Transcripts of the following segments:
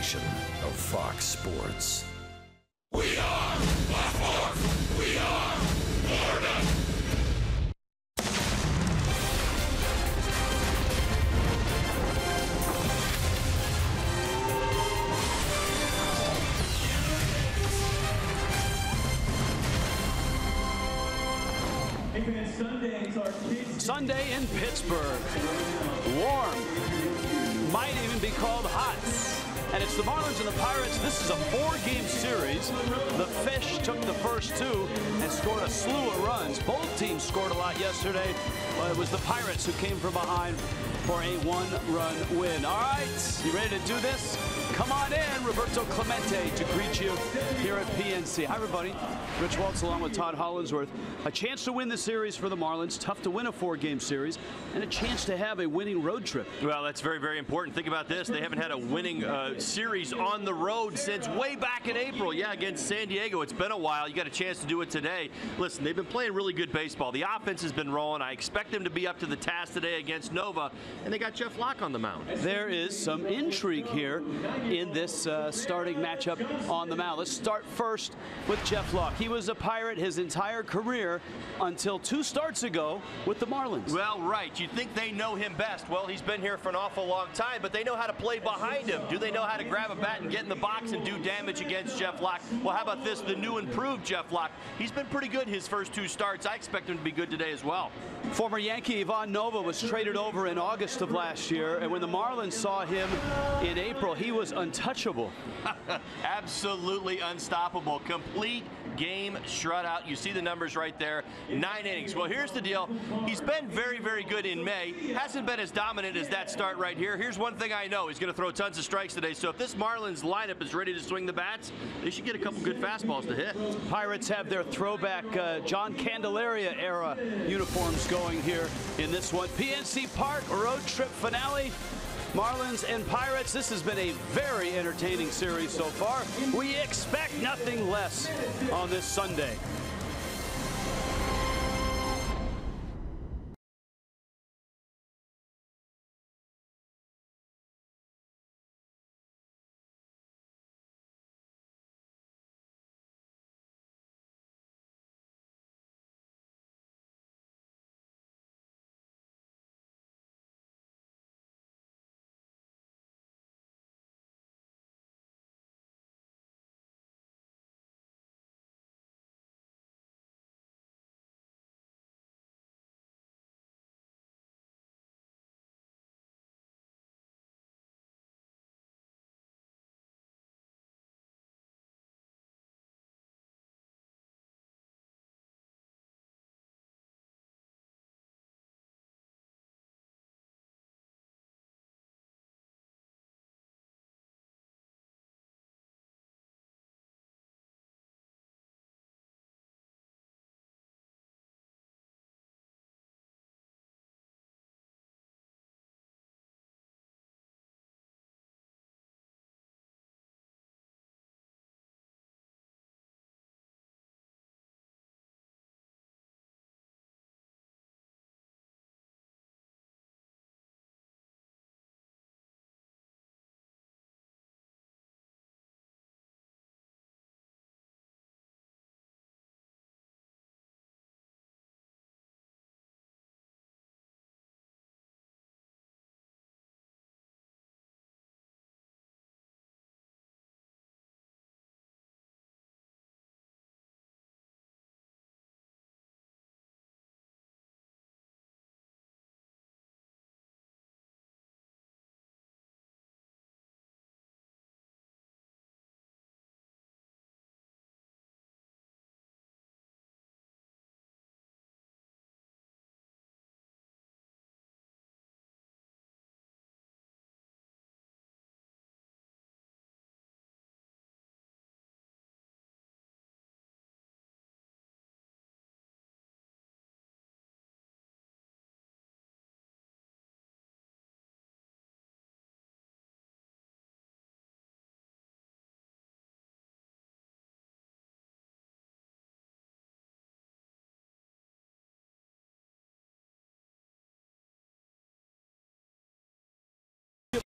presentation of Fox Sports. We are the Fourth. We are Florida. Sunday in Pittsburgh. Warm. Might even be called hot. And it's the Marlins and the Pirates. This is a 4-game series. The Fish took the first 2 and scored a slew of runs. Both teams scored a lot yesterday, but it was the Pirates who came from behind for a 1-run win. All right, you ready to do this? Come on in, Roberto Clemente to greet you here at PNC. Hi, everybody. Rich Waltz along with Todd Hollinsworth. A chance to win the series for the Marlins. Tough to win a 4-game series, and a chance to have a winning road trip. Well, that's very, very important. Think about this. They haven't had a winning series on the road since way back in April. Yeah, against San Diego. It's been a while. You got a chance to do it today. Listen, they've been playing really good baseball. The offense has been rolling. I expect them to be up to the task today against Nova, and they got Jeff Locke on the mound. There is some intrigue here in this starting matchup on the mound. Let's start first with Jeff Locke. He was a Pirate his entire career until 2 starts ago with the Marlins. Well, right. You'd think they know him best. Well, he's been here for an awful long time, but they know how to play behind him. Do they know how to grab a bat and get in the box and do damage against Jeff Locke? Well, how about this? The new improved Jeff Locke. He's been pretty good his first 2 starts. I expect him to be good today as well. Former Yankee Ivan Nova was traded over in August of last year, and when the Marlins saw him in April, he was untouchable. Absolutely unstoppable. Complete game shutout. You see the numbers right there. 9 innings. Well, here's the deal. He's been very, very good in May. Hasn't been as dominant as that start right here. Here's one thing I know. He's going to throw tons of strikes today. So if this Marlins lineup is ready to swing the bats, they should get a couple good fastballs to hit. Pirates have their throwback John Candelaria era uniforms going here in this one. PNC Park road trip finale. Marlins and Pirates. This has been a very entertaining series so far. We expect nothing less on this Sunday.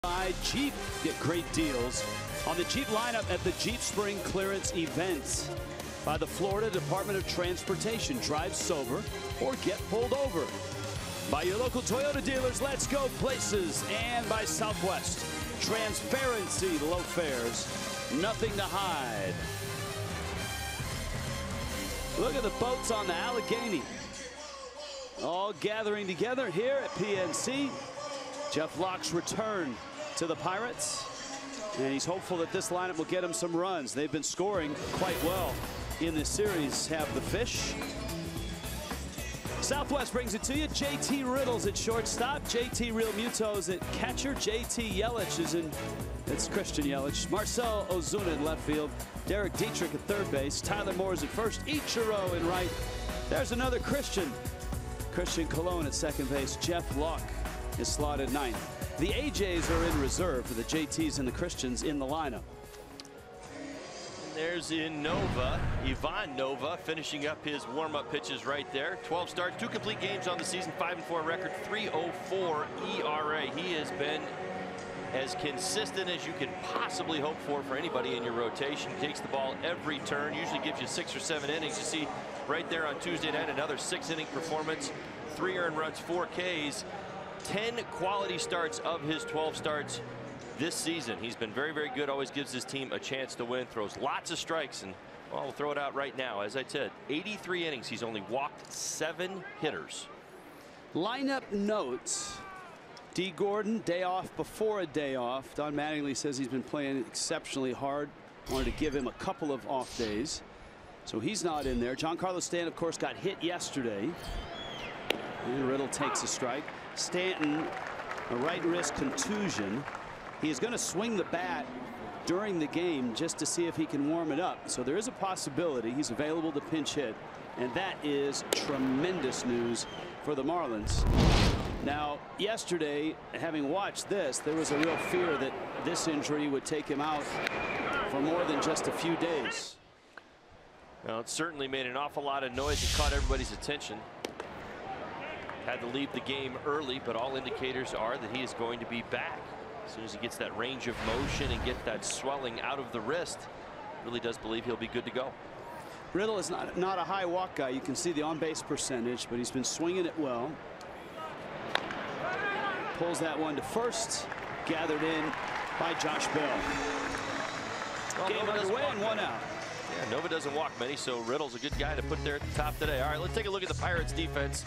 By Jeep, get great deals on the Jeep lineup at the Jeep Spring Clearance event by the Florida Department of Transportation. Drive sober or get pulled over. By your local Toyota dealers, let's go places. And by Southwest. Transparency, low fares, nothing to hide. Look at the boats on the Allegheny. All gathering together here at PNC. Jeff Locke's return to the Pirates. And he's hopeful that this lineup will get him some runs. They've been scoring quite well in this series. Have the Fish. Southwest brings it to you. JT Riddle's at shortstop. JT Real Muto's at catcher. JT Yelich is in. It's Christian Yelich. Marcell Ozuna in left field. Derek Dietrich at third base. Tyler Moore's at first. Ichiro in right. There's another Christian. Christian Colon at second base. Jeff Locke is slotted ninth. The AJs are in reserve for the JTs and the Christians in the lineup. There's Ivan Nova finishing up his warm-up pitches right there. 12 starts, 2 complete games on the season, 5-4 record, 3.04 ERA. He has been as consistent as you can possibly hope for anybody in your rotation. Takes the ball every turn, usually gives you 6 or 7 innings. You see right there on Tuesday night another 6-inning performance, 3 earned runs, 4 Ks, 10 quality starts of his 12 starts this season. He's been very, very good. Always gives his team a chance to win. Throws lots of strikes, and well, we'll throw it out right now. As I said, 83 innings. He's only walked 7 hitters. Lineup notes. D. Gordon, day off before a day off. Don Mattingly says he's been playing exceptionally hard. Wanted to give him a couple of off days, so he's not in there. Giancarlo Stanton, of course, got hit yesterday. And Riddle takes a strike. Stanton, a right wrist contusion. He is going to swing the bat during the game just to see if he can warm it up. So there is a possibility he's available to pinch hit. And that is tremendous news for the Marlins. Now, yesterday, having watched this, there was a real fear that this injury would take him out for more than just a few days. Well, it certainly made an awful lot of noise and caught everybody's attention. Had to leave the game early, but all indicators are that he is going to be back. As soon as he gets that range of motion and get that swelling out of the wrist, really does believe he'll be good to go. Riddle is not a high walk guy. You can see the on-base percentage, but he's been swinging it well. Pulls that one to first. Gathered in by Josh Bell. Well, Game underway and 1 out. Yeah, Nova doesn't walk many, so Riddle's a good guy to put there at the top today. All right, let's take a look at the Pirates defense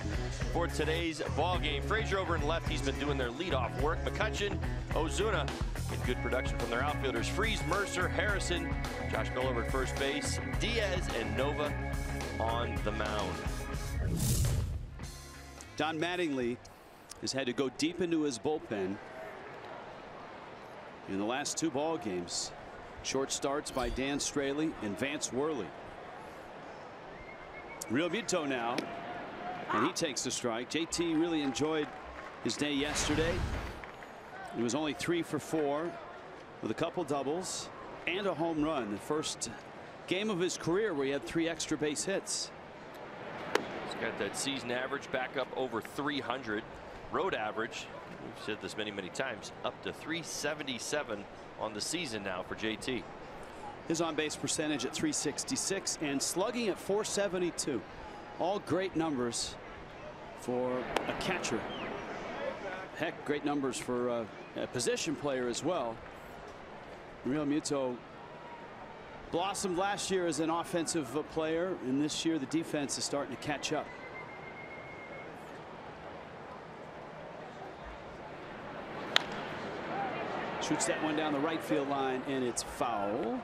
for today's ball game. Frazier over in left, he's been doing their leadoff work. McCutchen, Ozuna, get good production from their outfielders. Freese, Mercer, Harrison, Josh Bell over at first base, Diaz and Nova on the mound. Don Mattingly has had to go deep into his bullpen in the last 2 ball games. Short starts by Dan Straley and Vance Worley. Real Muto now, and he takes the strike. JT really enjoyed his day yesterday. He was only 3 for 4 with a couple doubles and a home run. The first game of his career where he had 3 extra base hits. He's got that season average back up over 300. Road average, we've said this many times, up to 377 on the season now for JT. His on-base percentage at 366 and slugging at 472. All great numbers for a catcher. Heck, great numbers for a position player as well. Real Muto blossomed last year as an offensive player, and this year the defense is starting to catch up. Shoots that one down the right field line, and it's foul.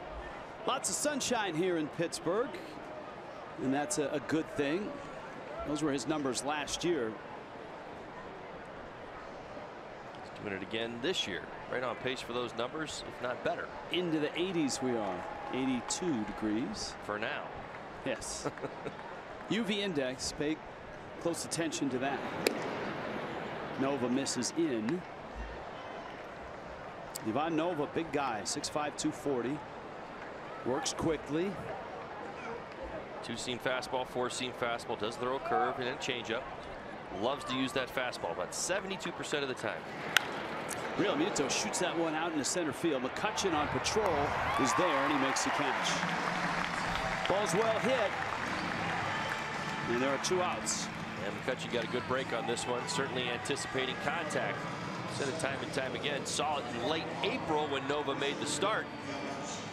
Lots of sunshine here in Pittsburgh, and that's a good thing. Those were his numbers last year. He's doing it again this year. Right on pace for those numbers, if not better. Into the 80s we are. 82 degrees. For now. Yes. UV index, pay close attention to that. Nova misses in. Ivan Nova, big guy, 6'5", 240. Works quickly. 2-seam fastball, 4-seam fastball, does throw a curve and then change up. loves to use that fastball about 72% of the time. Real Muto shoots that one out in the center field. McCutchen on patrol is there, and he makes the catch. Ball's well hit, and there are 2 outs. And McCutchen got a good break on this one, certainly anticipating contact. Said it time and time again. Saw it in late April when Nova made the start.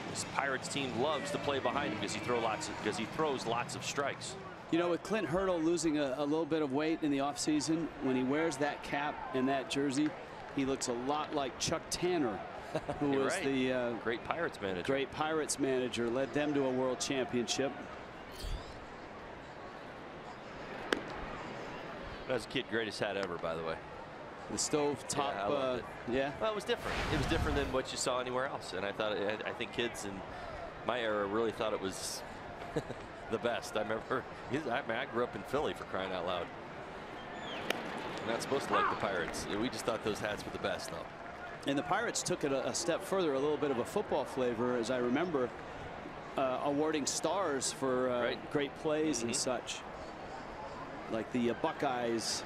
This Pirates team loves to play behind him because he throws lots of strikes. You know, with Clint Hurdle losing a little bit of weight in the offseason, when he wears that cap and that jersey, he looks a lot like Chuck Tanner, who was right. the great Pirates manager. Great Pirates manager, led them to a world championship. As a kid, greatest hat ever, by the way. The stove top, yeah, I loved it. Yeah. Well, it was different. It was different than what you saw anywhere else, and I think kids in my era really thought it was the best. I remember. I grew up in Philly, for crying out loud. We're not supposed to like the Pirates. We just thought those hats were the best, though. And the Pirates took it a step further, a little bit of a football flavor, as I remember, awarding stars for right. great plays and such. Like the Buckeyes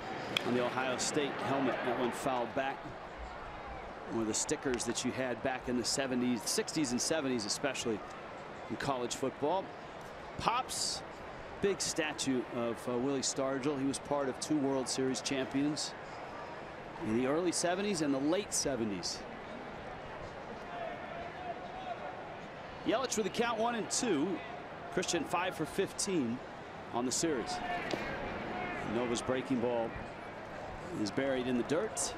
on the Ohio State helmet that went fouled back. One of the stickers that you had back in the 70s, 60s and 70s, especially in college football. Pops, big statue of Willie Stargell. He was part of 2 World Series champions in the early 70s and the late 70s. Yelich with the count 1-2. Christian 5 for 15 on the series. Nova's breaking ball is buried in the dirt.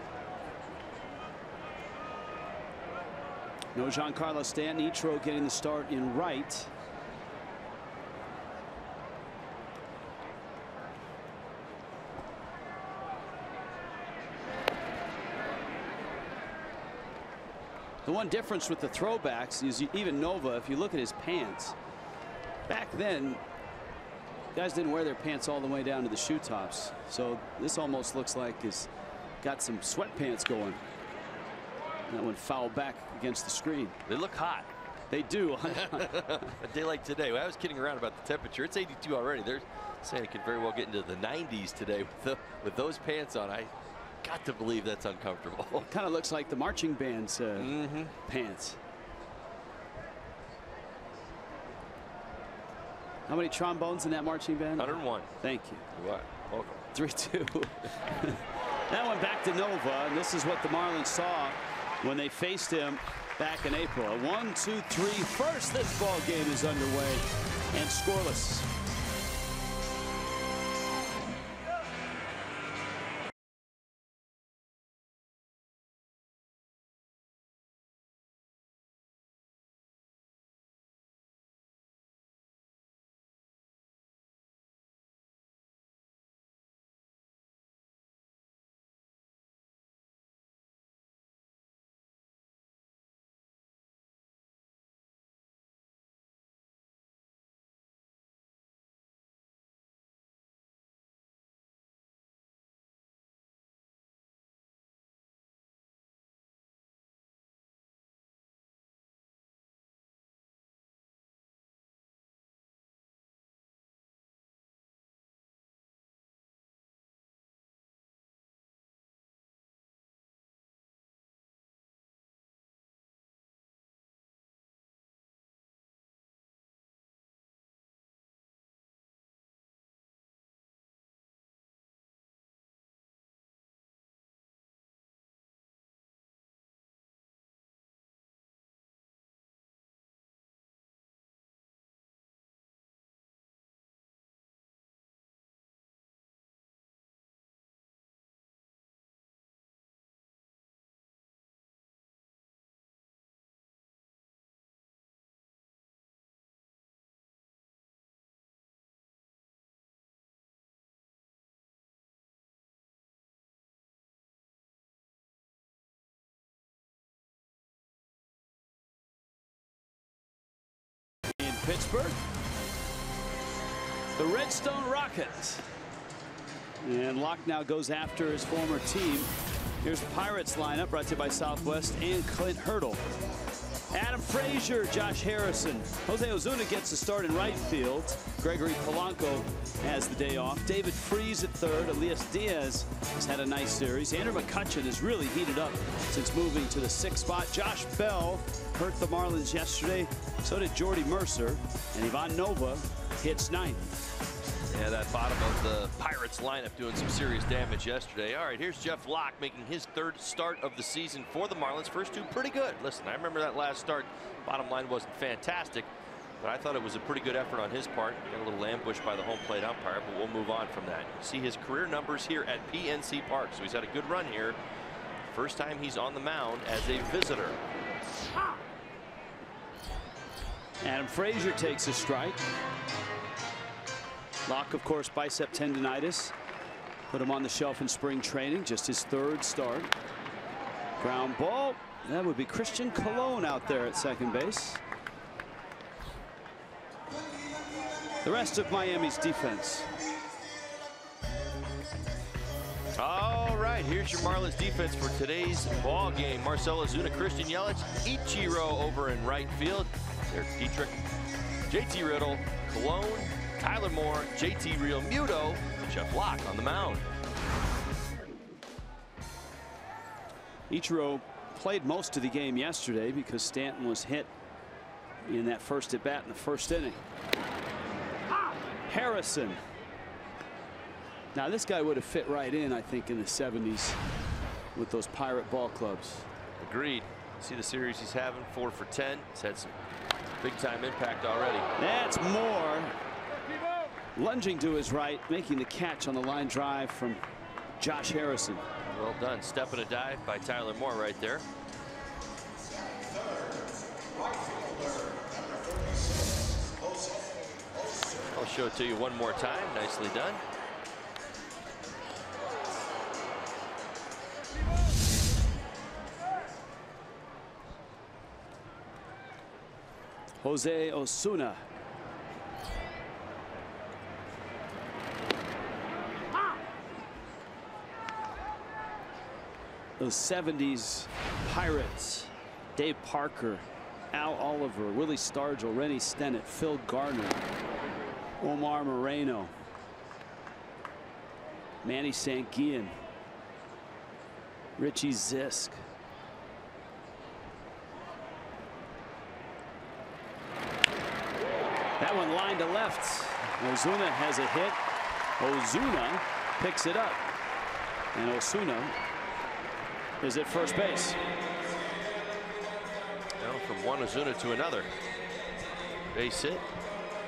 No Giancarlo Stanton. Ichiro getting the start in right. The one difference with the throwbacks is even Nova, if you look at his pants, back then guys didn't wear their pants all the way down to the shoe tops. So this almost looks like he's got some sweatpants going. That one fouled back against the screen. They look hot. They do. A day like today. I was kidding around about the temperature. It's 82 already. They're saying it could very well get into the 90s today with those pants on. I got to believe that's uncomfortable. It kind of looks like the marching band's pants. How many trombones in that marching band? 101. Thank you. You're welcome. 3-2. That one back to Nova, and this is what the Marlins saw when they faced him back in April. A 1-2-3 first. This ball game is underway and scoreless. Pittsburgh, the Redstone Rockets, and Locke now goes after his former team. Here's the Pirates lineup, brought to you by Southwest and Clint Hurdle. Adam Frazier, Josh Harrison. Jose Ozuna gets the start in right field. Gregory Polanco has the day off. David Freese at third. Elias Diaz has had a nice series. Andrew McCutchen has really heated up since moving to the 6th spot. Josh Bell hurt the Marlins yesterday. So did Jordy Mercer. And Ivan Nova hits 9th. Yeah, that bottom of the Pirates lineup doing some serious damage yesterday. All right, here's Jeff Locke making his 3rd start of the season for the Marlins. First 2 pretty good. Listen, I remember that last start. Bottom line wasn't fantastic, but I thought it was a pretty good effort on his part. Got a little ambush by the home plate umpire, but we'll move on from that. See his career numbers here at PNC Park. So he's had a good run here. First time he's on the mound as a visitor. Adam Frazier takes a strike. Locke, of course, bicep tendonitis. Put him on the shelf in spring training. Just his 3rd start. Ground ball. That would be Christian Colon out there at second base. The rest of Miami's defense. All right, here's your Marlins defense for today's ball game. Marcell Ozuna, Christian Yelich, Ichiro over in right field. There's Dietrich, JT Riddle, Colon, Tyler Moore, JT Realmuto, Jeff Locke on the mound. Ichiro played most of the game yesterday because Stanton was hit in that first at bat in the 1st inning. Harrison. Now this guy would have fit right in, I think, in the 70s with those Pirate ball clubs. Agreed. See the series he's having, 4 for 10. He's had some big time impact already. That's Moore. Lunging to his right, making the catch on the line drive from Josh Harrison. Well done. Step and a dive by Tyler Moore right there. I'll show it to you one more time. Nicely done. Jose Ozuna. Those 70s Pirates. Dave Parker, Al Oliver, Willie Stargell, Rennie Stennett, Phil Garner, Omar Moreno, Manny Sanguillen, Richie Zisk. That one lined to left. Ozuna has a hit. Ozuna picks it up. And Ozuna is at first base. Now from one Ozuna to another. Base hit.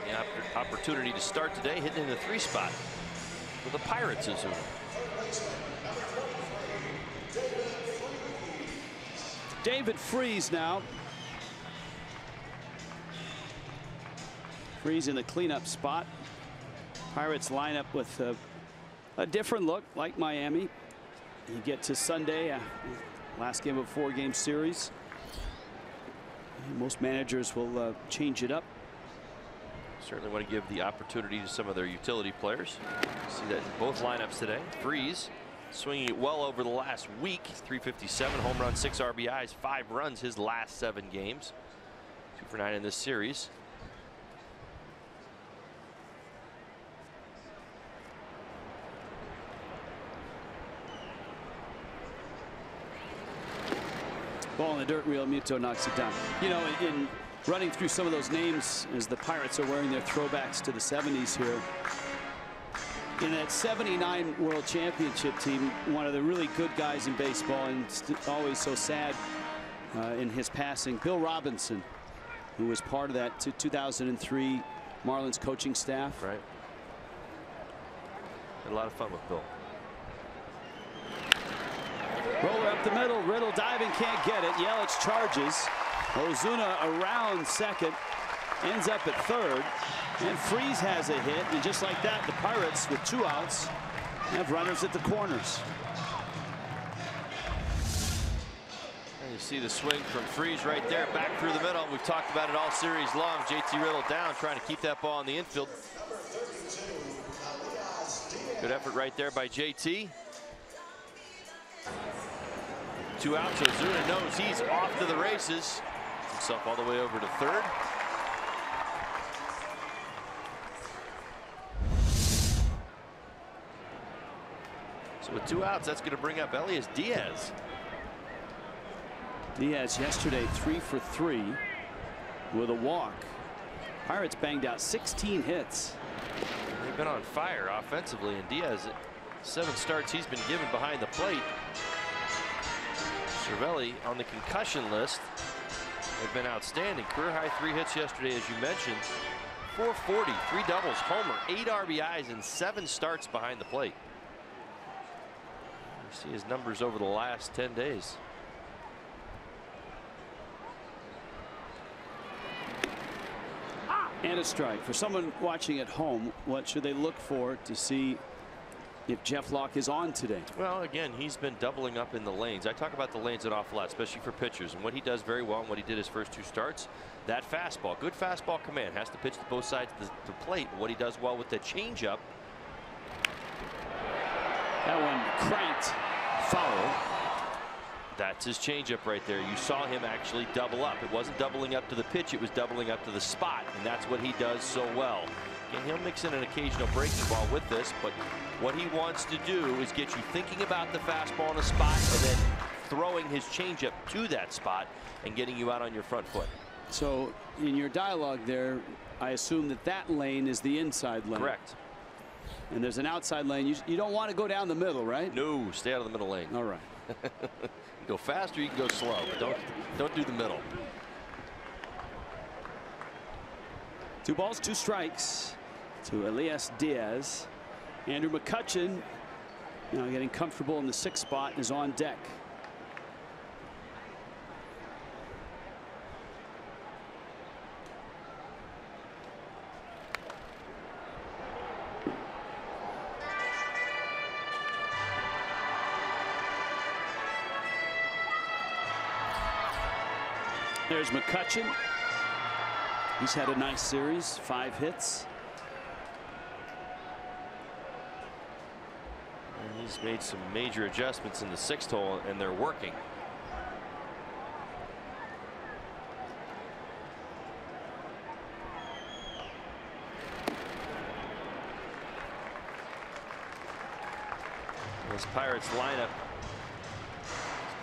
The opportunity to start today, hitting in the 3 spot for the Pirates. Ozuna. David Freese now. Freese in the cleanup spot. Pirates line up with a different look, like Miami. You get to Sunday, last game of a 4-game series. Most managers will change it up. Certainly want to give the opportunity to some of their utility players. See that in both lineups today. Freese swinging it well over the last week. 357 home run, 6 RBIs, 5 runs his last 7 games. 2 for 9 in this series. Ball in the dirt, Realmuto knocks it down. You know, in running through some of those names as the Pirates are wearing their throwbacks to the 70s here. In that 79 World Championship team, one of the really good guys in baseball, and always so sad in his passing, Bill Robinson, who was part of that 2003 Marlins coaching staff. Right. Had a lot of fun with Bill. Roller up the middle, Riddle diving, can't get it. Yelich charges. Ozuna around second, ends up at third, and Freese has a hit, and just like that, the Pirates, with 2 outs, have runners at the corners. And you see the swing from Freese right there, back through the middle. We've talked about it all series long. JT Riddle down, trying to keep that ball in the infield. Good effort right there by JT. 2 outs. Ozuna knows he's off to the races. himself all the way over to third. So with 2 outs, that's going to bring up Elias Diaz. Diaz yesterday 3 for 3 with a walk. Pirates banged out 16 hits. They've been on fire offensively, and Diaz, 7 starts he's been given behind the plate. Cervelli on the concussion list have been outstanding. Career high 3 hits yesterday, as you mentioned. 440, 3 doubles, homer, 8 RBIs, and 7 starts behind the plate. You see his numbers over the last 10 days. And a strike. For someone watching at home, what should they look for to see if Jeff Locke is on today? Well, again, he's been doubling up in the lanes. I talk about the lanes an awful lot, especially for pitchers. And what he does very well, and what he did his first 2 starts, that fastball, good fastball command, has to pitch to both sides of the plate. What he does well with the changeup. That one cranked foul. That's his changeup right there. You saw him actually double up. It wasn't doubling up to the pitch, it was doubling up to the spot, and that's what he does so well. Again, he'll mix in an occasional breaking ball with this, but what he wants to do is get you thinking about the fastball on the spot and then throwing his changeup to that spot and getting you out on your front foot. So in your dialogue there, I assume that that lane is the inside lane. Correct. And there's an outside lane. You don't want to go down the middle, right? No, stay out of the middle lane. All right. You go fast or you can go slow, but don't do the middle. 2 balls, 2 strikes to Elias Diaz. Andrew McCutchen now getting comfortable in the 6th spot and is on deck. There's McCutchen. He's had a nice series, 5 hits. And he's made some major adjustments in the 6th hole, and they're working. This Pirates lineup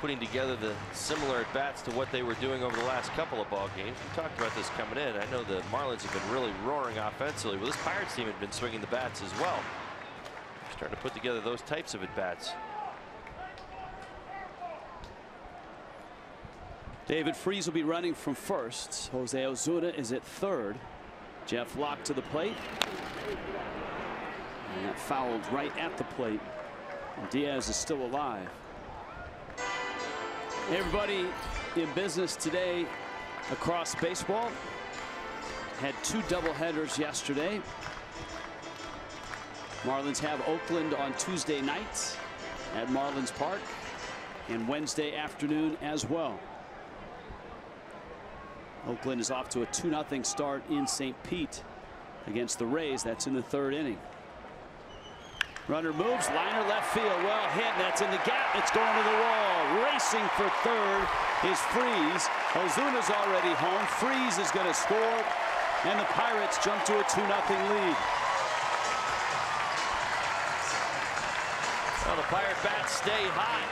putting together the similar at bats to what they were doing over the last couple of ball games. We talked about this coming in. I know the Marlins have been really roaring offensively. Well, this Pirates team had been swinging the bats as well. Starting to put together those types of at bats. David Freese will be running from first. Jose Ozuna is at third. Jeff Locke to the plate. And that fouled right at the plate. And Diaz is still alive. Everybody in business today across baseball. Had 2 doubleheaders yesterday. Marlins have Oakland on Tuesday night at Marlins Park, and Wednesday afternoon as well. Oakland is off to a 2-0 start in St. Pete against the Rays. That's in the 3rd inning. Runner moves, liner left field, well hit, and that's in the gap. It's going to the wall. Racing for third is Freese. Ozuna's already home. Freese is going to score, and the Pirates jump to a 2-0 lead. Well, the Pirate bats stay hot.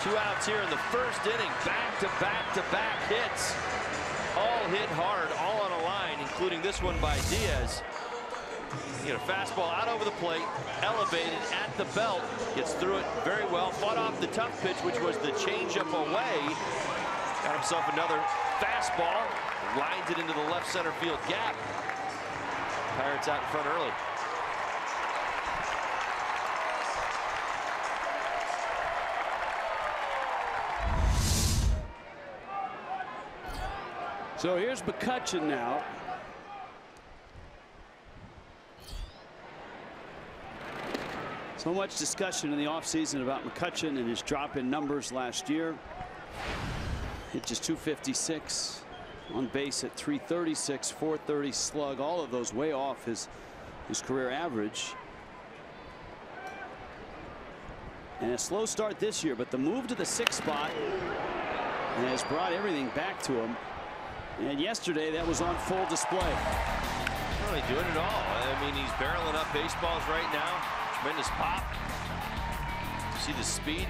2 outs here in the 1st inning. Back-to-back hits. All hit hard, all on a line, including this one by Diaz. You get a fastball out over the plate, elevated at the belt, gets through it very well, fought off the tough pitch, which was the changeup away. Got himself another fastball, lines it into the left center field gap. Pirates out in front early. So here's McCutchen now. So much discussion in the offseason about McCutchen and his drop in numbers last year. Hit just .256, on base at .336, .430 slug, all of those way off his career average. And a slow start this year, but the move to the 6th spot has brought everything back to him. And yesterday, that was on full display. Really doing it all. I mean, he's barreling up baseballs right now. Tremendous pop. See the speed.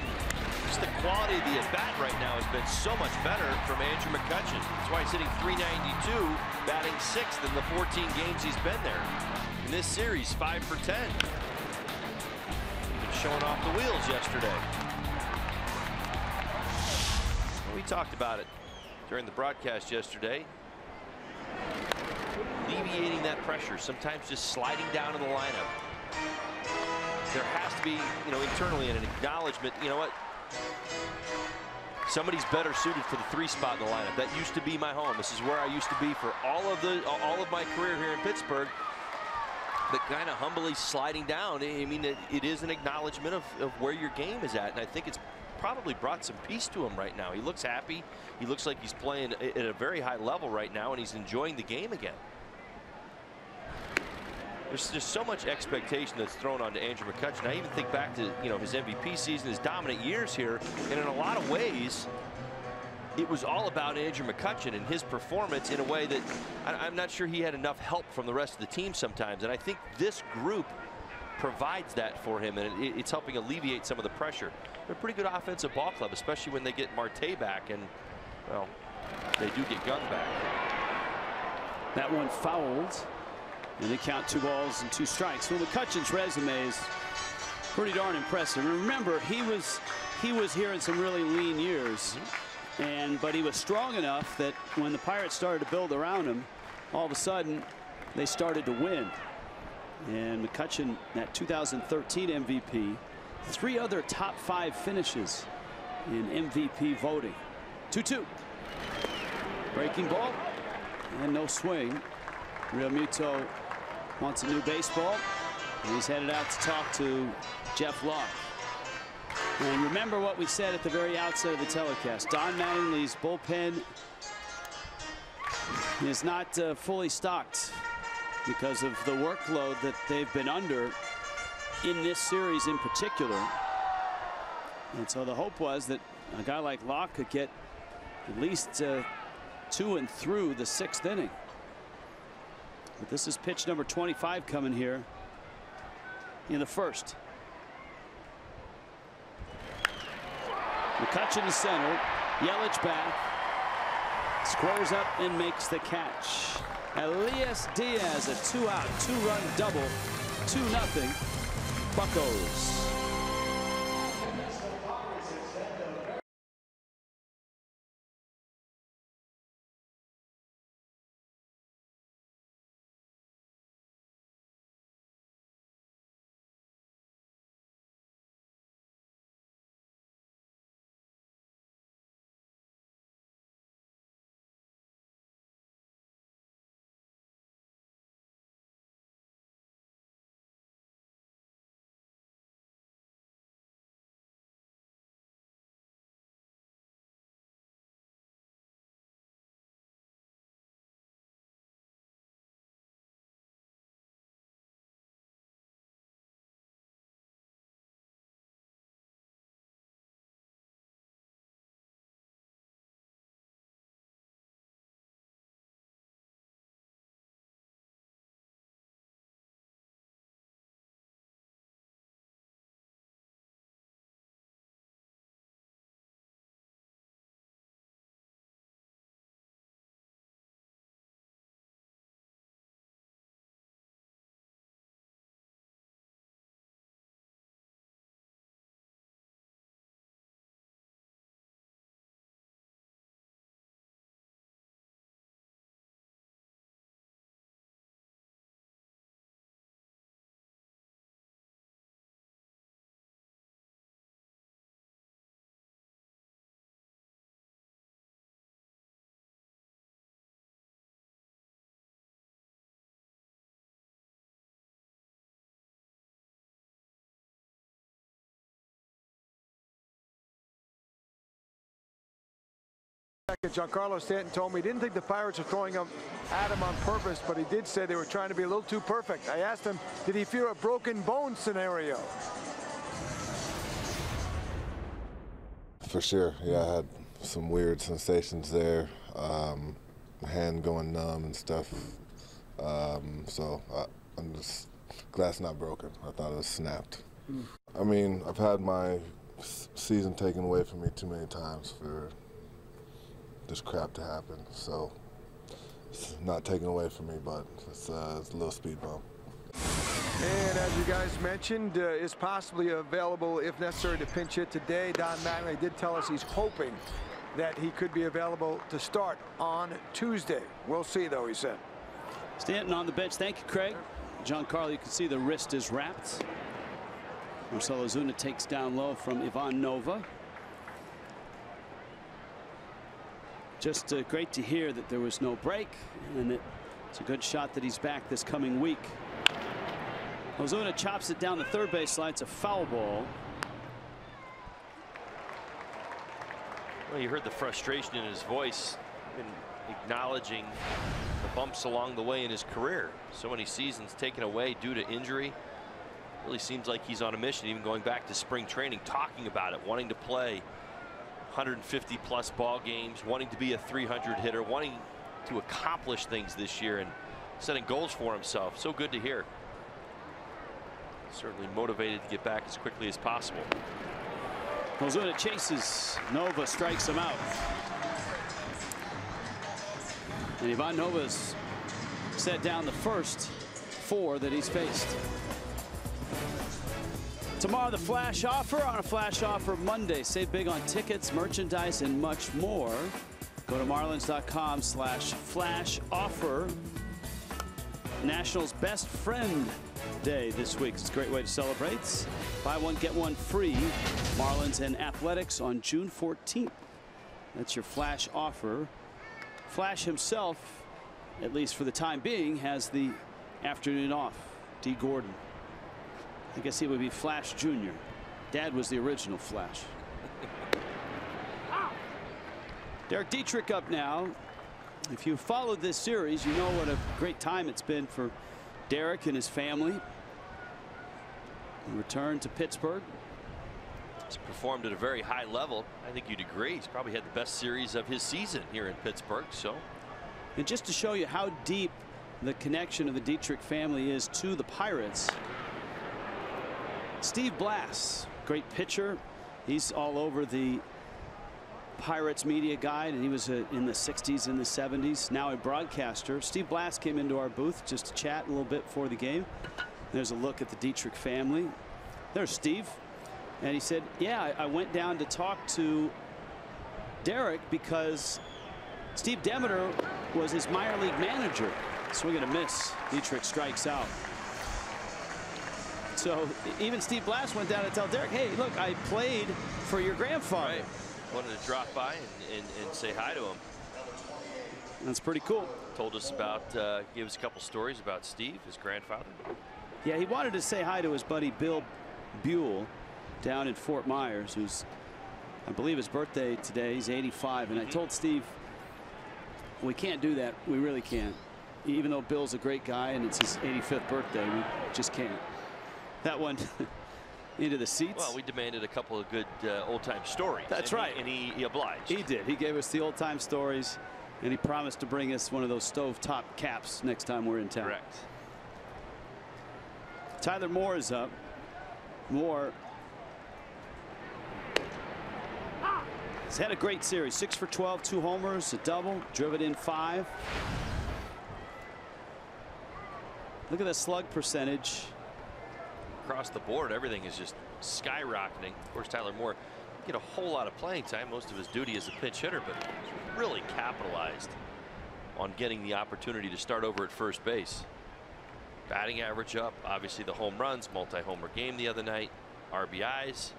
Just the quality of the at-bat right now has been so much better from Andrew McCutchen. That's why he's hitting .392, batting 6th in the 14 games he's been there. In this series, 5 for 10. Even showing off the wheels yesterday. We talked about it during the broadcast yesterday. Alleviating that pressure, sometimes just sliding down in the lineup. There has to be, internally an acknowledgement, you know what? Somebody's better suited for the 3 spot in the lineup. That used to be my home. This is where I used to be for all of my career here in Pittsburgh. But kind of humbly sliding down. I mean, it is an acknowledgement of where your game is at, and I think it's probably brought some peace to him right now. He looks happy. He looks like he's playing at a very high level right now, and he's enjoying the game again. There's just so much expectation that's thrown onto Andrew McCutchen. I even think back to his MVP season, his dominant years here, and in a lot of ways, it was all about Andrew McCutchen and his performance in a way that I'm not sure he had enough help from the rest of the team sometimes. And I think this group provides that for him, and it's helping alleviate some of the pressure. They're a pretty good offensive ball club, especially when they get Marte back, and well, they do get Gunn back. That one fouled. And they count 2 balls and 2 strikes. Well, McCutchen's resume is pretty darn impressive. And remember, he was here in some really lean years, but he was strong enough that when the Pirates started to build around him, all of a sudden they started to win. And McCutchen, that 2013 MVP, 3 other top 5 finishes in MVP voting. 2-2. Breaking ball and no swing. Real Muto wants a new baseball, and he's headed out to talk to Jeff Locke. And remember what we said at the very outset of the telecast. Don Mattingly's bullpen is not fully stocked because of the workload that they've been under in this series in particular. And so the hope was that a guy like Locke could get at least 2 and through the 6th inning. But this is pitch number 25 coming here in the 1st. McCutchen is center. Yelich back. Squares up and makes the catch. Elias Diaz, a 2-out, 2-run double. 2-0 Buccos. Giancarlo Stanton told me he didn't think the Pirates were throwing him at him on purpose, but he did say they were trying to be a little too perfect. I asked him, did he fear a broken bone scenario? For sure, yeah, I had some weird sensations there. hand going numb and stuff. So I'm just glad it's not broken. I thought it was snapped. I mean, I've had my season taken away from me too many times for this crap to happen. So it's not taken away from me, but it's a little speed bump. And as you guys mentioned, is possibly available if necessary to pinch hit today. Don Mattingly did tell us he's hoping that he could be available to start on Tuesday. We'll see, though, he said. Stanton on the bench. Thank you, Craig. Giancarlo, you can see the wrist is wrapped. Marcell Ozuna takes down low from Ivan Nova. Just great to hear that there was no break, and that it's a good shot that he's back this coming week. Ozuna chops it down the third base line. It's a foul ball. Well, you heard the frustration in his voice in acknowledging the bumps along the way in his career. So many seasons taken away due to injury. Really seems like he's on a mission, even going back to spring training, talking about it, wanting to play 150+ ball games, wanting to be a 300 hitter, wanting to accomplish things this year and setting goals for himself. So good to hear. Certainly motivated to get back as quickly as possible. Ozuna chases Nova, strikes him out. And Ivan Nova's set down the first 4 that he's faced. Tomorrow, the flash offer on a flash offer Monday. Save big on tickets, merchandise, and much more. Go to marlins.com/flash offer. Nationals Best Friend Day this week. It's a great way to celebrate. Buy one, get one free. Marlins and Athletics on June 14th. That's your flash offer. Flash himself, at least for the time being, has the afternoon off. D. Gordon. I guess he would be Flash Jr. Dad was the original Flash. Derek Dietrich up now. If you followed this series, you know what a great time it's been for Derek and his family. Return to Pittsburgh. He's performed at a very high level. I think you'd agree. He's probably had the best series of his season here in Pittsburgh. So, and just to show you how deep the connection of the Dietrich family is to the Pirates, Steve Blass, great pitcher. He's all over the Pirates media guide, and he was in the 60s and the 70s, now a broadcaster. Steve Blass came into our booth just to chat a little bit before the game. There's a look at the Dietrich family. There's Steve, and he said, yeah, I went down to talk to Derek because Steve Demeter was his minor league manager. Swing and a miss. Dietrich strikes out. So even Steve Blass went down to tell Derek, hey, look, I played for your grandfather. Right. Wanted to drop by and say hi to him. That's pretty cool. Told us about, gave us a couple stories about Steve, his grandfather. Yeah, he wanted to say hi to his buddy Bill Buell down in Fort Myers, who's, I believe, his birthday today. He's 85. And I told Steve, we can't do that. We really can't. Even though Bill's a great guy and it's his 85th birthday, we just can't. That one into the seats. Well, we demanded a couple of good old-time stories. That's right. And he obliged. He did. He gave us the old-time stories, and he promised to bring us one of those stove-top caps next time we're in town. Correct. Tyler Moore is up. Moore has had a great series. 6 for 12, 2 homers, a double, driven in 5. Look at the slug percentage. Across the board, everything is just skyrocketing. Of course, Tyler Moore didn't get a whole lot of playing time. Most of his duty as a pinch hitter, but really capitalized on getting the opportunity to start over at first base. Batting average up, obviously the home runs, multi-homer game the other night, RBIs.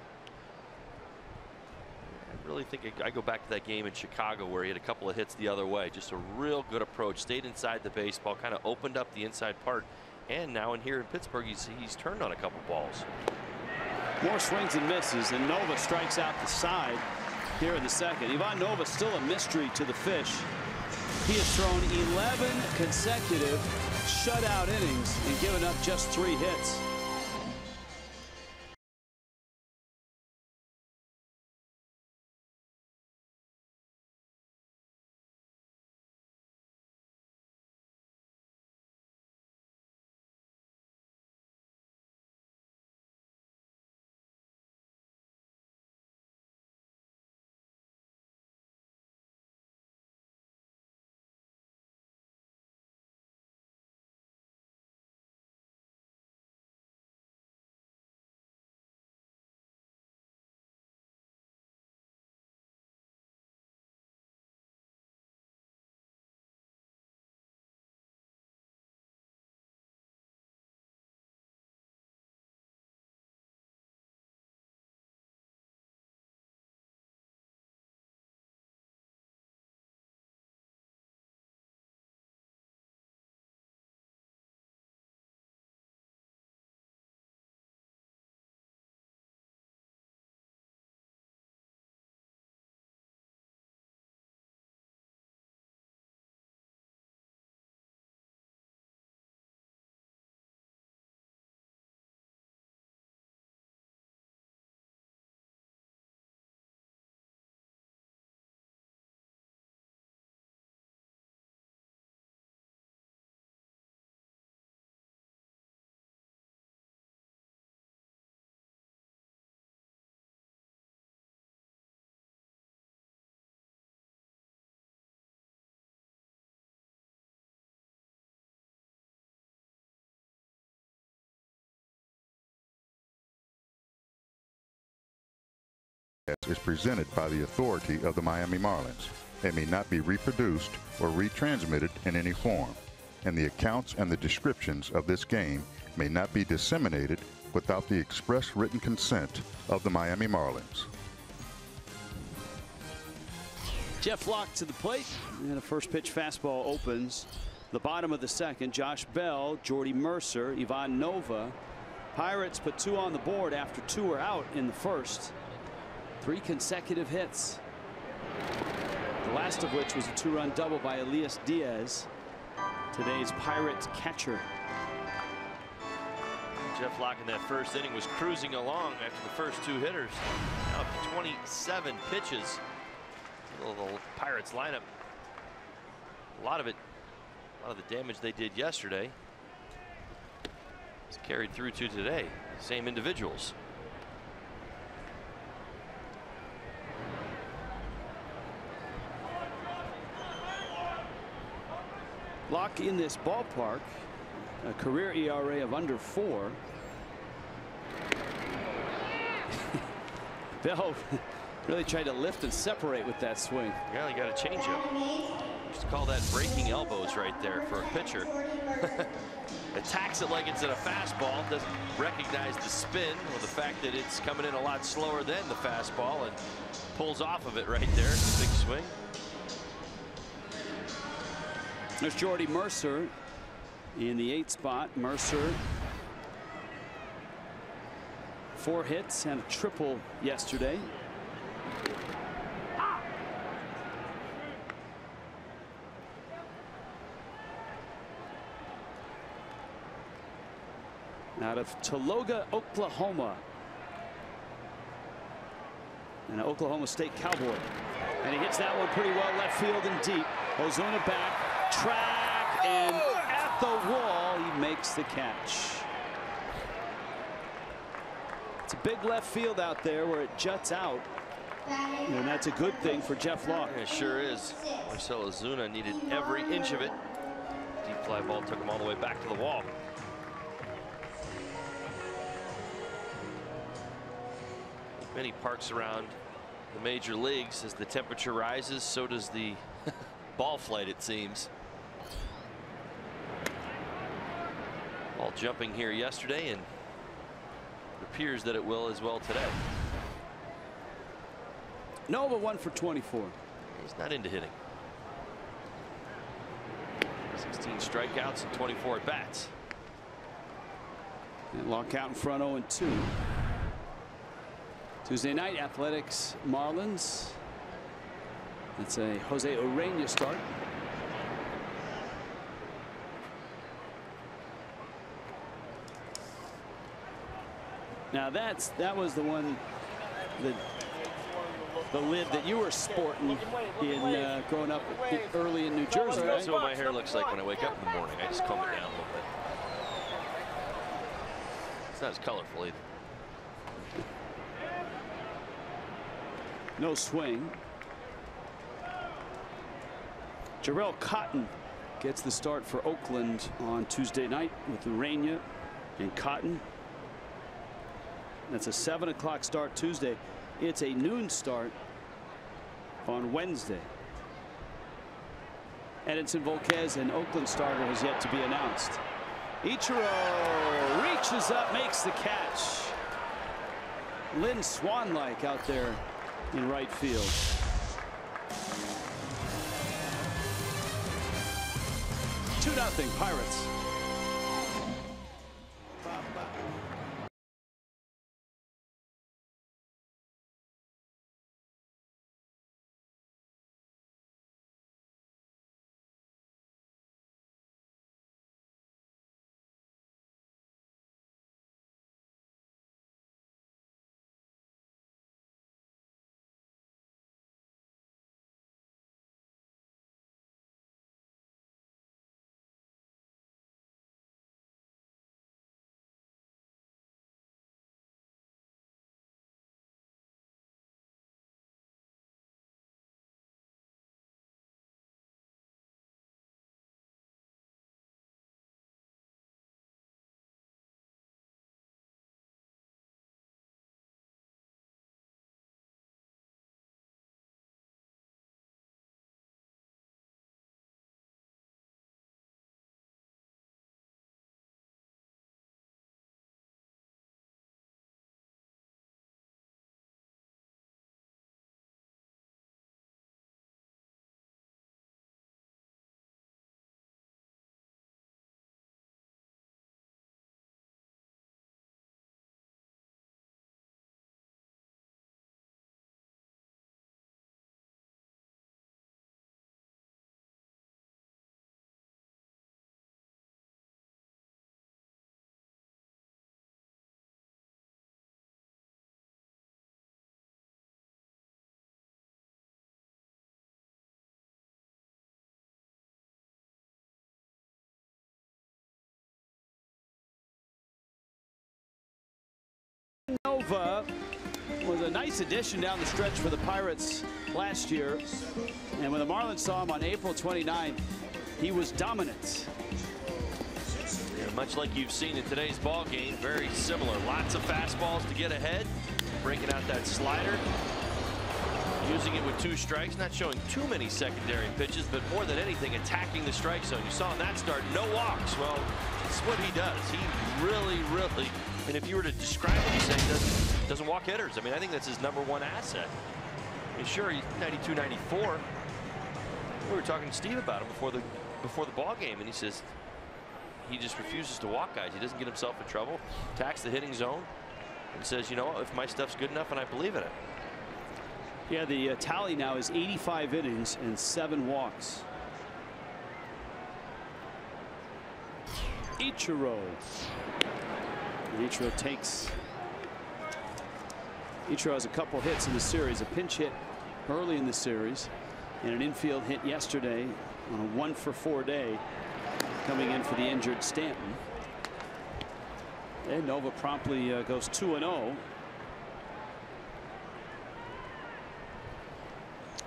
I really think I go back to that game in Chicago where he had a couple of hits the other way. Just a real good approach, stayed inside the baseball, kind of opened up the inside part. And now in here in Pittsburgh, he's turned on a couple balls. More swings and misses, and Nova strikes out the side here in the second. Ivan Nova still a mystery to the fish. He has thrown 11 consecutive shutout innings and given up just 3 hits. is presented by the authority of the Miami Marlins. It may not be reproduced or retransmitted in any form, and the accounts and the descriptions of this game may not be disseminated without the express written consent of the Miami Marlins. Jeff Locke to the plate, and a first pitch fastball opens the bottom of the second. Josh Bell, Jordy Mercer, Ivan Nova. Pirates put 2 on the board after 2 were out in the first. 3 consecutive hits, the last of which was a 2-run double by Elias Diaz, today's Pirates catcher. Jeff Locke in that first inning was cruising along after the first 2 hitters. Now up to 27 pitches. The Pirates lineup, a lot of the damage they did yesterday is carried through to today. Same individuals. Locke in this ballpark, a career ERA of under 4. Bell really tried to lift and separate with that swing. Yeah, he got a changeup. Just call that breaking elbows right there for a pitcher. Attacks it like it's in a fastball, doesn't recognize the spin or the fact that it's coming in a lot slower than the fastball, and pulls off of it right there. Big swing. There's Jordy Mercer in the 8th spot. Mercer, 4 hits and a triple yesterday. Out of Tologa, Oklahoma, and an Oklahoma State Cowboy, and he hits that one pretty well left field and deep. Ozuna back, track, and at the wall he makes the catch. It's a big left field out there where it juts out, and that's a good thing for Jeff Locke. It sure is. Marcell Ozuna needed every inch of it. Deep fly ball took him all the way back to the wall. Many parks around the major leagues, as the temperature rises, so does the ball flight, it seems. Ball jumping here yesterday, and it appears that it will as well today. Nova 1 for 24. He's not into hitting. 16 strikeouts and 24 at bats. And Locke out in front 0-2. Tuesday night, Athletics Marlins. That's a Jose Urena start. Now that was the one that the lid that you were sporting in growing up early in New Jersey, right? That's what my hair looks like when I wake up in the morning. I just comb it down a little bit. It's not as colorful either. No swing. Jarrell Cotton gets the start for Oakland on Tuesday night with Urena and Cotton. That's a 7 o'clock start Tuesday. It's a noon start on Wednesday. Edinson Volquez, an Oakland starter, has yet to be announced. Ichiro reaches up, makes the catch. Lynn Swan-like out there in right field. 2-0 Pirates. Nova was a nice addition down the stretch for the Pirates last year. And when the Marlins saw him on April 29th, he was dominant. Yeah, much like you've seen in today's ball game, very similar. Lots of fastballs to get ahead, breaking out that slider, using it with 2 strikes, not showing too many secondary pitches, but more than anything attacking the strike zone. You saw in that start, no walks. Well, that's what he does. He really, and if you were to describe him, you say he doesn't walk hitters. I mean, I think that's his #1 asset. I mean, sure, he's 92, 94. We were talking to Steve about him before the ball game, and he says he just refuses to walk guys. He doesn't get himself in trouble, attacks the hitting zone, and says, you know, if my stuff's good enough and I believe in it. Yeah, the tally now is 85 innings and 7 walks. Ichiro. And Ichiro has a couple hits in the series, a pinch hit early in the series, and an infield hit yesterday on a 1-for-4 day, coming in for the injured Stanton. And Nova promptly goes 2-0.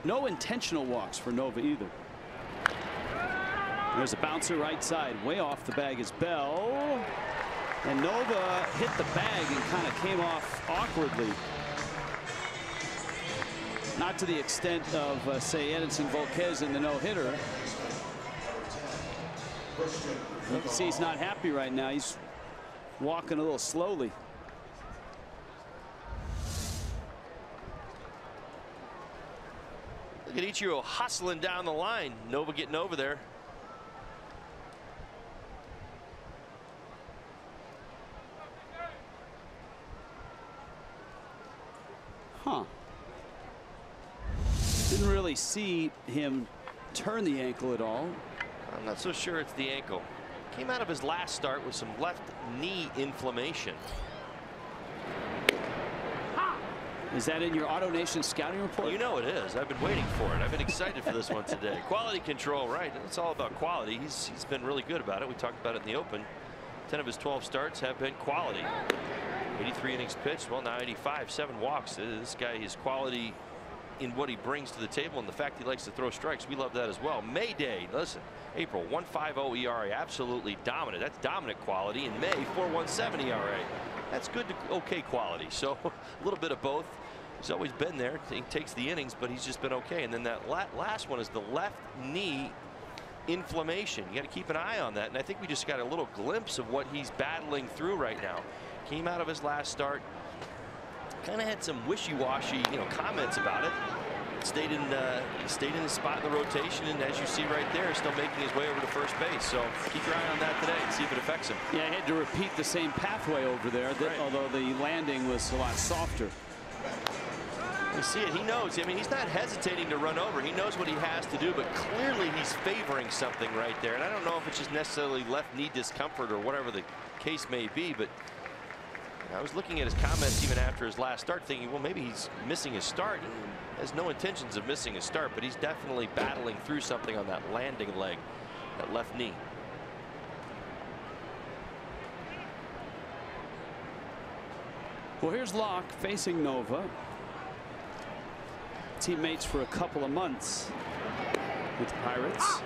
No intentional walks for Nova either. There's a bouncer right side. Way off the bag is Bell. And Nova hit the bag and kind of came off awkwardly. Not to the extent of, say, Edinson Volquez in the no-hitter. You can see he's not happy right now. He's walking a little slowly. Look at Ichiro hustling down the line. Nova getting over there. Huh. Didn't really see him turn the ankle at all. I'm not so sure it's the ankle. Came out of his last start with some left knee inflammation. Is that in your Auto Nation scouting report? You know it is. I've been waiting for it. I've been excited for this one today. Quality control, right? It's all about quality. He's been really good about it. We talked about it in the open. 10 of his 12 starts have been quality. 83 innings pitched. Well, now 85, 7 walks. This guy is quality in what he brings to the table, and the fact he likes to throw strikes. We love that as well. May Day, listen, April 1.50 ERA, absolutely dominant. That's dominant quality. In May, 4.17 ERA. That's good to okay quality. So a little bit of both. He's always been there. He takes the innings, but he's just been okay. And then that last one is the left knee inflammation. You got to keep an eye on that. And I think we just got a little glimpse of what he's battling through right now. Came out of his last start, kind of had some wishy-washy, comments about it. Stayed in his spot in the rotation, and as you see right there, still making his way over to first base. So keep your eye on that today and see if it affects him. Yeah, he had to repeat the same pathway over there, right. Although the landing was a lot softer. You see it. He knows. I mean, he's not hesitating to run over. He knows what he has to do, but clearly he's favoring something right there. And I don't know if it's just necessarily left knee discomfort or whatever the case may be, but I was looking at his comments even after his last start, thinking, well, maybe he's missing his start. He has no intentions of missing his start, but he's definitely battling through something on that landing leg, that left knee. Well, here's Locke facing Nova. Teammates for a couple of months with the Pirates.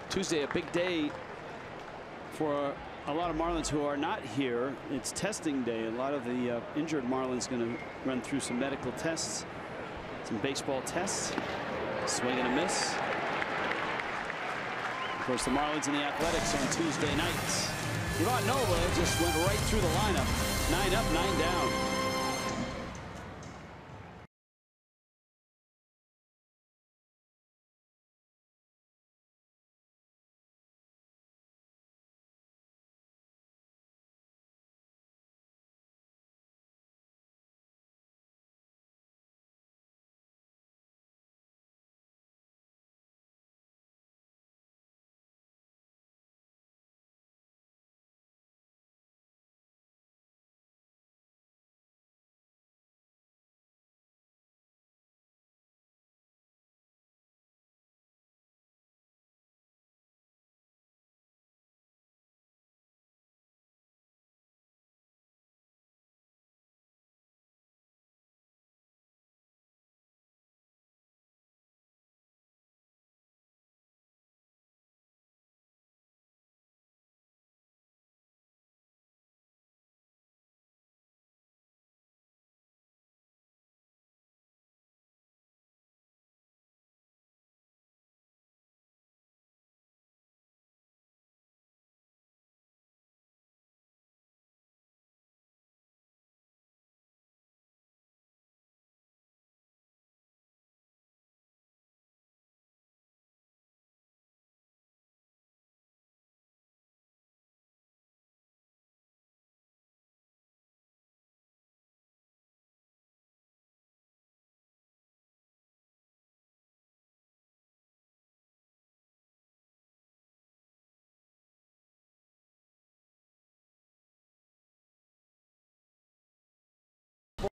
Tuesday, a big day for a lot of Marlins who are not here. It's testing day. A lot of the injured Marlins going to run through some medical tests, some baseball tests. Swing and a miss. Of course, the Marlins and the Athletics on Tuesday nights. Ivan Nova just went right through the lineup. 9 up, 9 down.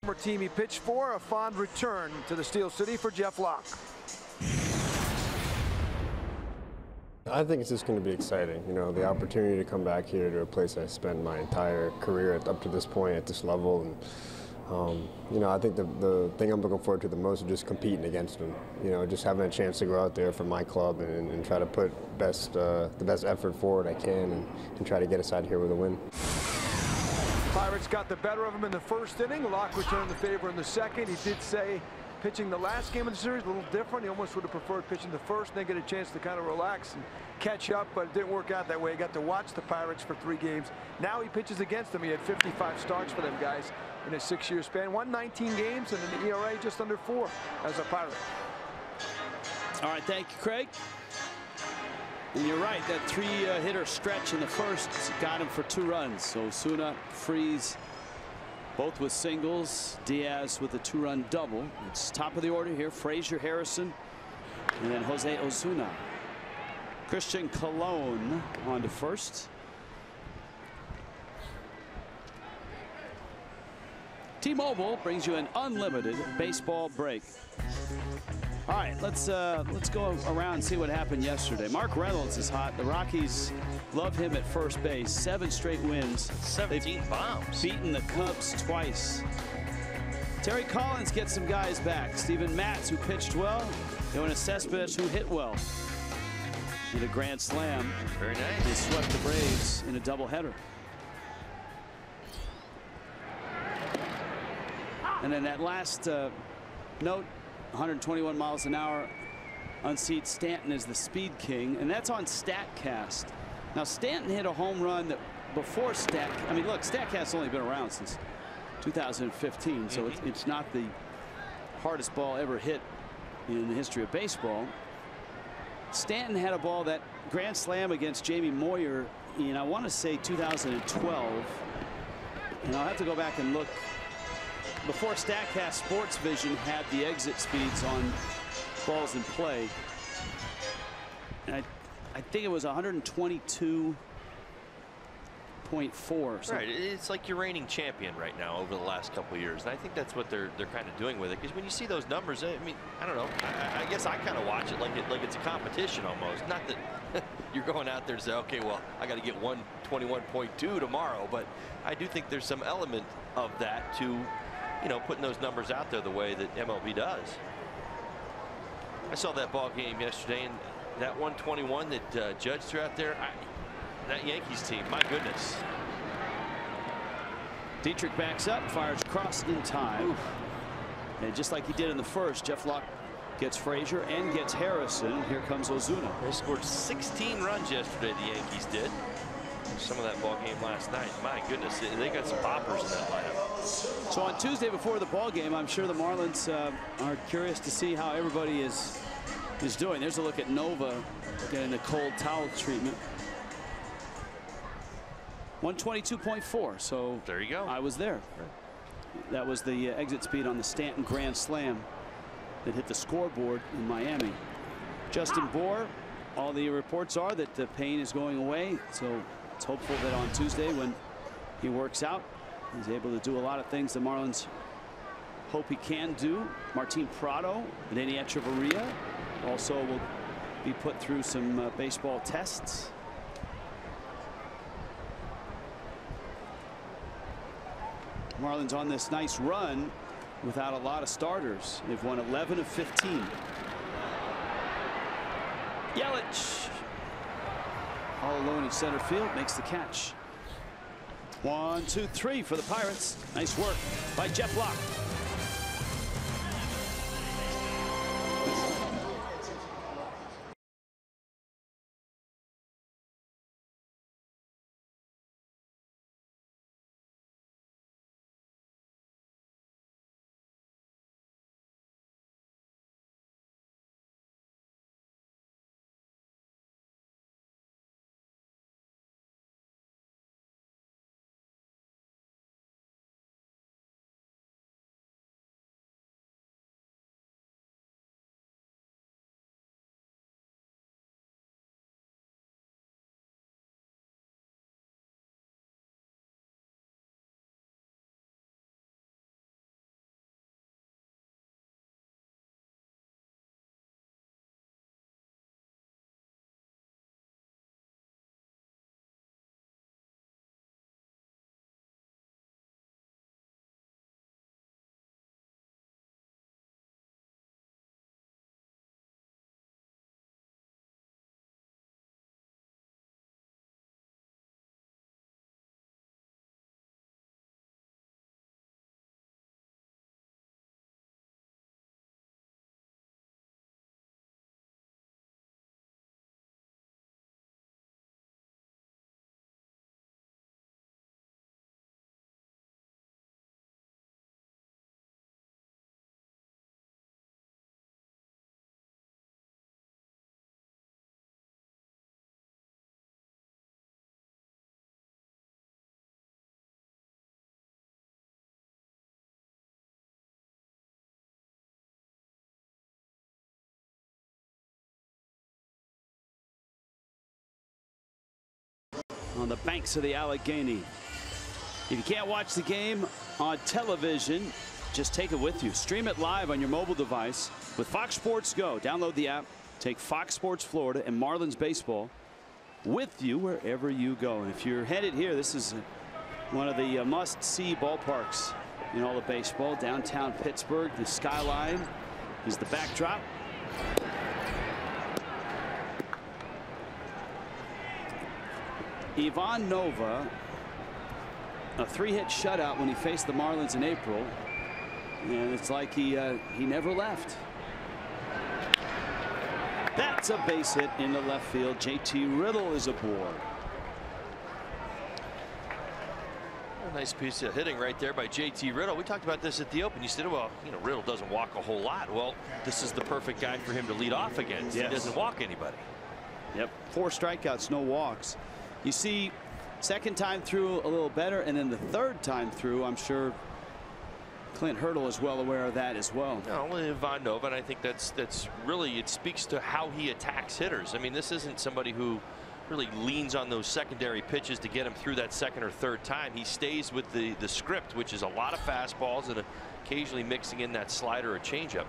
former team he pitched for. A fond return to the Steel City for Jeff Locke. I think it's just going to be exciting. You know, the opportunity to come back here to a place I spent my entire career up to this point at this level. And, you know, I think the thing I'm looking forward to the most is just competing against them. You know, just having a chance to go out there for my club and try to put the best effort forward I can and try to get us out here with a win. Pirates got the better of him in the first inning. Locke returned the favor in the second. He did say pitching the last game of the series a little different. He almost would have preferred pitching the first and then get a chance to kind of relax and catch up, but it didn't work out that way. He got to watch the Pirates for 3 games. Now he pitches against them. He had 55 starts for them guys in a 6-year span. Won 19 games and an ERA just under 4 as a Pirate. All right, thank you, Craig. And you're right, that 3-hitter stretch in the first got him for 2 runs. So Osuna, Freeze, both with singles. Diaz with a 2-run double. It's top of the order here. Frazier, Harrison, and then Jose Osuna. Christian Colon on to first. T-Mobile brings you an unlimited baseball break. All right, let's go around and see what happened yesterday. Mark Reynolds is hot. The Rockies love him at first base. 7 straight wins. 17 bombs. Beaten the Cubs twice. Terry Collins gets some guys back. Steven Matz, who pitched well. Yoenis Cespedes, who hit well. With a grand slam. Very nice. They swept the Braves in a doubleheader. And then that last note, 121 miles an hour, unseat Stanton as the speed king, and that's on StatCast. Now Stanton hit a home run that before I mean, look, StatCast's only been around since 2015, so it's not the hardest ball ever hit in the history of baseball. Stanton had a ball, that grand slam against Jamie Moyer in, I want to say, 2012, and I'll have to go back and look. Before StatCast, Sports Vision had the exit speeds on balls in play. And I think it was 122.4. Right, it's like your reigning champion right now over the last couple of years, and I think that's what they're kind of doing with it. Because when you see those numbers, I mean, I don't know. I guess I kind of watch it like it's a competition almost. Not that you're going out there to say, okay, well, I got to get 121.2 tomorrow, but I do think there's some element of that to, you know, putting those numbers out there the way that MLB does. I saw that ball game yesterday, and that 121 that Judge threw out there, that Yankees team, my goodness. Dietrich backs up, fires across in time. Oof. And just like he did in the first, Jeff Locke gets Frazier and gets Harrison. Here comes Ozuna. They scored 16 runs yesterday, the Yankees did. Some of that ball game last night. My goodness, they got some boppers in that lineup. So on Tuesday before the ball game, I'm sure the Marlins are curious to see how everybody is doing. There's a look at Nova getting the cold towel treatment. 122.4. So there you go. I was there. That was the exit speed on the Stanton grand slam that hit the scoreboard in Miami. Justin Bour, all the reports are that the pain is going away. So it's hopeful that on Tuesday, when he works out, he's able to do a lot of things the Marlins hope he can do. Martin Prado and Danny Echeverria also will be put through some baseball tests. Marlins on this nice run without a lot of starters. They've won 11 of 15. Yelich, all alone in center field, makes the catch. 1, 2, 3 for the Pirates. Nice work by Jeff Locke. on the banks of the Allegheny. If you can't watch the game on television, just take it with you. Stream it live on your mobile device with Fox Sports Go. Download the app. Take Fox Sports Florida and Marlins baseball with you wherever you go. And if you're headed here, this is one of the must-see ballparks in all of baseball. Downtown Pittsburgh, the skyline is the backdrop. Ivan Nova, a 3-hit shutout when he faced the Marlins in April, and it's like he never left. That's a base hit in the left field. JT Riddle is aboard. A nice piece of hitting right there by JT Riddle. We talked about this at the Open. You said, well, you know, Riddle doesn't walk a whole lot. Well, this is the perfect guy for him to lead off against. Yes. He doesn't walk anybody. Yep, 4 strikeouts, no walks. You see, second time through a little better, and then the third time through, I'm sure Clint Hurdle is well aware of that as well. No, Ivan Nova, and I think that's really, it speaks to how he attacks hitters. I mean, this isn't somebody who really leans on those secondary pitches to get him through that second or third time. He stays with the script, which is a lot of fastballs and occasionally mixing in that slider or changeup.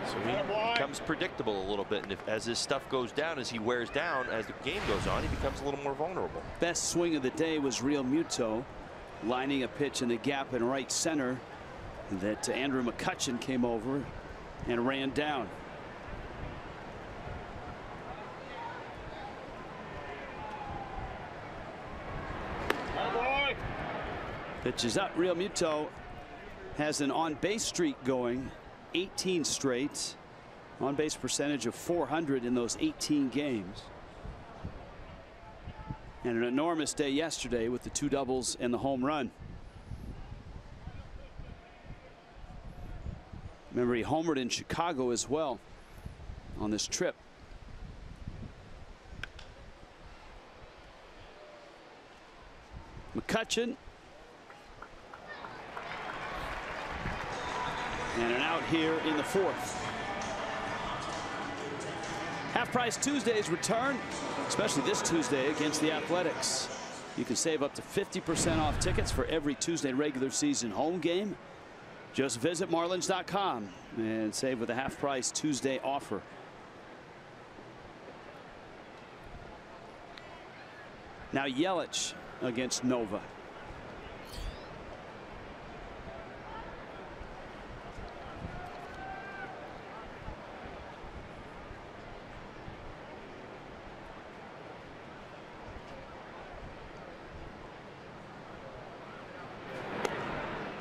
So he becomes predictable a little bit, and as his stuff goes down, as he wears down, as the game goes on, he becomes a little more vulnerable. Best swing of the day was Real Muto, lining a pitch in the gap in right center that Andrew McCutchen came over and ran down. Pitch is up. Real Muto has an on-base streak going, 18 straight, on-base percentage of .400 in those 18 games. And an enormous day yesterday with the 2 doubles and the home run. Remember, he homered in Chicago as well on this trip. McCutchen. And an out here in the 4th. Half Price Tuesdays return, especially this Tuesday against the Athletics. You can save up to 50% off tickets for every Tuesday regular season home game. Just visit Marlins.com and save with a Half Price Tuesday offer. Now Yelich against Nova.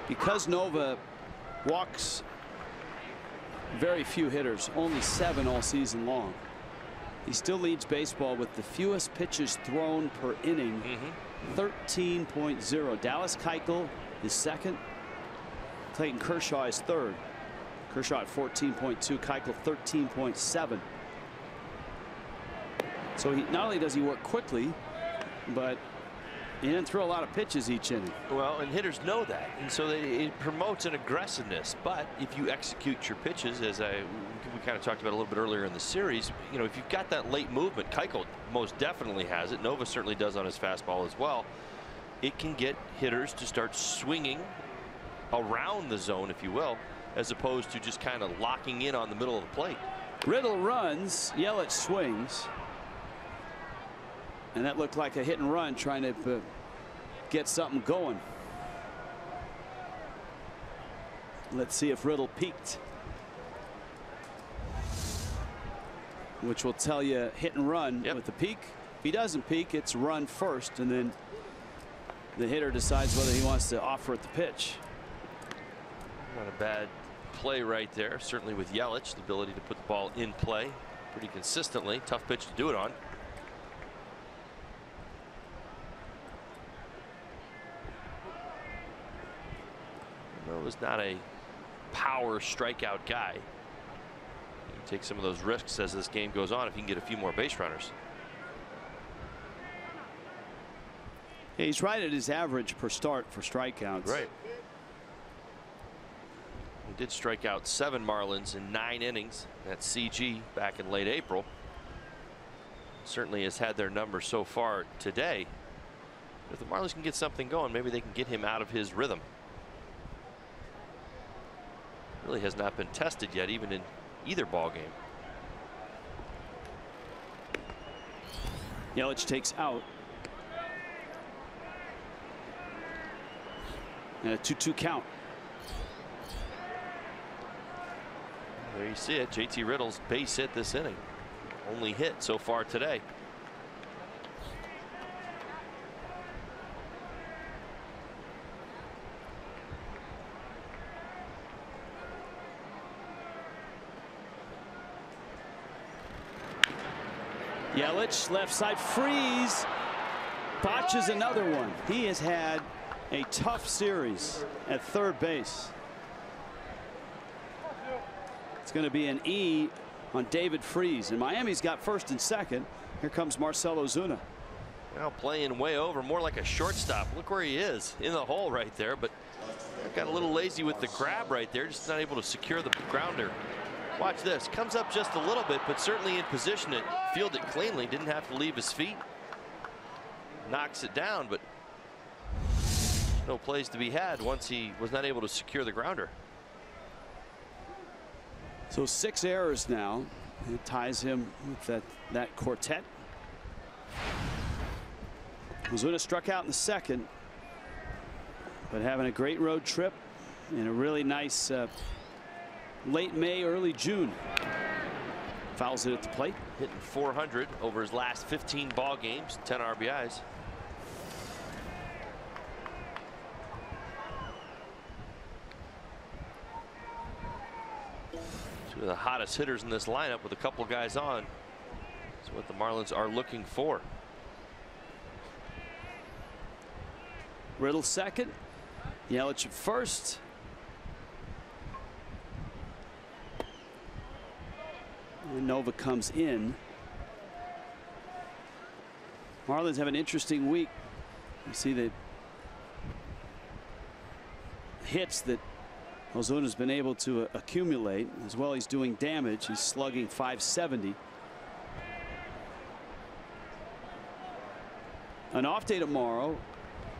Because Nova walks very few hitters, only 7 all season long, he still leads baseball with the fewest pitches thrown per inning, 13.0. Dallas Keuchel is second. Clayton Kershaw is third. Kershaw at 14.2, Keuchel 13.7. So not only does he work quickly, but he didn't throw a lot of pitches each inning. Well, and hitters know that, and so it promotes an aggressiveness. But if you execute your pitches, as we kind of talked about a little bit earlier in the series, you know, if you've got that late movement, Keuchel most definitely has it. Nova certainly does on his fastball as well. It can get hitters to start swinging around the zone, if you will, as opposed to just kind of locking in on the middle of the plate. Riddle runs, Yelich swings. And that looked like a hit and run, trying to get something going. Let's see if Riddle peaked, which will tell you hit and run with the peak. If he doesn't peak, it's run first, and then the hitter decides whether he wants to offer at the pitch. Not a bad play right there, certainly with Yelich, the ability to put the ball in play pretty consistently. Tough pitch to do it on. Was not a power strikeout guy. You take some of those risks as this game goes on if you can get a few more base runners. Yeah, he's right at his average per start for strikeouts. Right. He did strike out 7 Marlins in 9 innings. That's CG back in late April. certainly has had their number so far today. If the Marlins can get something going, maybe they can get him out of his rhythm. Really has not been tested yet, even in either ball game. Yelich takes out. And a 2-2 count. There you see it. JT Riddle's base hit this inning. Only hit so far today. Yelich, left side, freeze. Botches another one. He has had a tough series at third base. It's going to be an E on David Freese, and Miami's got first and second. Here comes Marcell Ozuna. Now playing way over, more like a shortstop. Look where he is, in the hole right there, but got a little lazy with the grab right there, just not able to secure the grounder. Watch this, comes up just a little bit, but certainly in position to field it cleanly. Didn't have to leave his feet. Knocks it down, but no plays to be had once he was not able to secure the grounder. So 6 errors now. It ties him with that quartet. Ozuna struck out in the second, but having a great road trip and a really nice late May, early June. Fouls it at the plate. Hitting 400 over his last 15 ball games, 10 RBIs. Two of the hottest hitters in this lineup with a couple guys on. That's what the Marlins are looking for. Riddle second. Yelich at first. And Nova comes in. Marlins have an interesting week. You see the hits that Ozuna's been able to accumulate. As well, he's doing damage. He's slugging .570. An off day tomorrow,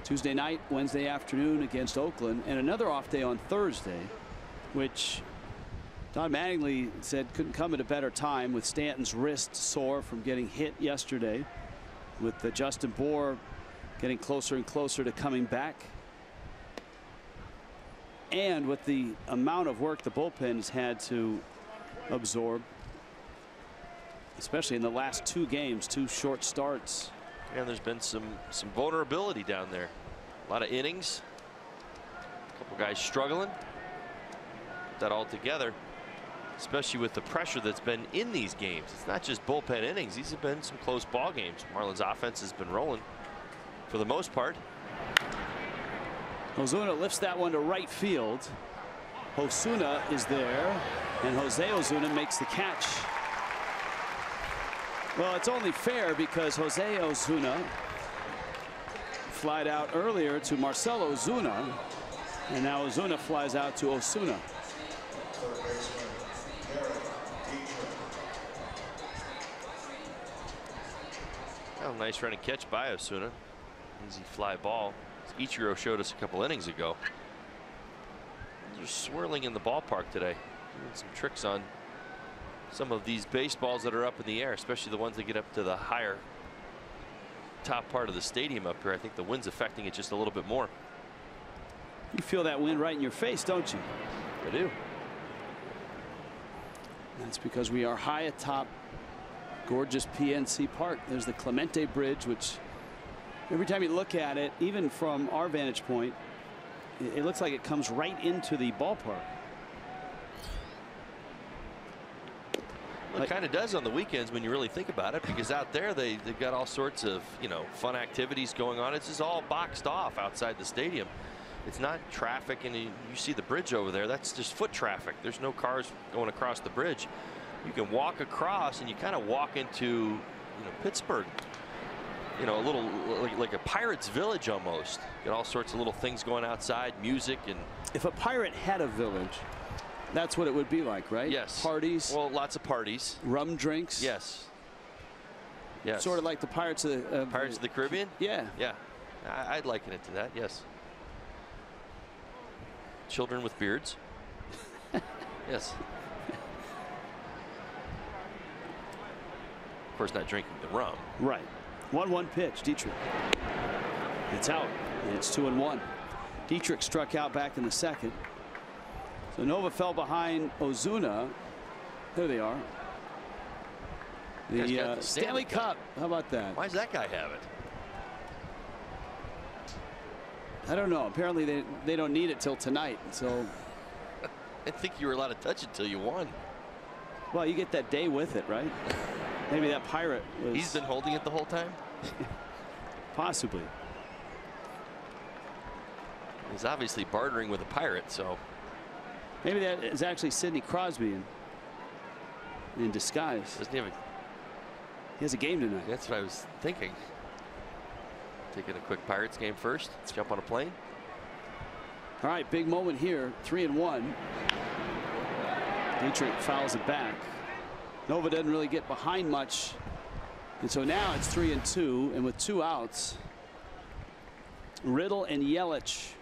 Tuesday night, Wednesday afternoon against Oakland, and another off day on Thursday, which Don Mattingly said couldn't come at a better time with Stanton's wrist sore from getting hit yesterday, with Justin Bour getting closer and closer to coming back, and with the amount of work the bullpen has had to absorb, especially in the last 2 games, 2 short starts. And there's been some vulnerability down there. A lot of innings. A couple guys struggling. Put that all together, especially with the pressure that's been in these games. It's not just bullpen innings. These have been some close ball games. Marlins offense has been rolling for the most part. Ozuna lifts that one to right field. Osuna is there, and Jose Ozuna makes the catch. Well, it's only fair because Jose Ozuna flied out earlier to Marcell Ozuna, and now Ozuna flies out to Osuna. Oh, nice running catch by Osuna. Easy fly ball. Ichiro showed us a couple innings ago. They're swirling in the ballpark today, doing some tricks on some of these baseballs that are up in the air, especially the ones that get up to the higher top part of the stadium up here. I think the wind's affecting it just a little bit more. You feel that wind right in your face, don't you? I do. That's because we are high atop gorgeous PNC Park. There's the Clemente Bridge, which every time you look at it, even from our vantage point, it looks like it comes right into the ballpark. Well, it kind of does on the weekends when you really think about it, because out there they've got all sorts of, you know, fun activities going on. It's just all boxed off outside the stadium. It's not traffic, and you see the bridge over there. That's just foot traffic. There's no cars going across the bridge. You can walk across, and you kind of walk into, you know, Pittsburgh. You know, a little like a pirate's village almost. Got all sorts of little things going outside, music, and if a pirate had a village, that's what it would be like, right? Yes. Parties. Well, lots of parties. Rum drinks. Yes. Yes. Sort of like the Pirates of the Caribbean? Yeah. Yeah. I'd liken it to that, yes. Children with beards. Yes. Of course, not drinking the rum. Right. 1-1 pitch. Dietrich. It's out. It's 2-1. Dietrich struck out back in the second. So Nova fell behind Ozuna. There they are. The Stanley Cup. How about that? Why does that guy have it? I don't know. Apparently they don't need it till tonight. So I think you were allowed to touch it till you won. Well, you get that day with it, right? Maybe that Pirate was. He's been holding it the whole time? Possibly. He's obviously bartering with a Pirate, so. Maybe that is actually Sidney Crosby in disguise. Doesn't he have He has a game tonight. That's what I was thinking. Taking a quick Pirates game first. Let's jump on a plane. All right, big moment here. 3-1. Dietrich fouls it back. Nova doesn't really get behind much. And so now it's 3-2. And with 2 outs, Riddle and Yelich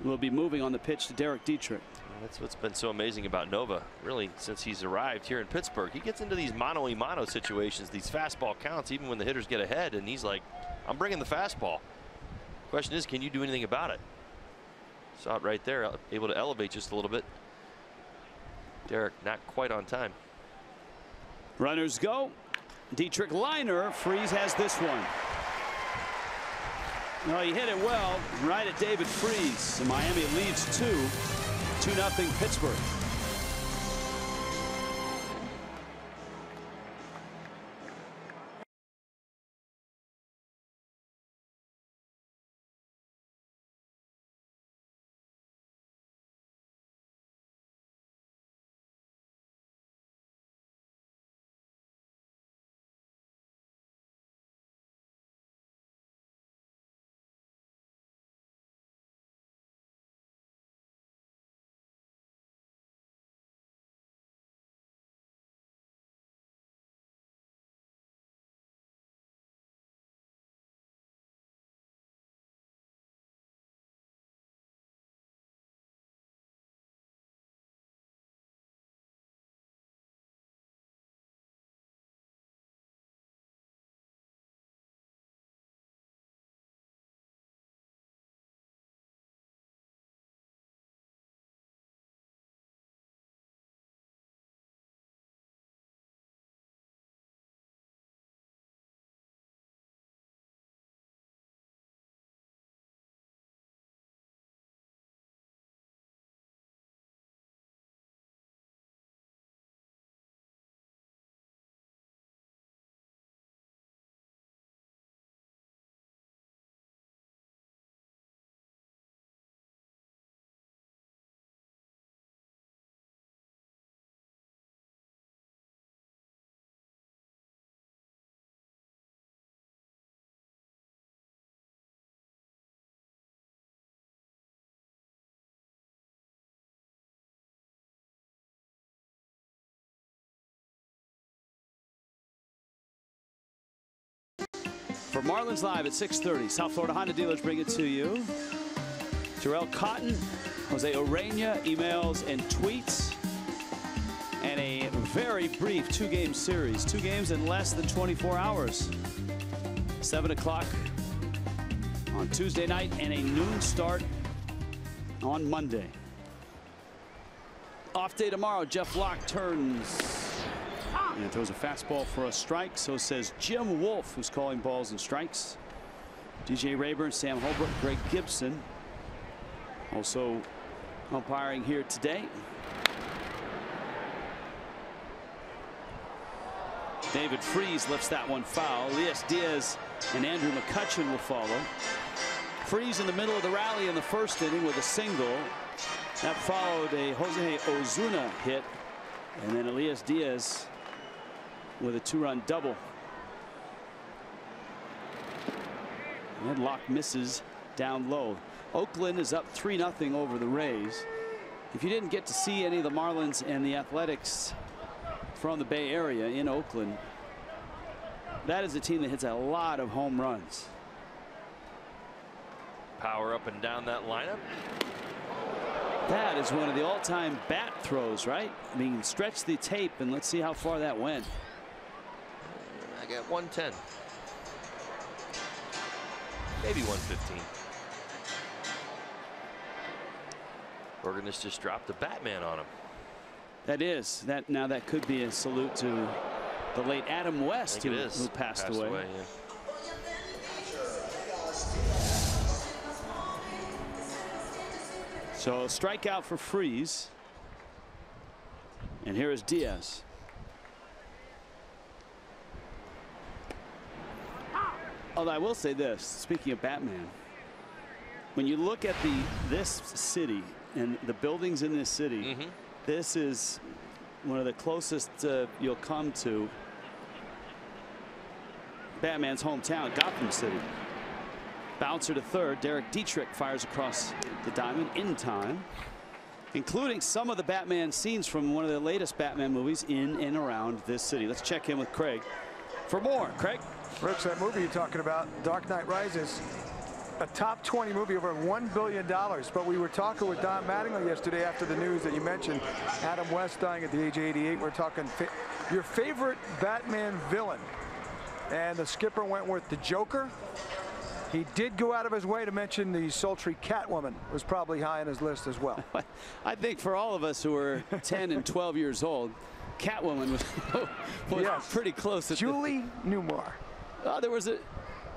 will be moving on the pitch to Derek Dietrich. That's what's been so amazing about Nova, really, since he's arrived here in Pittsburgh. He gets into these mano-a-mano situations, these fastball counts, even when the hitters get ahead, and he's like, I'm bringing the fastball. Question is, can you do anything about it? Saw it right there, able to elevate just a little bit. Derek not quite on time. Runners go. Dietrich liner. Freese has this one. No, he hit it well right at David Freese. And Miami leads 2-0 Pittsburgh. For Marlins Live at 6:30, South Florida Honda dealers bring it to you. Terrell Cotton, Jose Urena, emails and tweets. And a very brief 2-game series. 2 games in less than 24 hours. 7 o'clock on Tuesday night and a noon start on Monday. Off day tomorrow. Jeff Locke turns and throws a fastball for a strike. So says Jim Wolf, who's calling balls and strikes. DJ Rayburn, Sam Holbrook, Greg Gibson also umpiring here today. David Freese lifts that one foul. Elias Diaz and Andrew McCutchen will follow. Freese in the middle of the rally in the first inning with a single. That followed a Jose Ozuna hit, and then Elias Diaz with a 2-run double. And Locke misses down low. Oakland is up 3-0 over the Rays. If you didn't get to see any of the Marlins and the Athletics from the Bay Area in Oakland, That is a team that hits a lot of home runs. Power up and down that lineup. That is one of the all-time bat throws, right? I mean, stretch the tape and let's see how far that went. I got 110. Maybe 115. Organist just dropped the Batman on him. Now that could be a salute to the late Adam West, who passed away. Yeah. So strikeout for Freese. And here is Diaz. Although I will say this, speaking of Batman, when you look at this city and the buildings in this city, this is one of the closest you'll come to Batman's hometown, Gotham City. Bouncer to third. Derek Dietrich fires across the diamond in time, including some of the Batman scenes from one of the latest Batman movies in and around this city. Let's check in with Craig for more. Craig. Brooks, that movie you're talking about, Dark Knight Rises, a top 20 movie, over $1 billion. But we were talking with Don Mattingly yesterday after the news that you mentioned, Adam West dying at the age of 88. We're talking your favorite Batman villain. And the skipper went with the Joker. He did go out of his way to mention the sultry Catwoman was probably high on his list as well. I think for all of us who were 10 and 12 years old, Catwoman was pretty close. Julie Newmar. There was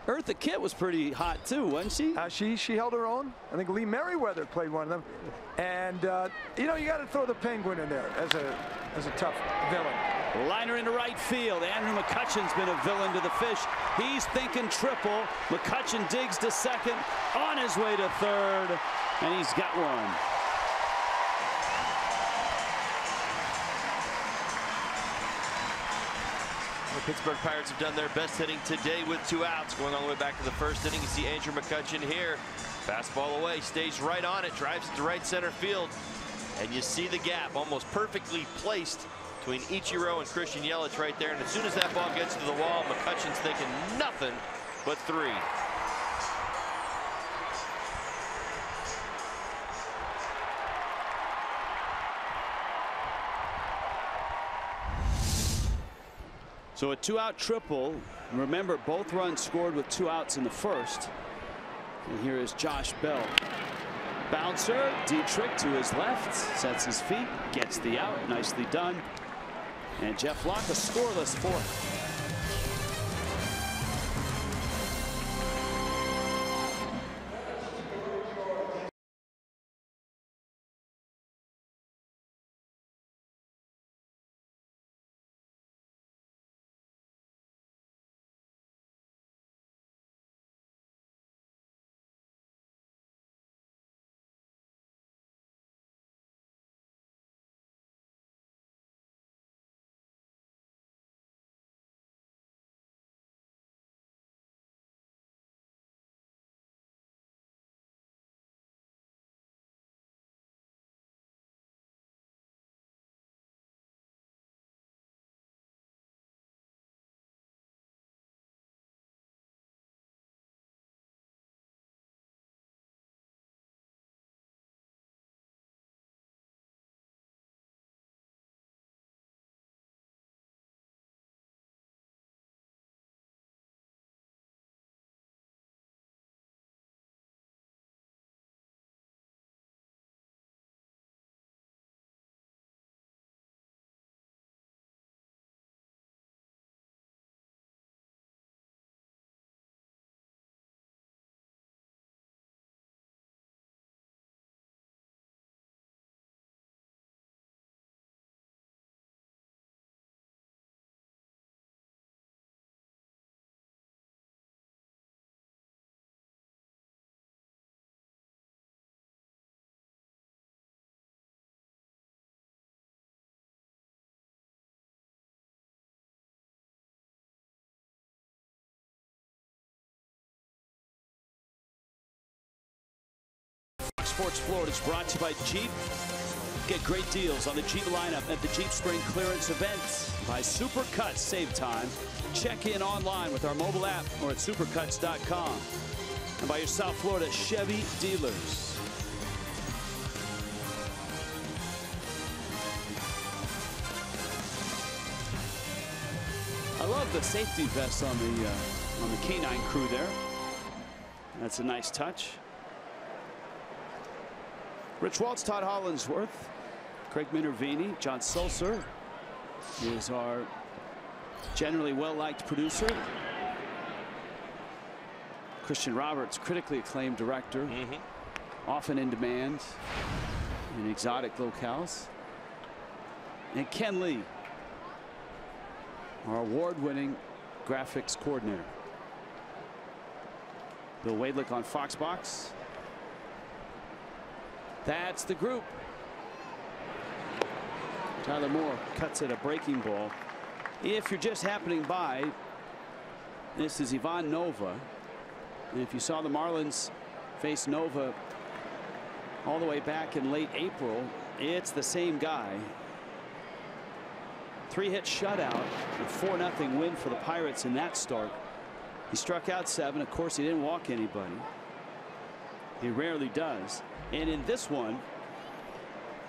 Eartha Kitt was pretty hot too, wasn't she? She held her own. I think Lee Merriweather played one of them. And you know, you got to throw the Penguin in there as a tough villain. Liner into right field. Andrew McCutchen's been a villain to the Fish. He's thinking triple. McCutchen digs to second, on his way to third, and he's got one. The Pittsburgh Pirates have done their best hitting today with 2 outs. Going all the way back to the first inning, you see Andrew McCutchen here. Fastball away, stays right on it, drives to right center field. And you see the gap, almost perfectly placed between Ichiro and Christian Yelich right there. And as soon as that ball gets to the wall, McCutchen's thinking nothing but 3. So a 2-out triple. Remember, both runs scored with 2 outs in the first. And here is Josh Bell. Bouncer, Dietrich to his left, sets his feet, gets the out. Nicely done. And Jeff Locke, a scoreless 4th. Sports Florida is brought to you by Jeep. Get great deals on the Jeep lineup at the Jeep Spring Clearance event. Buy Supercuts, save time. Check in online with our mobile app or at supercuts.com. And by your South Florida Chevy dealers. I love the safety vest on the canine crew there. That's a nice touch. Rich Waltz, Todd Hollinsworth, Craig Minervini, John Sulser is our generally well-liked producer. Christian Roberts, critically acclaimed director, often in demand in exotic locales. And Ken Lee, our award-winning graphics coordinator. Bill Wadlick on Foxbox. That's the group. Tyler Moore cuts at a breaking ball. If you're just happening by, this is Ivan Nova. And if you saw the Marlins face Nova all the way back in late April, it's the same guy. 3-hit shutout, a 4-0 win for the Pirates in that start. He struck out 7. Of course, he didn't walk anybody. He rarely does. And in this one,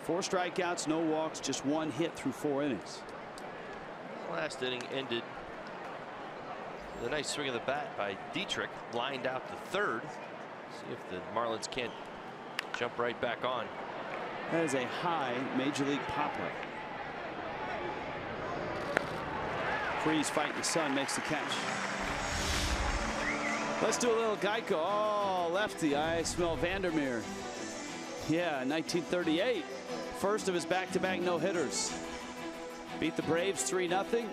4 strikeouts, no walks, just 1 hit through 4 innings. Last inning ended with a nice swing of the bat by Dietrich, lined out to third. See if the Marlins can't jump right back on. That is a high major league pop-up. Freeze fighting the sun, makes the catch. Let's do a little Geico. Oh, lefty. I smell Vandermeer. Yeah, 1938. First of his back-to-back no-hitters. Beat the Braves 3-0.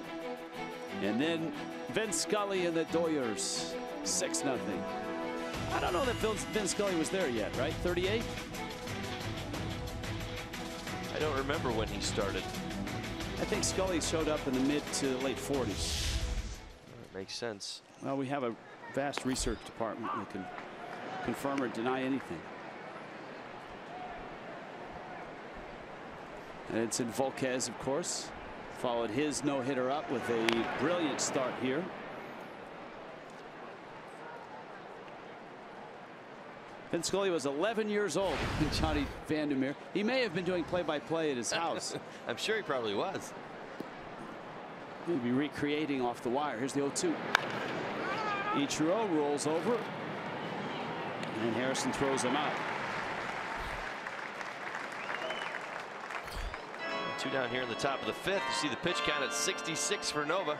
And then Vin Scully and the Doyers 6-0. I don't know that Vin Scully was there yet, right? 38? I don't remember when he started. I think Scully showed up in the mid to late 40s. That makes sense. Well, we have a vast research department that can confirm or deny anything. And it's in Volquez, of course, followed his no-hitter up with a brilliant start here. Vin Scully was 11 years old when Johnny Vandermeer. He may have been doing play-by-play at his house. I'm sure he probably was. He'd be recreating off the wire. Here's the 0-2. Ichiro rolls over, and Harrison throws him out. 2 down here in the top of the 5th. You see the pitch count at 66 for Nova.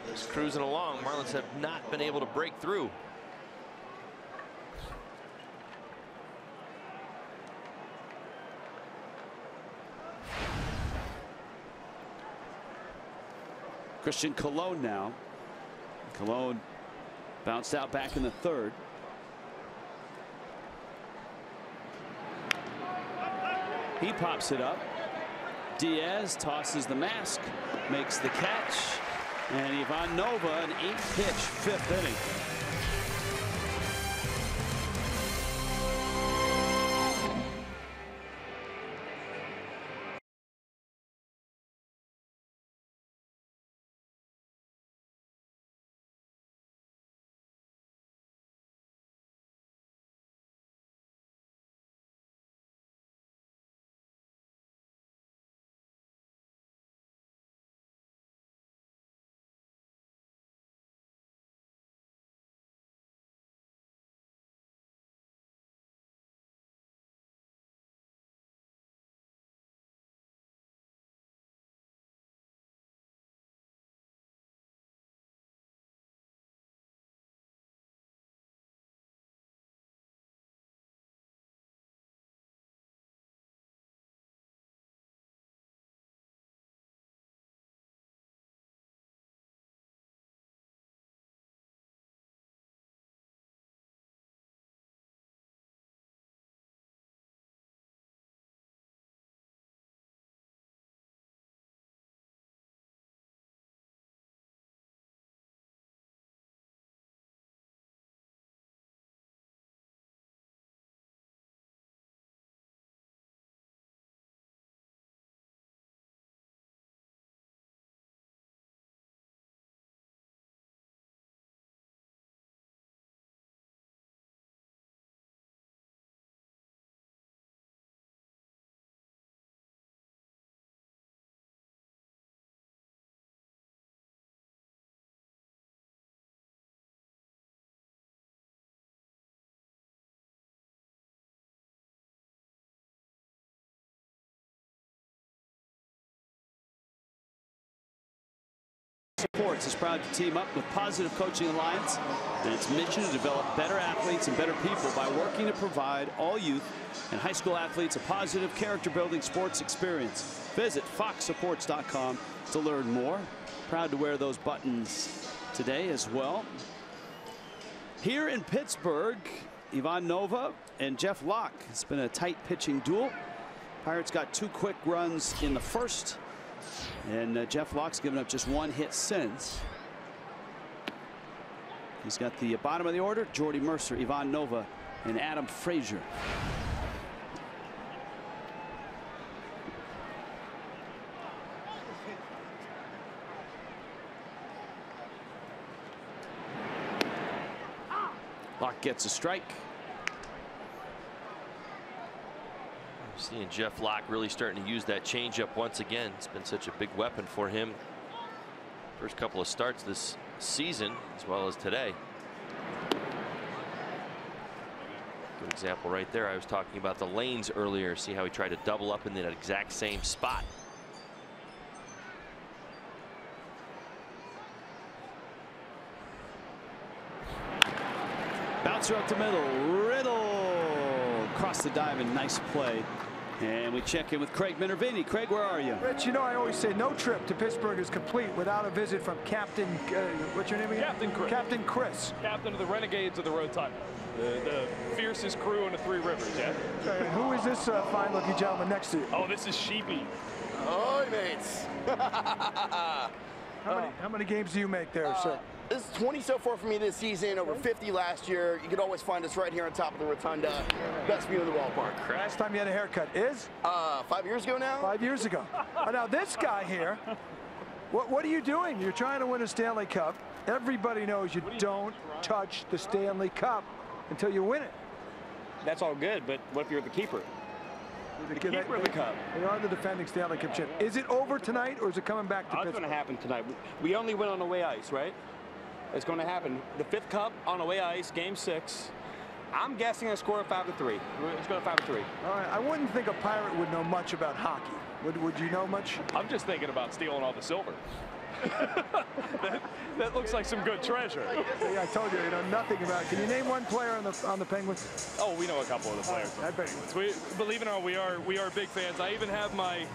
Just cruising along. Marlins have not been able to break through. Christian Colon now. Colon bounced out back in the 3rd. He pops it up. Diaz tosses the mask, makes the catch, and Ivan Nova, an 8-pitch 5th inning. Sports is proud to team up with Positive Coaching Alliance and its mission to develop better athletes and better people by working to provide all youth and high school athletes a positive character-building sports experience. Visit foxsupports.com to learn more. Proud to wear those buttons today as well. Here in Pittsburgh, Ivan Nova and Jeff Locke. It's been a tight pitching duel. Pirates got 2 quick runs in the first, and Jeff Locke's given up just 1 hit since. He's got the bottom of the order: Jordy Mercer, Ivan Nova, and Adam Frazier. Locke gets a strike. I'm seeing Jeff Locke really starting to use that changeup once again. It's been such a big weapon for him. First couple of starts this season as well as today. Good example right there. I was talking about the lanes earlier. See how he tried to double up in that exact same spot. Bouncer up the middle. Riddle across the diamond. Nice play. And we check in with Craig Minervini. Craig, where are you? Rich, you know I always say no trip to Pittsburgh is complete without a visit from Captain, what's your name again? Captain Chris. Captain Chris. Captain of the Renegades of the Rotunda. The fiercest crew in the 3 Rivers, yeah? Who is this fine-looking gentleman next to you? Oh, this is Sheepy. Oh, mates. How many games do you make there, sir? This is 20 so far for me this season, over 50 last year. You can always find us right here on top of the Rotunda. Best view of the ballpark. Last time you had a haircut is? 5 years ago now. 5 years ago. Now this guy here, what are you doing? You're trying to win a Stanley Cup. Everybody knows you don't touch the Stanley Cup until you win it. That's all good, but what if you're the keeper? The keeper of the cup. They are the defending Stanley Cup champ. Is it over tonight, or is it coming back to Pittsburgh? It's going to happen tonight. We only win on away ice, right? It's going to happen. The 5th cup on away ice, game 6. I'm guessing a score of 5-3. Let's go to 5-3. All right. I wouldn't think a Pirate would know much about hockey. Would you know much? I'm just thinking about stealing all the silver. that looks like some good treasure. See, I told you know nothing about it. Can you name one player on the Penguins? Oh, we know a couple of the players. I bet you. Believe it or not, we are big fans. I even have my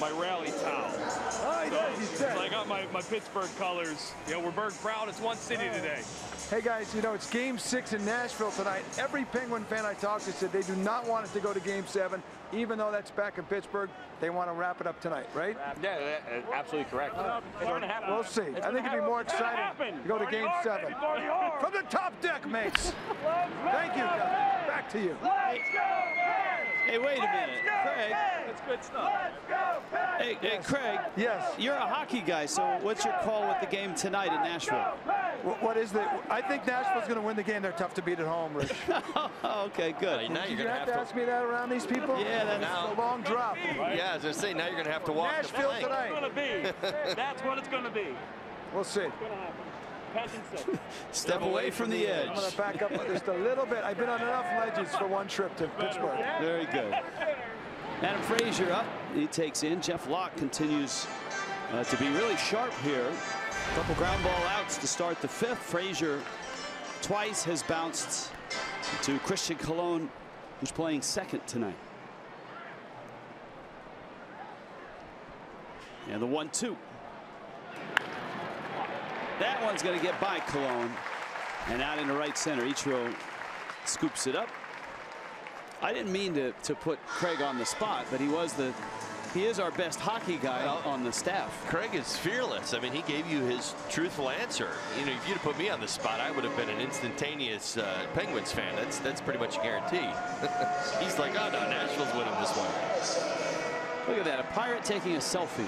rally towel. Oh, so I got my Pittsburgh colors. You know, we're Berg proud. It's one city today. Hey guys, you know it's Game 6 in Nashville tonight. Every Penguin fan I talked to said they do not want it to go to Game 7, even though that's back in Pittsburgh. They want to wrap it up tonight, right? Yeah, absolutely correct. We'll see. I think it'd be more exciting to go to Game 7. From the top deck, mates. Thank you, guys. Back to you. Hey, wait a minute, Craig. That's good stuff. Hey, Craig. Yes. You're a hockey guy, so what's your call with the game tonight in Nashville? What is the? I think Nashville's going to win the game. They're tough to beat at home, Rich. Okay, good. Now Did you have to ask me that around these people? Yeah, that's a long drop. Yeah, as I say, now you're going to have to walk Nashville the plank. tonight. That's what it's going to be. We'll see. Step away from the edge. I'm going to back up just a little bit. I've been on enough ledges for one trip to Pittsburgh. Very good. Adam Frazier up. He takes in. Jeff Locke continues to be really sharp here. A couple ground ball outs to start the 5th. Frazier twice has bounced to Christian Colon, who's playing 2nd tonight. And the 1-2. That one's going to get by Colon and out into right center. Ichiro scoops it up. I didn't mean to put Craig on the spot, but he is our best hockey guy on the staff. Craig is fearless. I mean, he gave you his truthful answer. You know, if you'd have put me on the spot, I would have been an instantaneous Penguins fan. That's pretty much a guarantee. He's like, oh no, Nashville's winning this one. Look at that, a Pirate taking a selfie.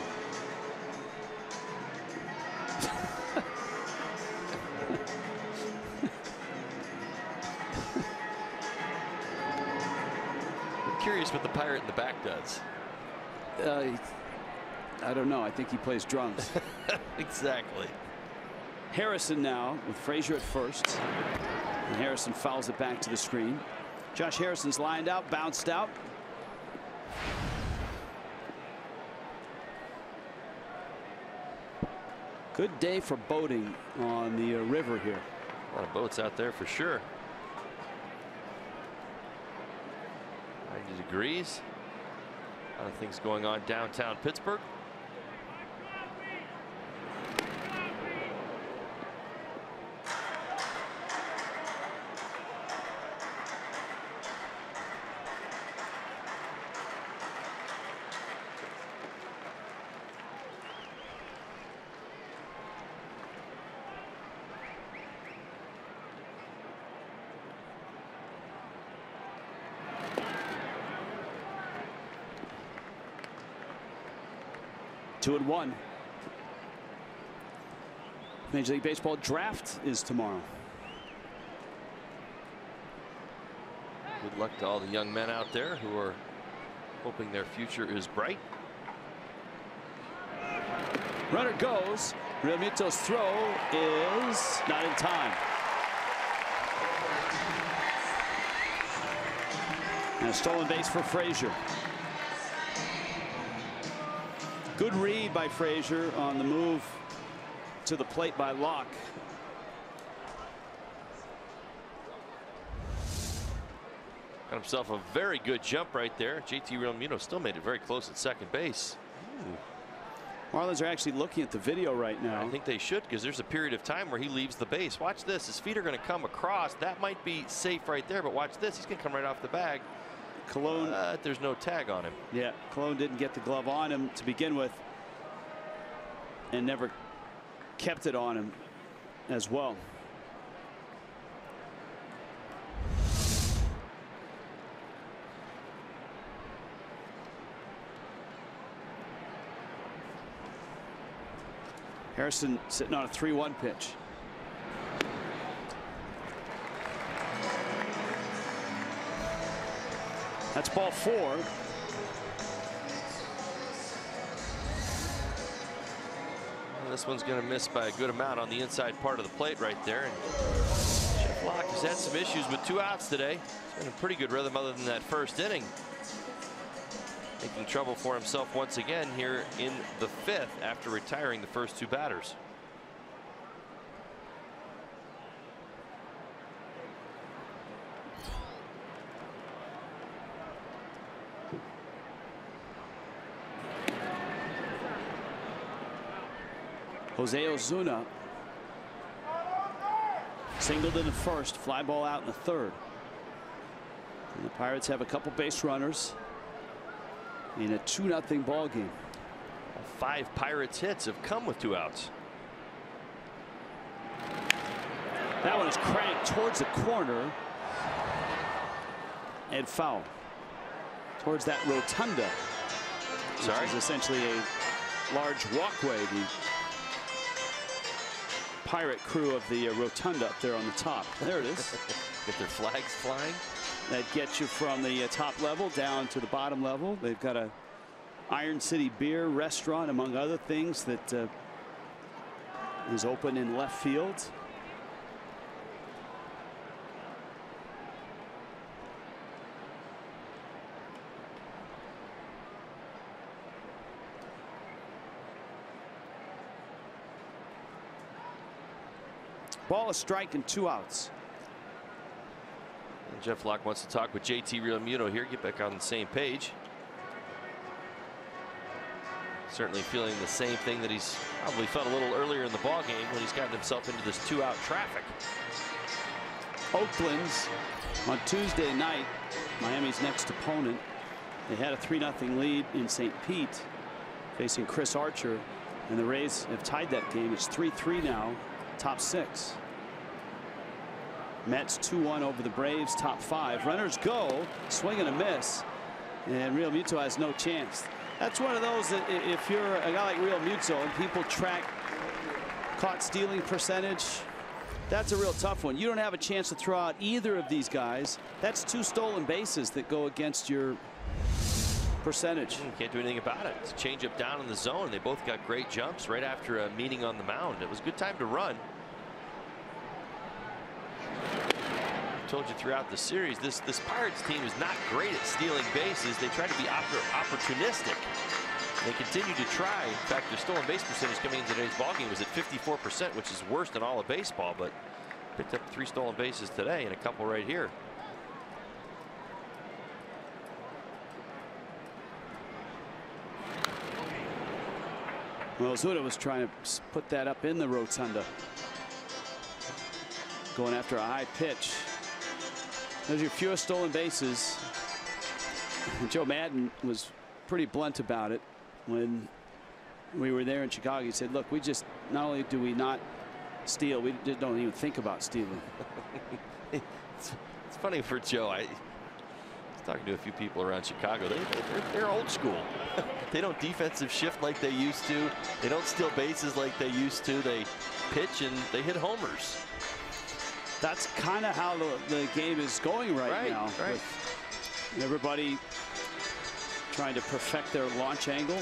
Curious what the Pirate in the back does. I don't know. I think he plays drums. Exactly. Harrison now with Frazier at first. And Harrison fouls it back to the screen. Josh Harrison's lined out, bounced out. Good day for boating on the river here. A lot of boats out there for sure. 90 degrees. A lot of things going on downtown Pittsburgh. Two and one. Major League Baseball draft is tomorrow. Good luck to all the young men out there who are hoping their future is bright. Runner goes. Realmuto's throw is not in time. And a stolen base for Frazier. Good read by Frazier on the move to the plate by Locke. Got himself a very good jump right there. JT Realmuto still made it very close at second base. Marlins are actually looking at the video right now. I think they should, because there's a period of time where he leaves the base. Watch this. His feet are going to come across. That might be safe right there, but watch this. He's going to come right off the bag. Cologne. There's no tag on him. Yeah, Cologne didn't get the glove on him to begin with, and never kept it on him as well. Harrison sitting on a 3-1 pitch. That's ball 4. This one's going to miss by a good amount on the inside part of the plate right there. And Jeff Locke has had some issues with 2 outs today. He's been in pretty good rhythm other than that first inning. Making trouble for himself once again here in the 5th after retiring the first 2 batters. Jose Ozuna singled in the first, fly ball out in the 3rd. And the Pirates have a couple base runners in a 2-0 ball game. 5 Pirates hits have come with 2 outs. That one is cranked towards the corner and foul towards that rotunda. Sorry, which is essentially a large walkway. The Pirate crew of the rotunda up there on the top. There it is. Get their flags flying. That gets you from the top level down to the bottom level. They've got a Iron City beer restaurant, among other things, that is open in left field. Ball, a strike, and 2 outs. And Jeff Locke wants to talk with JT Realmuto here, get back on the same page. Certainly feeling the same thing that he's probably felt a little earlier in the ball game when he's gotten himself into this 2-out traffic. Oakland's on Tuesday night, Miami's next opponent. They had a 3-0 lead in St. Pete, facing Chris Archer, and the Rays have tied that game. It's 3-3 now, top 6. Mets 2-1 over the Braves, top 5. Runners go, swing and a miss, and Realmuto has no chance. That's one of those that if you're a guy like Realmuto and people track caught stealing percentage, that's a real tough one. You don't have a chance to throw out either of these guys. That's 2 stolen bases that go against your percentage. You can't do anything about it. It's a changeup down in the zone. They both got great jumps right after a meeting on the mound. It was a good time to run. I told you throughout the series, this Pirates team is not great at stealing bases. They try to be opportunistic. They continue to try. In fact, their stolen base percentage coming into today's ballgame was at 54%, which is worse than all of baseball, but picked up 3 stolen bases today and a couple right here. Well, Zuda was trying to put that up in the rotunda. Going after a high pitch. There's your fewest stolen bases. Joe Madden was pretty blunt about it when we were there in Chicago. He said, look, we just, not only do we not steal, we just don't even think about stealing. It's funny for Joe. I was talking to a few people around Chicago. They're old school. They don't defensive shift like they used to. They don't steal bases like they used to. They pitch and they hit homers. That's kind of how the game is going right now. Right. With everybody trying to perfect their launch angle.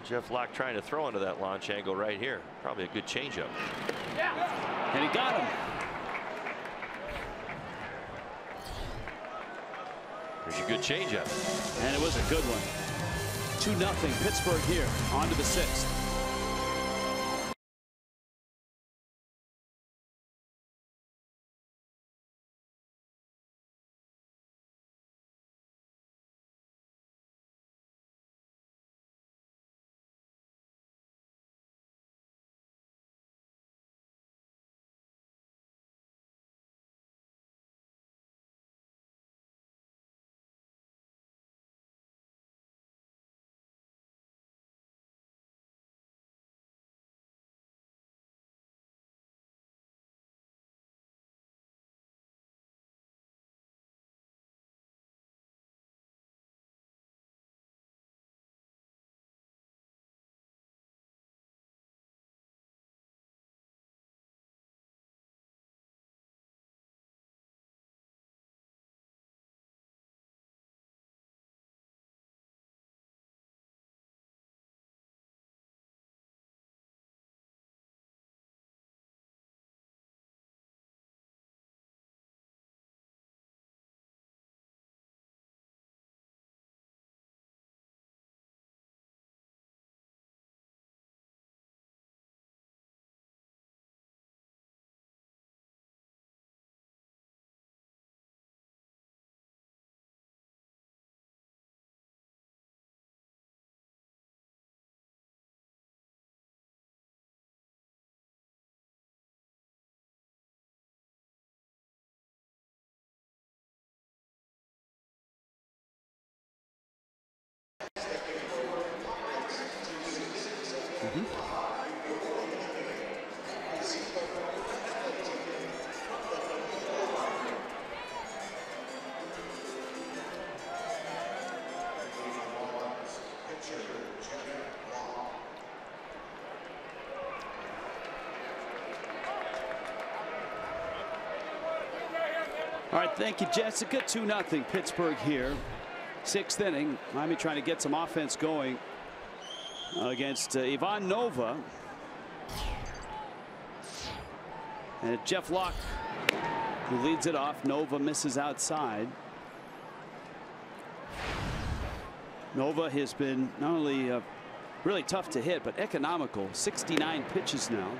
Jeff Locke trying to throw into that launch angle right here. Probably a good changeup. And he got him. There's a good changeup. And it was a good one. 2-0 Pittsburgh here. On to the 6th. All right, thank you, Jessica. 2-0 Pittsburgh here. 6th inning. Miami trying to get some offense going against Ivan Nova. And Jeff Locke who leads it off. Nova misses outside. Nova has been not only really tough to hit, but economical. 69 pitches now.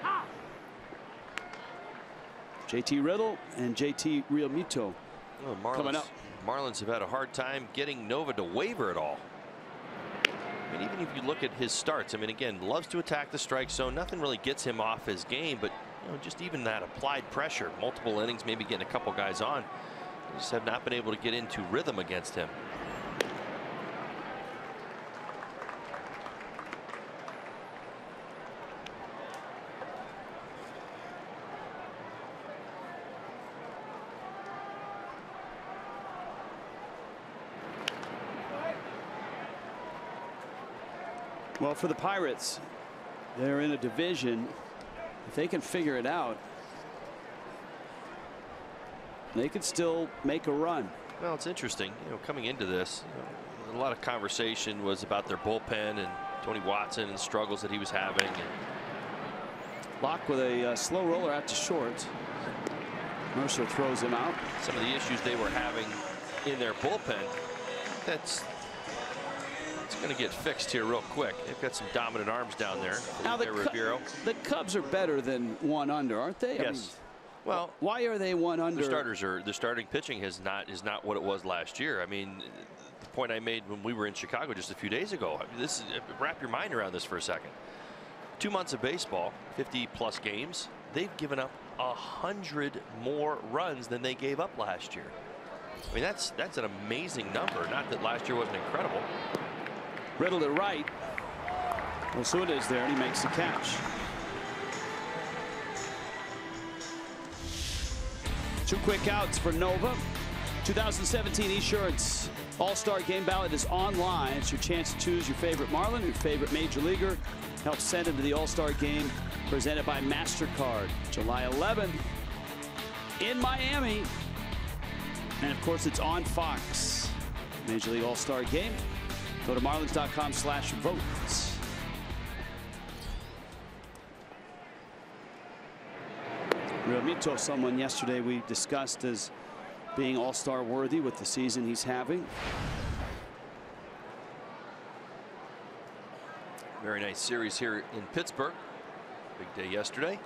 JT Riddle and JT Realmuto coming up. Marlins have had a hard time getting Nova to waver at all. I mean, even if you look at his starts, I mean, again, loves to attack the strike zone. Nothing really gets him off his game, but you know, just even that applied pressure, multiple innings, maybe getting a couple guys on, just have not been able to get into rhythm against him. Well, for the Pirates, they're in a division. If they can figure it out, they could still make a run. Well, it's interesting, you know, coming into this, you know, a lot of conversation was about their bullpen and Tony Watson and struggles that he was having. And Locke with a slow roller out to short. Mercer throws him out. Some of the issues they were having in their bullpen, it's going to get fixed here real quick. They've got some dominant arms down there. Now the Cubs are better than 1 under, aren't they? Yes. I mean, well, why are they 1 under? The starting pitching is not what it was last year. I mean, the point I made when we were in Chicago just a few days ago. I mean, wrap your mind around this for a second. 2 months of baseball, 50+ games. They've given up 100 more runs than they gave up last year. I mean, that's an amazing number. Not that last year wasn't incredible. Riddle to right. Osuna's there, and he makes the catch. 2 quick outs for Nova. 2017 Esurance All-Star Game ballot is online. It's your chance to choose your favorite Marlin, your favorite Major Leaguer. Help send him to the All-Star Game, presented by MasterCard. July 11th in Miami. And of course, it's on Fox. Major League All-Star Game. Go to marlins.com/vote. Realmuto, someone yesterday we discussed as being All-Star worthy with the season he's having. Very nice series here in Pittsburgh. Big day yesterday.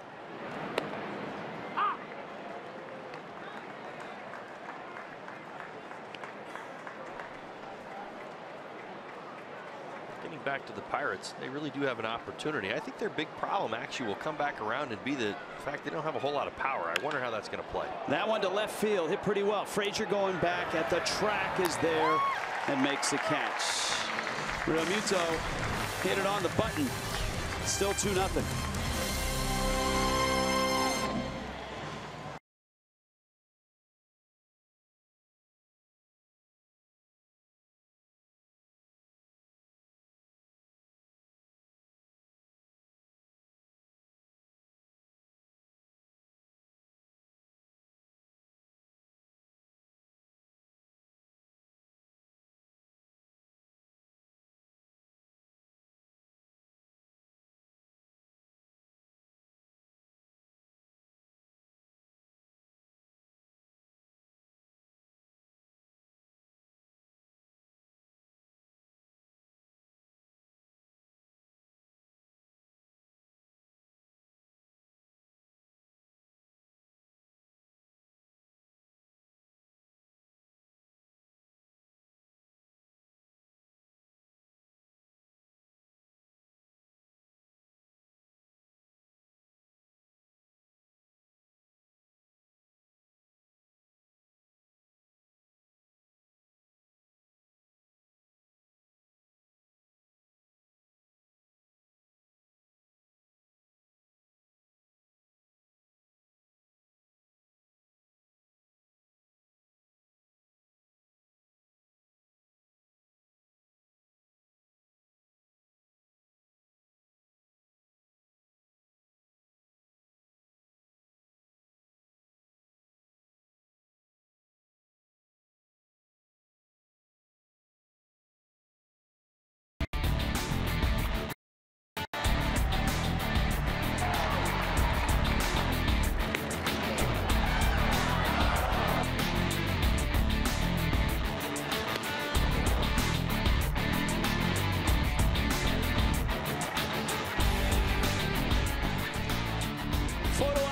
Getting back to the Pirates, they really do have an opportunity. I think their big problem actually will come back around and be the fact they don't have a whole lot of power. I wonder how that's going to play. That one to left field, hit pretty well. Frazier going back at the track is there and makes the catch. Realmuto hit it on the button. Still 2-0.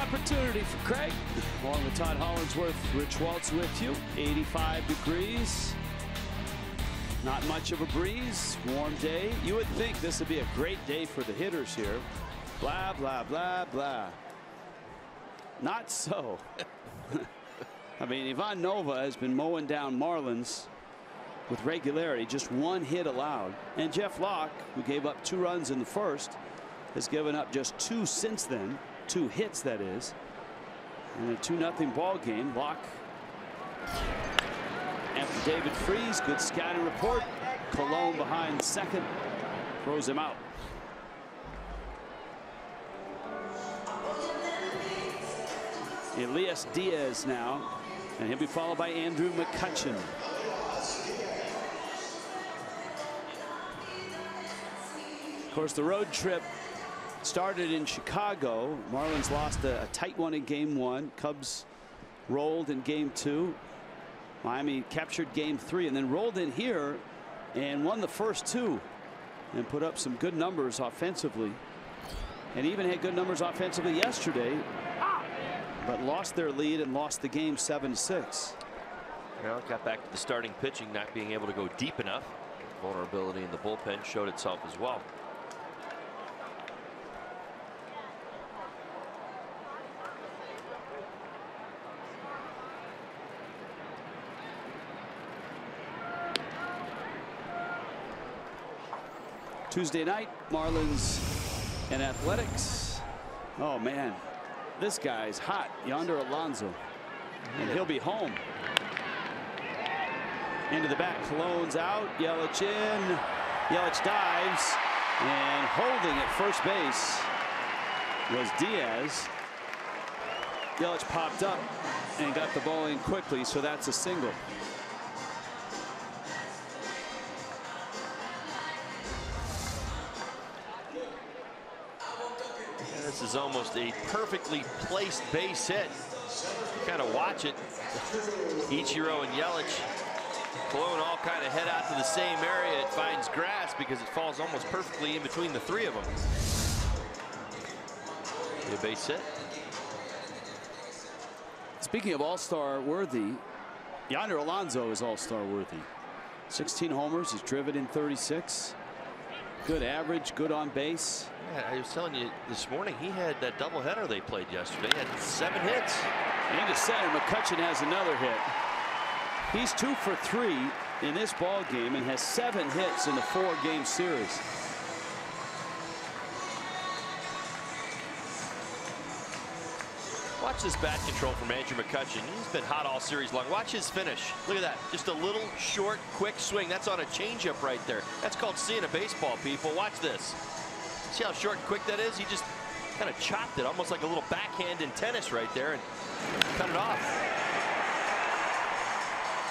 Opportunity for Craig, along with Todd Hollandsworth, Rich Waltz with you. 85 degrees. Not much of a breeze. Warm day. You would think this would be a great day for the hitters here. Blah, blah, blah, blah. Not so. I mean, Ivan Nova has been mowing down Marlins with regularity. Just 1 hit allowed. And Jeff Locke, who gave up 2 runs in the first, has given up just 2 since then. 2 hits, that is. And a 2-0 ball game. Locke after David Freese. Good scouting report. Cologne behind second. Throws him out. Elias Diaz now. And he'll be followed by Andrew McCutchen. Of course, the road trip started in Chicago. Marlins lost a tight one in game 1. Cubs rolled in game 2. Miami captured game 3 and then rolled in here and won the first 2 and put up some good numbers offensively, and even had good numbers offensively yesterday, but lost their lead and lost the game 7-6. Well, got back to the starting pitching not being able to go deep enough. Vulnerability in the bullpen showed itself as well. Tuesday night, Marlins and Athletics. Oh man, this guy's hot, Yonder Alonso, and he'll be home. Into the back, Cologne's out, Yelich in, Yelich dives, and holding at first base was Diaz. Yelich popped up and got the ball in quickly, so that's a single. This is almost a perfectly placed base hit. Kind of watch it. Ichiro and Yelich, Cologne all kind of head out to the same area. It finds grass because it falls almost perfectly in between the 3 of them. A base hit. Speaking of all-star worthy, Yonder Alonso is all-star worthy. 16 homers, he's driven in 36. Good average, good on base. Yeah, I was telling you this morning, he had that doubleheader they played yesterday. He had 7 hits. Into center, McCutchen has another hit. He's 2 for 3 in this ball game and has 7 hits in the 4-game series. Watch this bat control from Andrew McCutchen. He's been hot all series long. Watch his finish. Look at that. Just a little short, quick swing. That's on a changeup right there. That's called seeing a baseball, people. Watch this. See how short and quick that is? He just kind of chopped it, almost like a little backhand in tennis right there, and cut it off.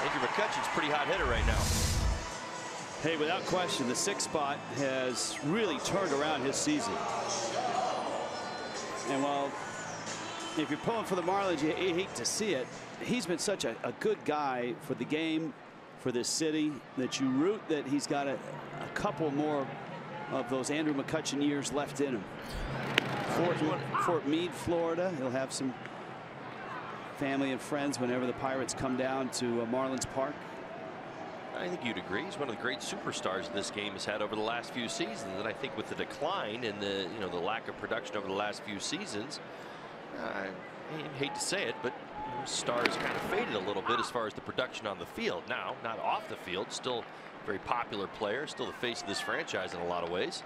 Andrew McCutchen's a pretty hot hitter right now. Hey, without question, the 6th spot has really turned around his season. And while if you're pulling for the Marlins, you hate to see it, he's been such a good guy for the game, for this city, that you root that he's got a couple more of those Andrew McCutchen years left in him. Fort Meade, Florida. He'll have some family and friends whenever the Pirates come down to Marlins Park. I think you'd agree. He's one of the great superstars this game has had over the last few seasons, and I think with the decline and the lack of production over the last few seasons, I hate to say it, but stars kind of faded a little bit as far as the production on the field. Now, not off the field, still a very popular player, still the face of this franchise in a lot of ways.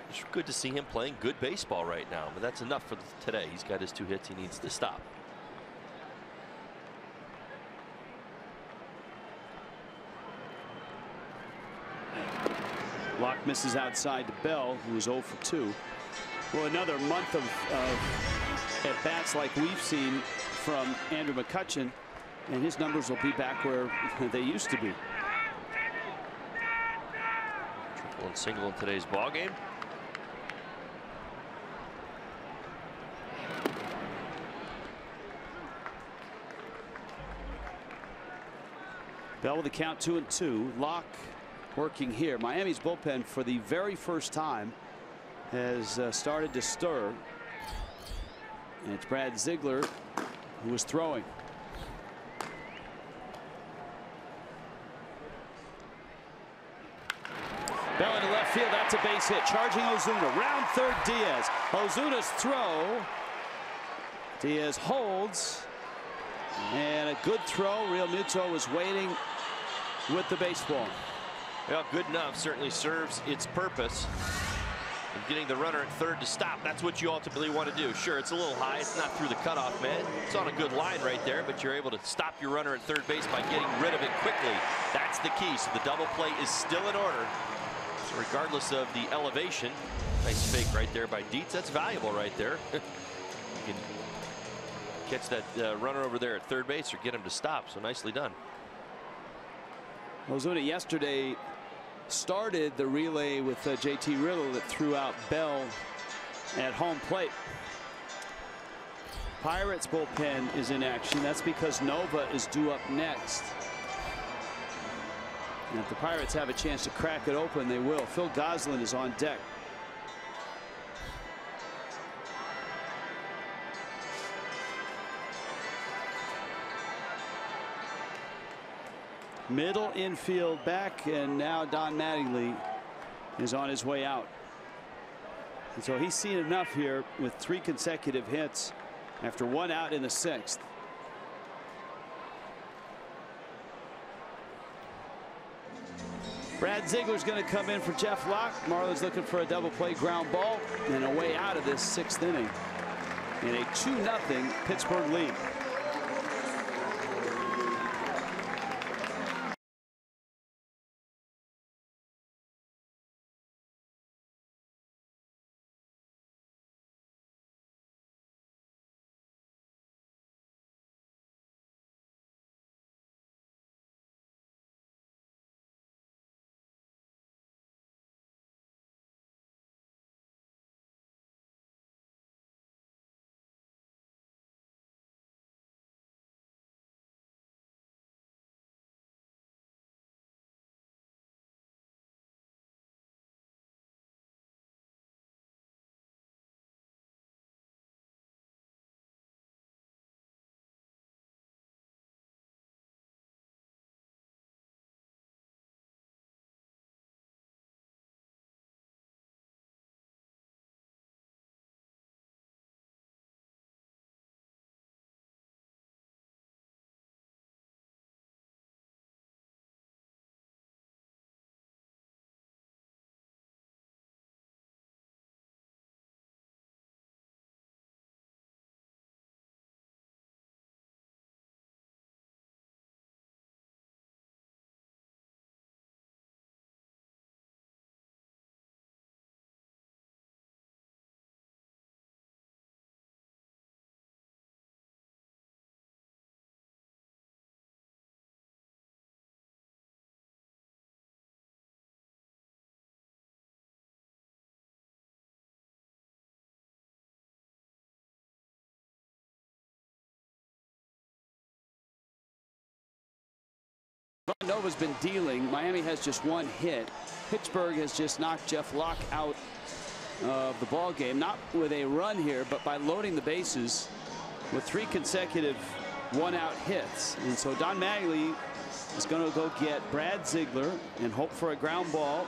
It's good to see him playing good baseball right now, but that's enough for today. He's got his 2 hits. He needs to stop. Locke misses outside to Bell, who was 0 for 2. Well, another month of at-bats like we've seen from Andrew McCutchen, and his numbers will be back where they used to be. Triple and single in today's ball game. Bell with the count 2-2. Locke working here. Miami's bullpen for the very first time has started to stir. And it's Brad Ziegler who was throwing. Bell into left field. That's a base hit. Charging Ozuna. Round third, Diaz. Ozuna's throw. Diaz holds. And a good throw. Real Muto was waiting with the baseball. Well, good enough certainly serves its purpose. And getting the runner at third to stop, that's what you ultimately want to do. Sure, it's a little high. It's not through the cutoff man. It's on a good line right there, but you're able to stop your runner at third base by getting rid of it quickly. That's the key. So the double play is still in order. So regardless of the elevation, nice fake right there by Dietz. That's valuable right there. You can catch that runner over there at third base or get him to stop. So nicely done. Ozuna yesterday started the relay with JT Riddle that threw out Bell at home plate. Pirates bullpen is in action. That's because Nova is due up next. And if the Pirates have a chance to crack it open, they will. Phil Goslin is on deck. Middle infield back, and now Don Mattingly is on his way out. And so he's seen enough here with 3 consecutive hits after 1 out in the 6th. Brad Ziegler's going to come in for Jeff Locke. Marlins looking for a double play ground ball and a way out of this 6th inning in a 2-0 Pittsburgh lead. Nova's been dealing. Miami has just 1 hit. Pittsburgh has just knocked Jeff Locke out of the ball game, not with a run here, but by loading the bases with 3 consecutive 1-out hits. And so Don Mattingly is going to go get Brad Ziegler and hope for a ground ball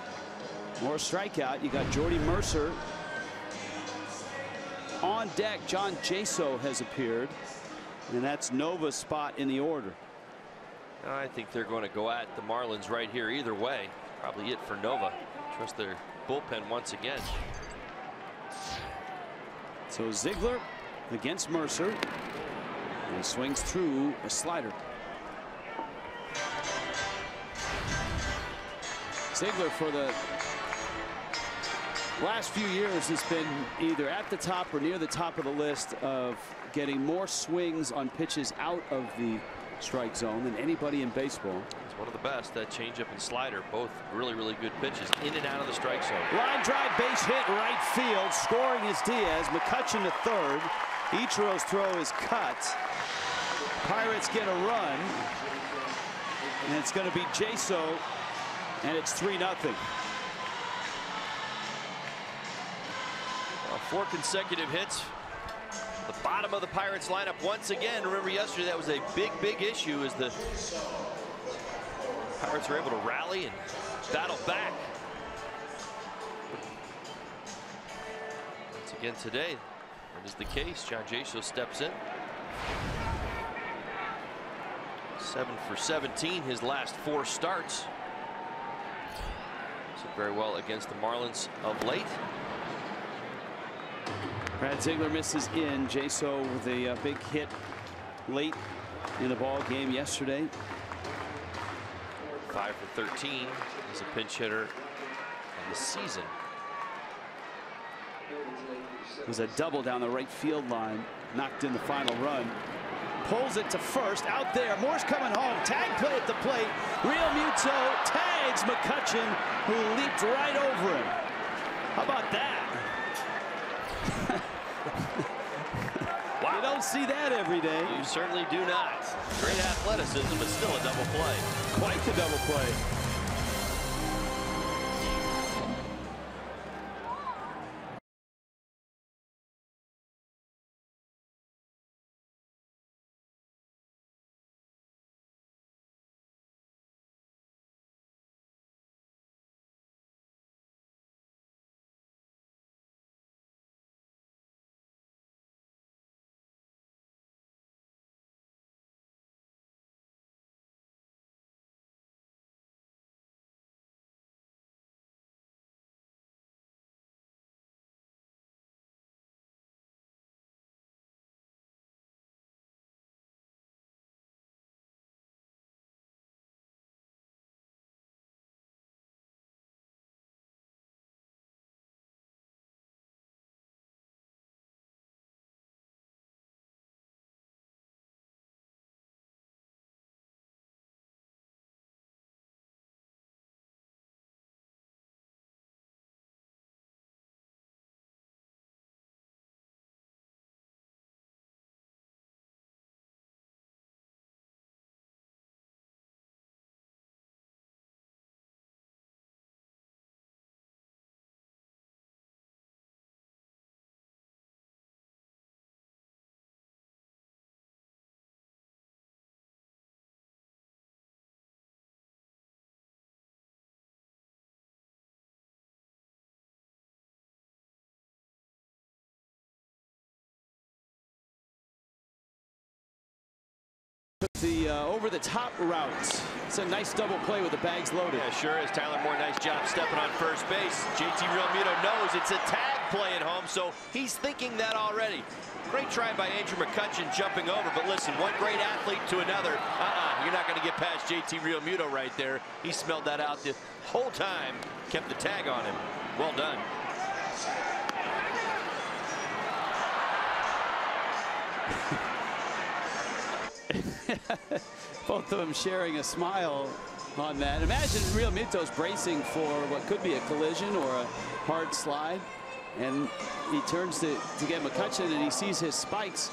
or a strikeout. You got Jordy Mercer on deck. John Jaso has appeared, and that's Nova's spot in the order. I think they're going to go at the Marlins right here either way. Probably it for Nova. Trust their bullpen once again. So Ziegler against Mercer. And he swings through a slider. Ziegler for the last few years has been either at the top or near the top of the list of getting more swings on pitches out of the strike zone than anybody in baseball. It's one of the best. That changeup and slider, both really, really good pitches in and out of the strike zone. Line drive, base hit, right field. Scoring is Diaz. McCutchen to third. Ichiro's throw is cut. Pirates get a run, and it's going to be Jaso, and it's 3-0. Well, 4 consecutive hits. The bottom of the Pirates lineup once again. Remember yesterday that was a big issue as the Pirates were able to rally and battle back. Once again today, that is the case. John Jaso steps in. 7 for 17 his last 4 starts. So very well against the Marlins of late. Brad Ziegler misses in. Jaso with a big hit late in the ball game yesterday. 5 for 13 as a pinch hitter in the season. It was a double down the right field line. Knocked in the final run. Pulls it to first. Out there. Moore's coming home. Tag play at the plate. Real Muto tags McCutchen, who leaped right over him. How about that? see that every day. You certainly do not. Great athleticism, but still a double play. Quite the double play. The over-the-top route. It's a nice double play with the bags loaded. Yeah, sure is. Tyler Moore, nice job stepping on first base. JT Realmuto knows it's a tag play at home, so he's thinking that already. Great try by Andrew McCutchen jumping over, but listen, one great athlete to another. You're not going to get past JT Realmuto right there. He smelled that out the whole time, kept the tag on him. Well done. Both of them sharing a smile on that. Imagine Realmuto's bracing for what could be a collision or a hard slide, and he turns to get McCutchen, and he sees his spikes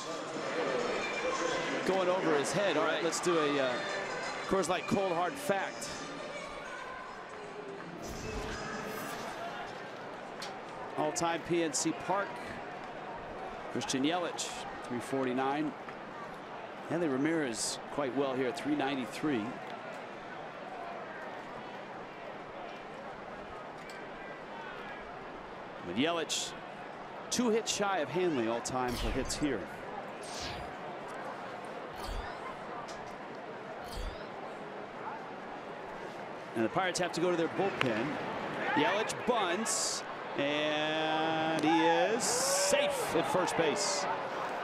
going over his head. All right, let's do a Coors Light cold hard fact. All-time PNC Park, Christian Yelich, 349. Hanley Ramirez quite well here at 393. But Yelich 2 hits shy of Hanley all time for hits here. And the Pirates have to go to their bullpen. Yelich bunts, and he is safe at first base.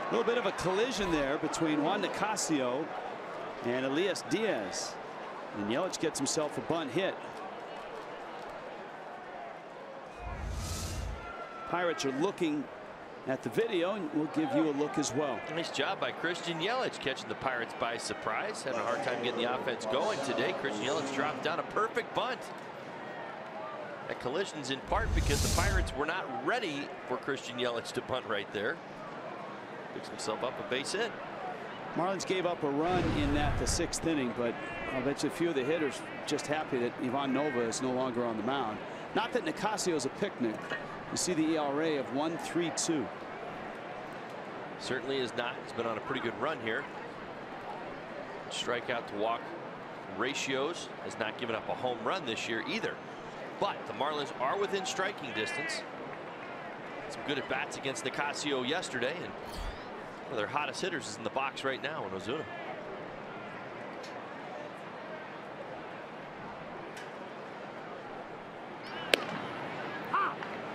A little bit of a collision there between Juan Nicasio and Elias Diaz. And Yelich gets himself a bunt hit. Pirates are looking at the video, and we'll give you a look as well. Nice job by Christian Yelich catching the Pirates by surprise. Having a hard time getting the offense going today. Christian Yelich dropped down a perfect bunt. That collision's in part because the Pirates were not ready for Christian Yelich to bunt right there. Picks himself up a base hit. Marlins gave up a run in that the 6th inning, but I'll bet you a few of the hitters just happy that Ivan Nova is no longer on the mound. Not that Nicasio is a picnic. You see the ERA of 1.32. Certainly is not. He's been on a pretty good run here. Strikeout to walk ratios, has not given up a home run this year either. But the Marlins are within striking distance. Some good at bats against Nicasio yesterday, and one of their hottest hitters is in the box right now in Ozuna.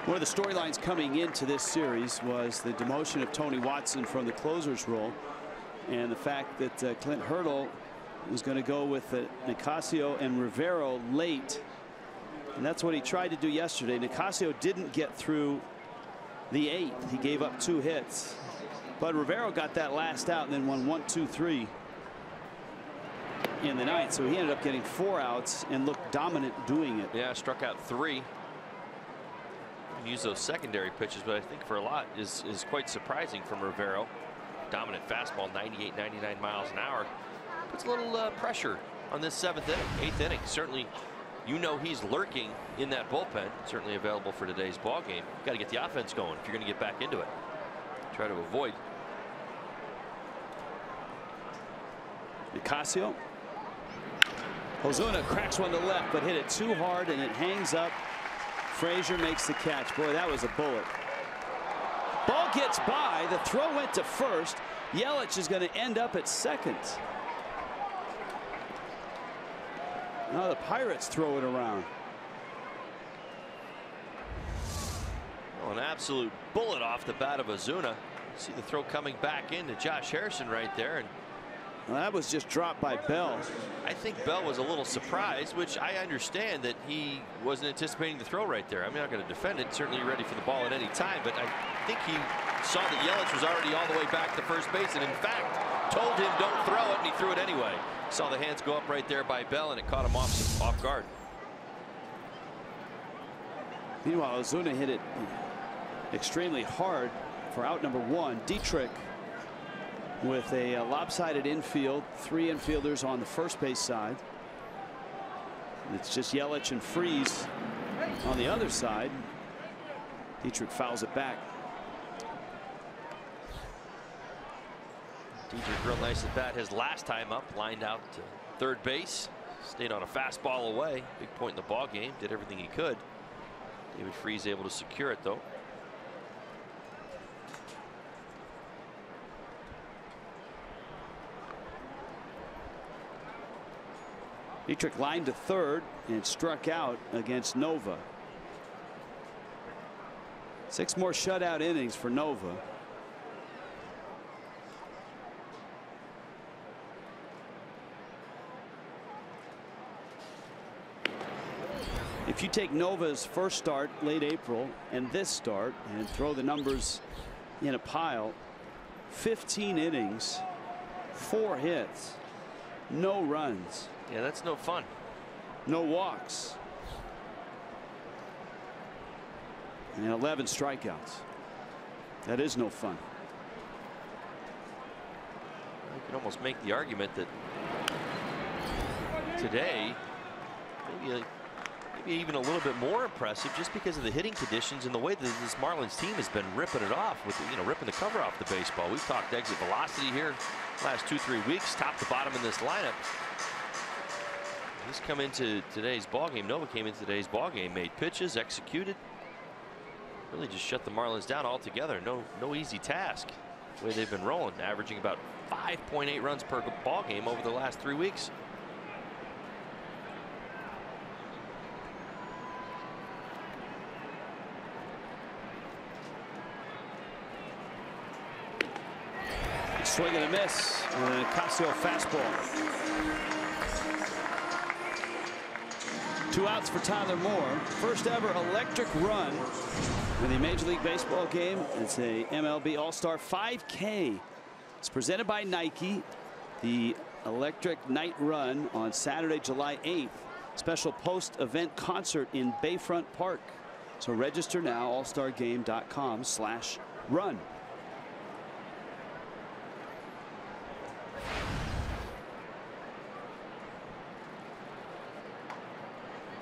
One of the storylines coming into this series was the demotion of Tony Watson from the closer's role, and the fact that Clint Hurdle was going to go with Nicasio and Rivero late, and that's what he tried to do yesterday. Nicasio didn't get through the 8th. He gave up 2 hits, but Rivero got that last out and then won 1-2-3 in the 9th, so he ended up getting 4 outs and looked dominant doing it. Yeah, struck out 3. Use those secondary pitches, but I think for a lot is quite surprising from Rivero. dominant fastball, 98, 99 miles an hour. Puts a little pressure on this 7th inning, 8th inning. Certainly, you know he's lurking in that bullpen. Certainly available for today's ball game. Got to get the offense going if you're going to get back into it. Try to avoid. Nicasio. Ozuna cracks one to left, but hit it too hard, and it hangs up. Frazier makes the catch. Boy, that was a bullet. Ball gets by. The throw went to first. Yelich is going to end up at second. Now the Pirates throw it around. Well, an absolute bullet off the bat of Ozuna. See the throw coming back into Josh Harrison right there. And well, that was just dropped by Bell. I think Bell was a little surprised, which I understand that he wasn't anticipating the throw right there. I'm not going to defend it. Certainly ready for the ball at any time, but I think he saw that Yelich was already all the way back to first base, and in fact told him don't throw it, and he threw it anyway. Saw the hands go up right there by Bell, and it caught him off guard. Meanwhile, Ozuna hit it extremely hard for out number 1. Dietrich with a lopsided infield, 3 infielders on the first base side. It's just Yelich and Freeze on the other side. Dietrich fouls it back. Dietrich real nice at bat his last time up, lined out to third base, stayed on a fastball away. Big point in the ball game, did everything he could. David Freese able to secure it though. Dietrich lined to third and struck out against Nova. 6 more shutout innings for Nova. If you take Nova's first start late April and this start and throw the numbers in a pile, 15 innings, 4 hits, no runs. Yeah, that's no fun. No walks. And 11 strikeouts. That is no fun. You can almost make the argument that today maybe even a little bit more impressive just because of the hitting conditions and the way that this Marlins team has been ripping it off with ripping the cover off the baseball. We've talked exit velocity here last 2-3 weeks, top to bottom in this lineup. He's come into today's ball game. Nova came into today's ball game, made pitches, executed, really just shut the Marlins down altogether. No easy task. The way they've been rolling, averaging about 5.8 runs per ball game over the last 3 weeks. Swing and a miss, and a Nicasio fastball. 2 outs for Tyler Moore. First ever electric run in the Major League Baseball game. It's a MLB All-Star 5K. It's presented by Nike. The electric night run on Saturday, July 8th. Special post-event concert in Bayfront Park. So register now, allstargame.com/run.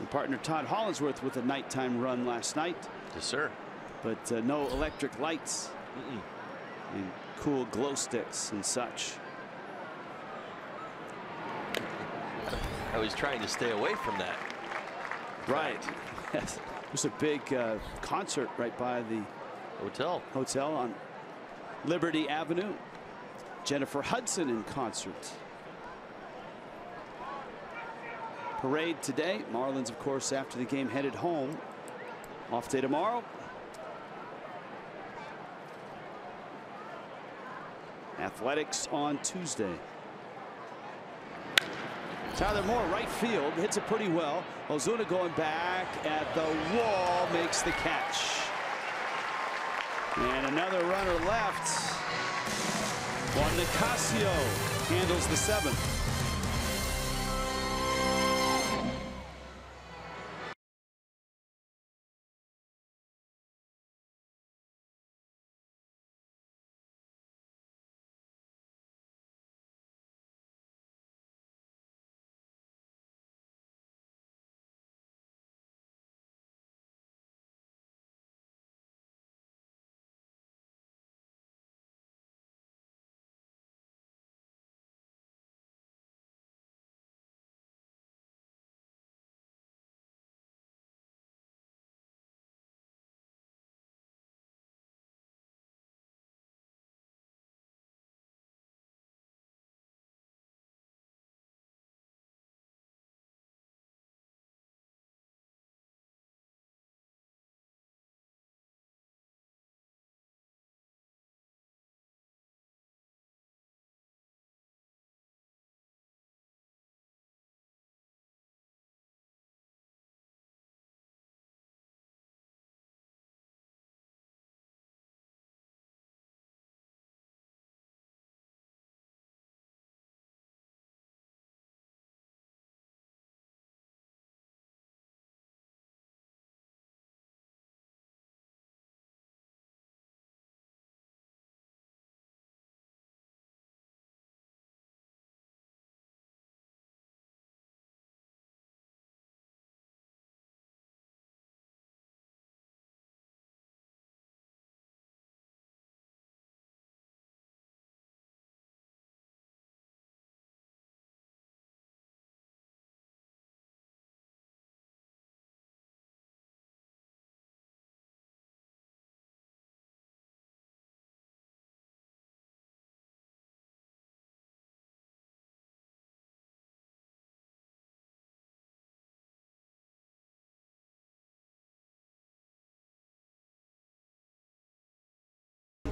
Partner Todd Hollinsworth with a nighttime run last night. Yes, sir. But no electric lights and cool glow sticks and such. I was trying to stay away from that. Right. Yes. There's a big concert right by the hotel on Liberty Avenue. Jennifer Hudson in concert. Parade today. Marlins, of course, after the game headed home. Off day tomorrow. Athletics on Tuesday. Tyler Moore, right field, hits it pretty well. Ozuna going back at the wall, makes the catch. And another runner left. Juan Nicasio handles the 7th.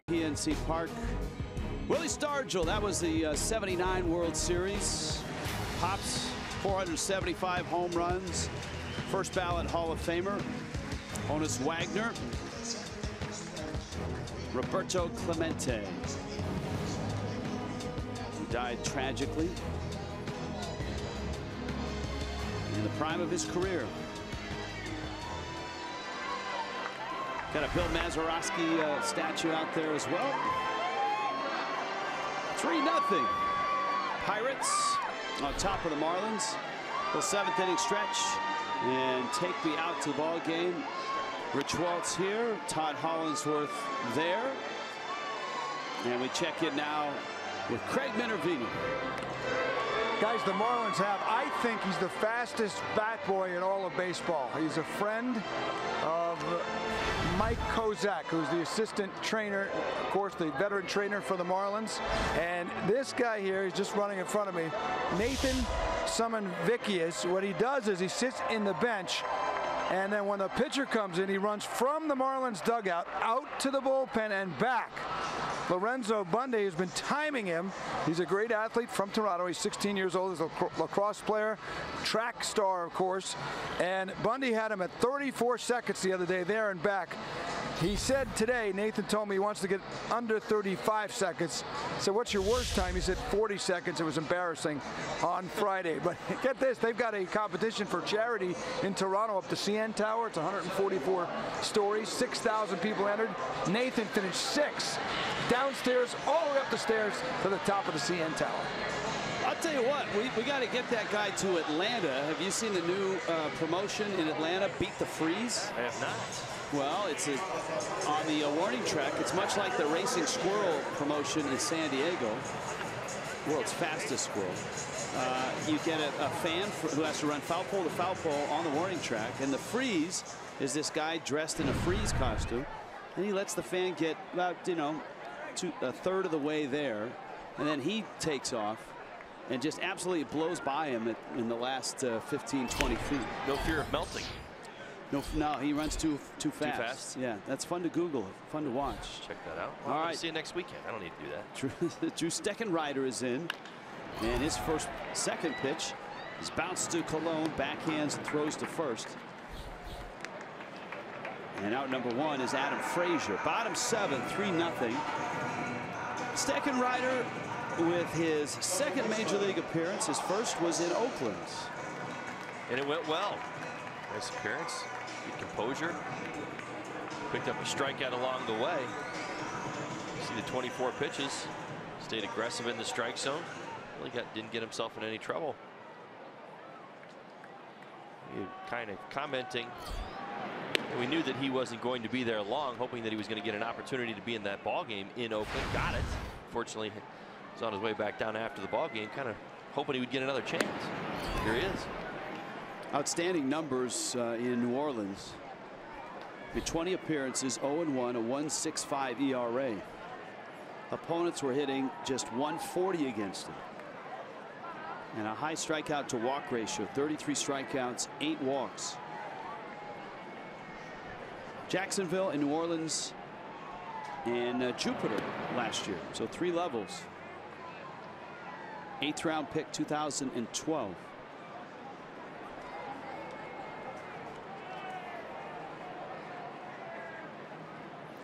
PNC Park. Willie Stargell, that was the 79 World Series. Pops 475 home runs. First ballot Hall of Famer. Honus Wagner. Roberto Clemente. He died tragically in the prime of his career. Got a Bill Mazeroski statue out there as well. 3-0. Pirates on top of the Marlins. The 7th inning stretch and take me out to the ball game. Rich Waltz here, Todd Hollinsworth there. And we check in now with Craig Minervini. Guys, the Marlins have, I think he's the fastest bat boy in all of baseball. He's a friend of Mike Kozak, who's the assistant trainer, of course, the veteran trainer for the Marlins. And this guy here, he's just running in front of me, Nathan Sumanvikius. What he does is he sits in the bench, and then when the pitcher comes in, he runs from the Marlins dugout out to the bullpen and back. Lorenzo Bundy has been timing him. He's a great athlete from Toronto. He's 16 years old. He's a lacrosse player, track star, of course. And Bundy had him at 34 seconds the other day there and back. He said today, Nathan told me he wants to get under 35 seconds. I said, what's your worst time? He said 40 seconds. It was embarrassing on Friday. But get this, they've got a competition for charity in Toronto up the CN Tower. It's 144 stories, 6,000 people entered. Nathan finished 6th. Downstairs, all the way up the stairs to the top of the CN Tower. I'll tell you what, we got to get that guy to Atlanta. Have you seen the new promotion in Atlanta, Beat the Freeze? I have not. Well, it's on the warning track. It's much like the Racing Squirrel promotion in San Diego. World's fastest squirrel. You get a fan who has to run foul pole to foul pole on the warning track. And the freeze is this guy dressed in a freeze costume. And he lets the fan get about, a third of the way there. And then he takes off and just absolutely blows by him in the last 15, 20 feet. No fear of melting. No, he runs too fast. Too fast? Yeah, that's fun to Google, fun to watch. Check that out. All right. See you next weekend. I don't need to do that. Drew Steckenrider is in, and his second pitch is bounced to Cologne, backhands and throws to first. And out number 1 is Adam Frazier. Bottom 7, 3-0. Steckenrider with his second major league appearance. His first was in Oakland. And it went well. Nice appearance. Good composure. Picked up a strikeout along the way. See the 24 pitches. Stayed aggressive in the strike zone. Really didn't get himself in any trouble. He kind of commenting. We knew that he wasn't going to be there long, hoping that he was going to get an opportunity to be in that ball game in Oakland. Got it. Fortunately, he's on his way back down after the ball game, kind of hoping he would get another chance. Here he is. Outstanding numbers in New Orleans. In 20 appearances, 0-1, a 1.65 ERA. Opponents were hitting just 140 against him. And a high strikeout to walk ratio, 33 strikeouts, 8 walks. Jacksonville and New Orleans and Jupiter last year. So 3 levels. 8th round pick 2012.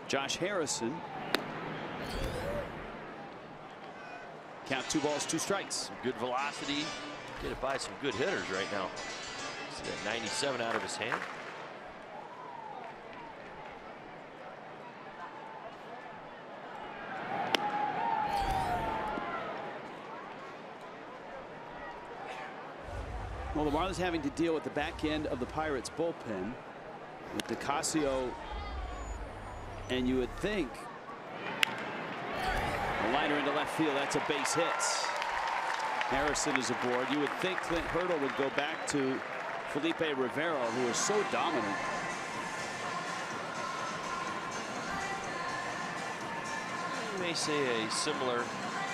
Josh Harrison. Count 2 balls, 2 strikes. Good velocity. Get it by some good hitters right now. See that 97 out of his hand. Well, the Marlins having to deal with the back end of the Pirates bullpen with DeCasio, and you would think a liner into left field, that's a base hit. Harrison is aboard. You would think Clint Hurdle would go back to Felipe Rivero, who is so dominant. You may say a similar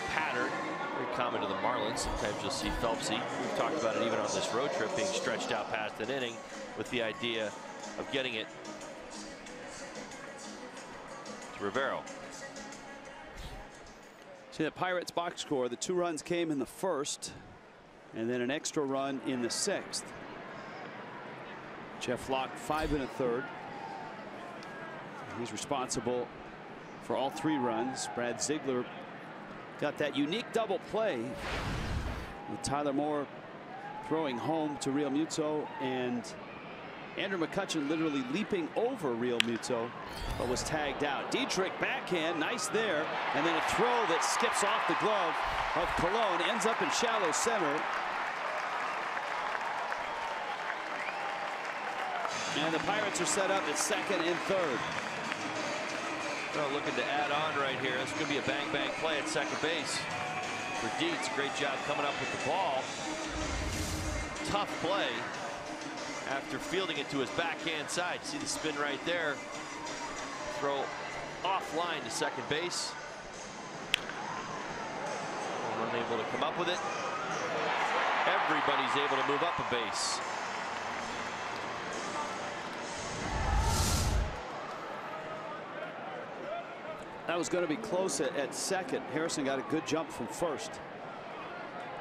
pattern. Very common to the Marlins. Sometimes you'll see Phelpsy. We've talked about it even on this road trip, being stretched out past an inning with the idea of getting it to Rivero. See the Pirates box score. The 2 runs came in the first, and then an extra run in the 6th. Jeff Locke 5 1/3. He's responsible for all 3 runs. Brad Ziegler got that unique double play with Tyler Moore throwing home to Real Muto, and Andrew McCutchen literally leaping over Real Muto, but was tagged out. Dietrich backhand, nice there, and then a throw that skips off the glove of Colon, ends up in shallow center. And the Pirates are set up at 2nd and 3rd. Well, looking to add on right here. It's going to be a bang-bang play at second base for Dietz. Great job coming up with the ball. Tough play after fielding it to his backhand side. See the spin right there. Throw offline to second base. Unable to come up with it. Everybody's able to move up a base. That was going to be close at second. Harrison got a good jump from first.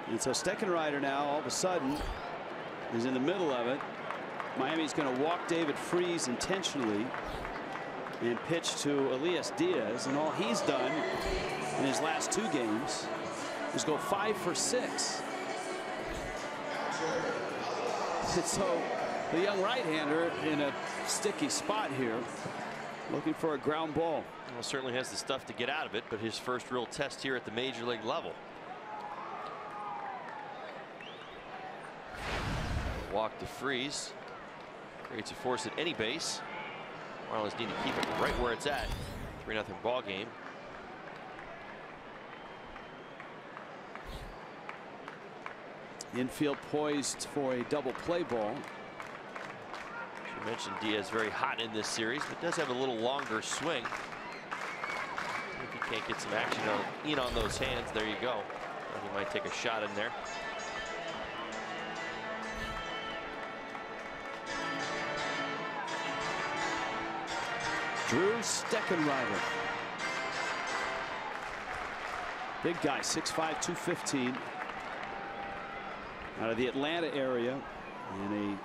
And so Steckenrider now all of a sudden is in the middle of it. Miami's going to walk David Freese intentionally and pitch to Elias Diaz, and all he's done in his last 2 games is go 5 for 6. And so the young right-hander in a sticky spot here, looking for a ground ball. Well, certainly has the stuff to get out of it, but his first real test here at the major league level. Walk to Freeze. Creates a force at any base. Marlins need to keep it right where it's at. 3-0 ball game. Infield poised for a double play ball. You mentioned Diaz very hot in this series, but does have a little longer swing. If he can't get some action on those hands, there you go. He might take a shot in there. Drew Steckenrider. Big guy, 6'5", 215. Out of the Atlanta area, and a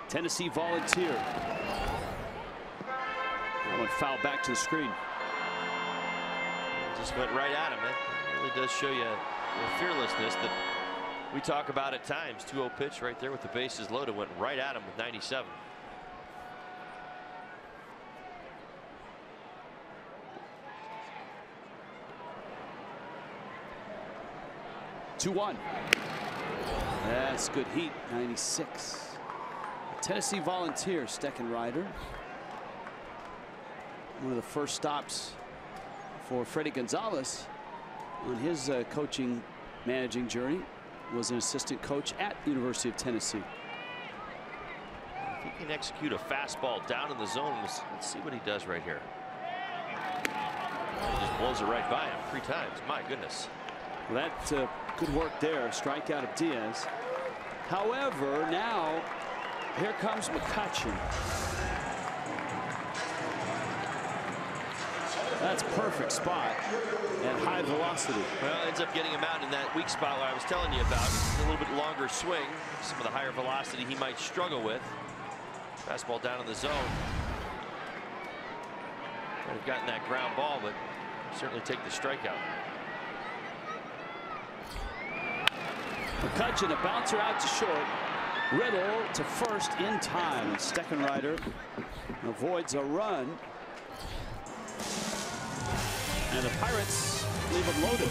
Tennessee Volunteer. That one fouled back to the screen. Just went right at him. That really does show you the fearlessness that we talk about at times. 2-0 pitch right there with the bases loaded, went right at him with 97. Two-1. That's good heat. 96. Tennessee Volunteer, Steckenrider. One of the first stops for Freddie Gonzalez on his coaching managing journey was an assistant coach at the University of Tennessee. If he can execute a fastball down in the zone, let's see what he does right here. He just blows it right by him 3 times. My goodness. Well, that good work there. Strikeout of Diaz. However, now here comes McCutchen. That's perfect spot and high velocity. Well, ends up getting him out in that weak spot where I was telling you about. A little bit longer swing. Some of the higher velocity he might struggle with. Fastball down in the zone. Might have gotten that ground ball, but certainly take the strikeout. McCutchen, a bouncer out to short. Riddle to first in time. Steckenrider avoids a run. And the Pirates leave him loaded.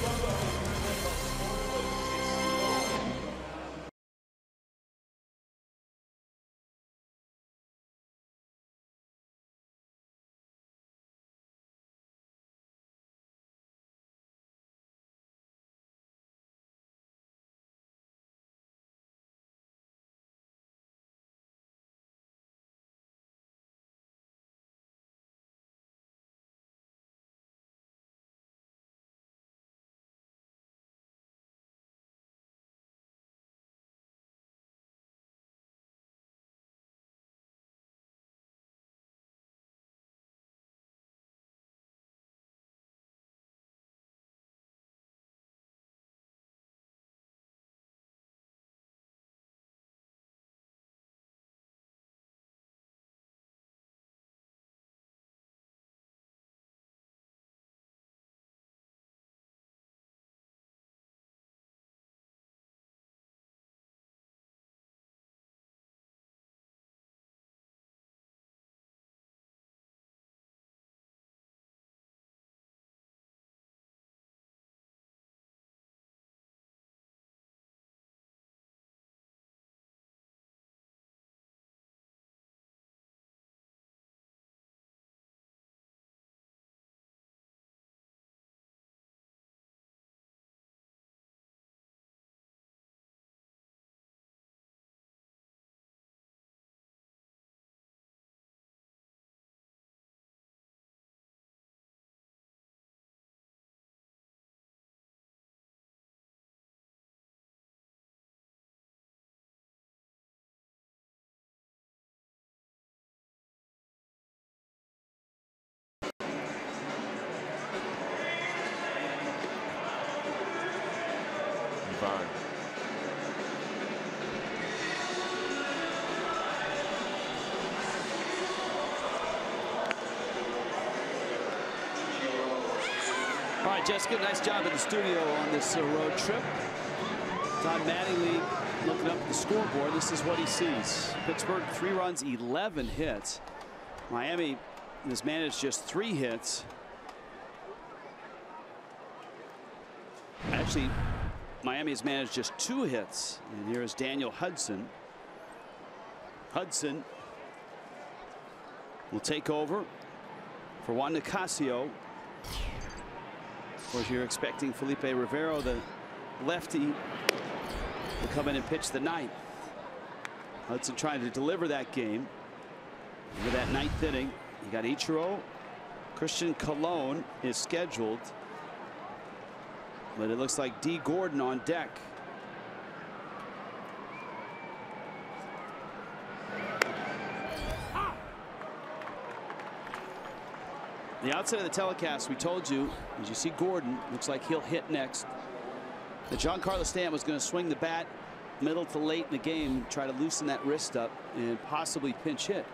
right, Jessica, nice job in the studio on this road trip. Don Mattingly looking up at the scoreboard. This is what he sees. Pittsburgh 3 runs, 11 hits. Miami has managed just 3 hits. Actually, Miami has managed just 2 hits. And here is Daniel Hudson. Hudson will take over for Juan Nicasio. Of course, you're expecting Felipe Rivero, the lefty, to come in and pitch the 9th. Hudson trying to deliver that game. Into that 9th inning, you got Ichiro. Christian Colon is scheduled, but it looks like D. Gordon on deck. The outset of the telecast, we told you, as you see Gordon, looks like he'll hit next. That Giancarlo Stanton was going to swing the bat middle to late in the game, try to loosen that wrist up and possibly pinch hit.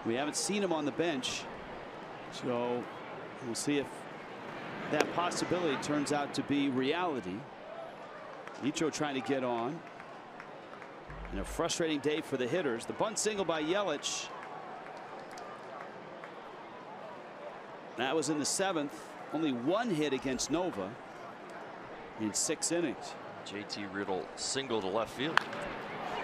We haven't seen him on the bench, so we'll see if that possibility turns out to be reality. Ichiro trying to get on. And a frustrating day for the hitters. The bunt single by Yelich. That was in the 7th. Only 1 hit against Nova in 6 innings. JT Riddle single to left field.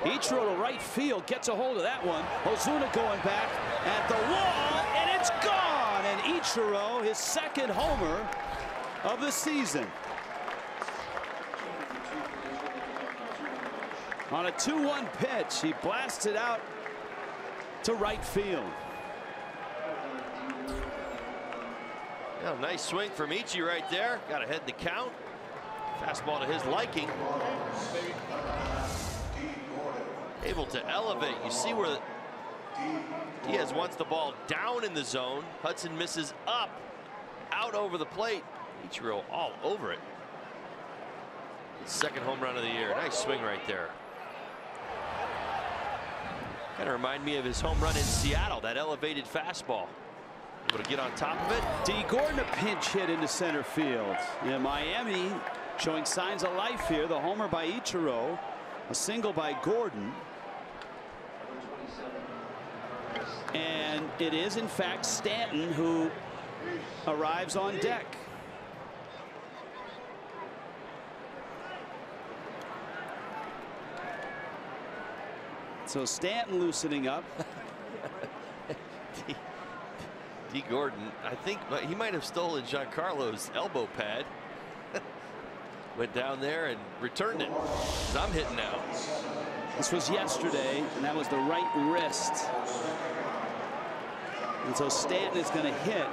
Ichiro to right field, gets a hold of that one. Ozuna going back at the wall, and it's gone. And Ichiro, his 2nd homer of the season. On a 2-1 pitch, he blasted out to right field. Yeah, nice swing from Ichiro right there. Got ahead the count. Fastball to his liking. Able to elevate. You see where Diaz wants the ball down in the zone. Hudson misses up, out over the plate. Ichiro all over it. His 2nd home run of the year. Nice swing right there. Kind of remind me of his home run in Seattle. That elevated fastball. Able to get on top of it. D. Gordon a pinch hit into center field. And Miami showing signs of life here. The homer by Ichiro, a single by Gordon. And it is in fact Stanton who arrives on deck. So Stanton loosening up. D. Gordon, I think he might have stolen Giancarlo's elbow pad. Went down there and returned it. I'm hitting now. This was yesterday, and that was the right wrist. And so Stanton is going to hit.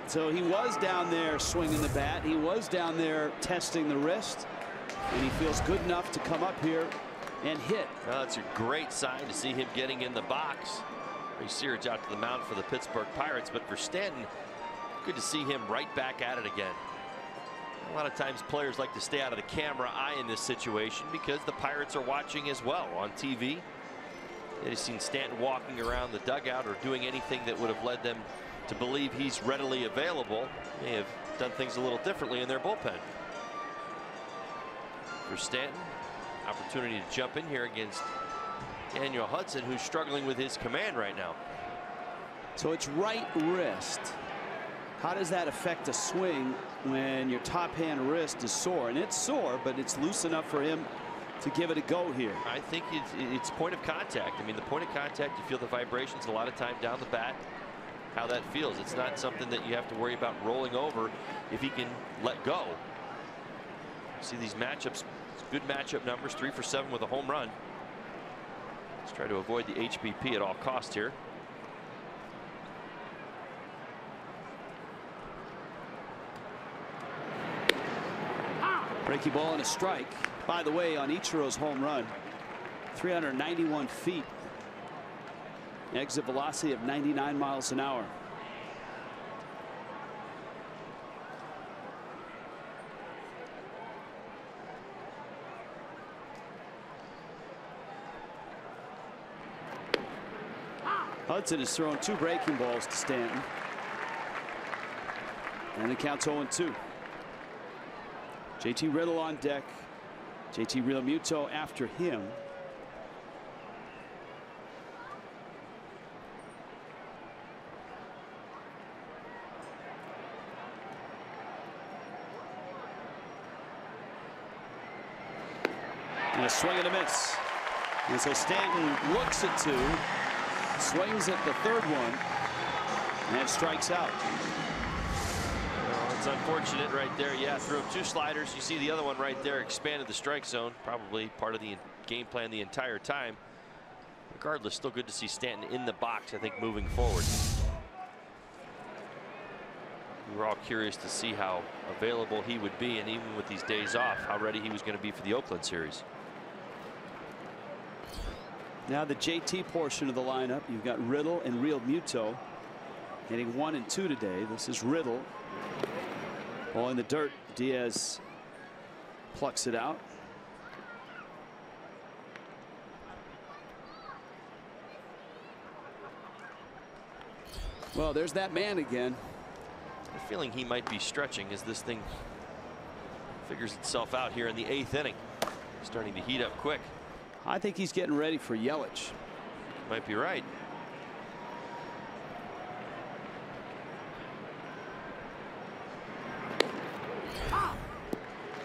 So he was down there swinging the bat. He was down there testing the wrist. And he feels good enough to come up here and hit. Well, that's a great sign to see him getting in the box. Ray Searage out to the mound for the Pittsburgh Pirates, but for Stanton, good to see him right back at it again. A lot of times players like to stay out of the camera eye in this situation because the Pirates are watching as well on TV. They've seen Stanton walking around the dugout or doing anything that would have led them to believe he's readily available. They have done things a little differently in their bullpen. For Stanton, opportunity to jump in here against Daniel Hudson, who's struggling with his command right now. So it's right wrist. How does that affect a swing when your top hand wrist is sore? And it's sore, but it's loose enough for him to give it a go here. I think it's point of contact. I mean, the point of contact, you feel the vibrations a lot of time down the bat, how that feels. It's not something that you have to worry about rolling over if he can let go. See these matchups, good matchup numbers, 3 for 7 with a home run. Let's try to avoid the HBP at all costs here. Breaking ball and a strike. By the way, on Ichiro's home run, 391 feet. Exit velocity of 99 miles an hour. Hudson has thrown 2 breaking balls to Stanton. And the count's 0-2. JT Riddle on deck. JT Realmuto after him. And a swing and a miss. And so Stanton looks at 2, swings at the third one, and strikes out. Well, it's unfortunate right there. Yeah, threw him 2 sliders. You see the other one right there expanded the strike zone. Probably part of the game plan the entire time. Regardless, still good to see Stanton in the box, I think, moving forward. We were all curious to see how available he would be, and even with these days off, how ready he was going to be for the Oakland series. Now the JT portion of the lineup. You've got Riddle and Realmuto hitting 1 and 2 today. This is Riddle. Ball in the dirt. Diaz plucks it out. Well, there's that man again. I'm feeling he might be stretching as this thing figures itself out here in the 8th inning. Starting to heat up quick. I think he's getting ready for Yelich. Might be right.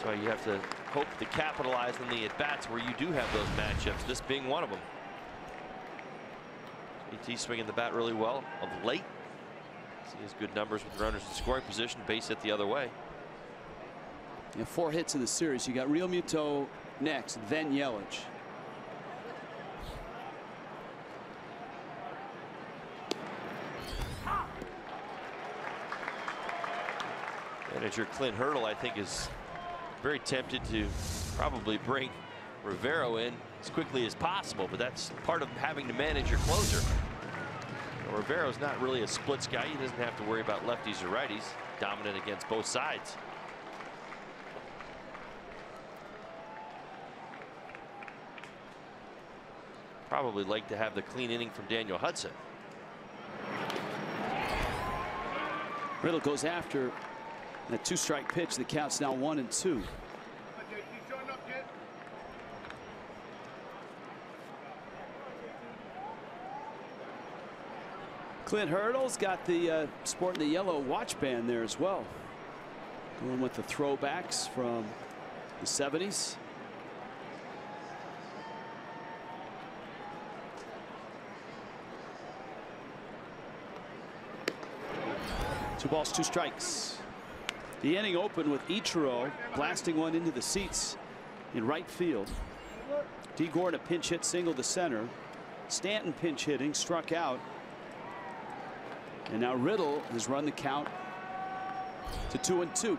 So you have to hope to capitalize on the at-bats where you do have those matchups, this being one of them. JT swinging the bat really well of late. He has good numbers with runners in scoring position, base hit the other way. You have 4 hits in the series. You got Realmuto next, then Yelich. Manager Clint Hurdle, I think, is very tempted to probably bring Rivero in as quickly as possible, but that's part of having to manage your closer. Rivero's not really a splits guy. He doesn't have to worry about lefties or righties. Dominant against both sides. Probably like to have the clean inning from Daniel Hudson. Riddle goes after a 2-strike pitch. The count's now 1 and 2. Clint Hurdle's got the sporting the yellow watch band there as well. Going with the throwbacks from the 70s. Two balls, 2 strikes. The inning opened with Ichiro blasting one into the seats in right field. D. Gordon a pinch hit single to center. Stanton pinch hitting, struck out. And now Riddle has run the count to 2 and 2.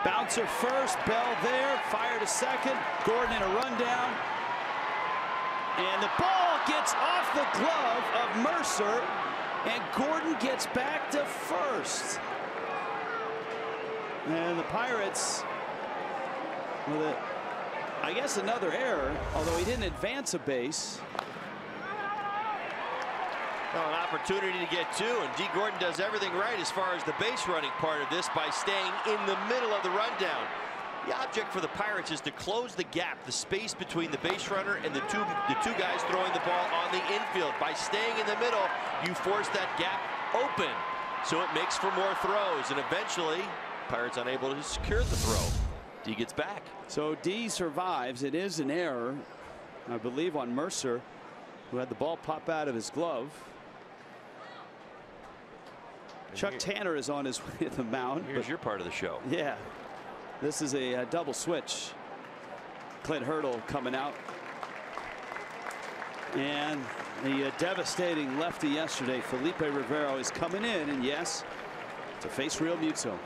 Bouncer first, Bell there, fire to second, Gordon in a rundown. And the ball gets off the glove of Mercer, and Gordon gets back to first. And the Pirates with I guess another error, although he didn't advance a base. Well, an opportunity to get 2, and D. Gordon does everything right as far as the base running part of this by staying in the middle of the rundown. The object for the Pirates is to close the gap, the space between the base runner and the two guys throwing the ball on the infield. By staying in the middle, you force that gap open, so it makes for more throws, and eventually Pirates unable to secure the throw. D gets back. So D survives. It is an error, I believe, on Mercer, who had the ball pop out of his glove. Chuck Tanner is on his way to the mound. Here's your part of the show. Yeah, this is a double switch. Clint Hurdle coming out, and the devastating lefty yesterday, Felipe Rivero, is coming in, and yes, to face Realmuto.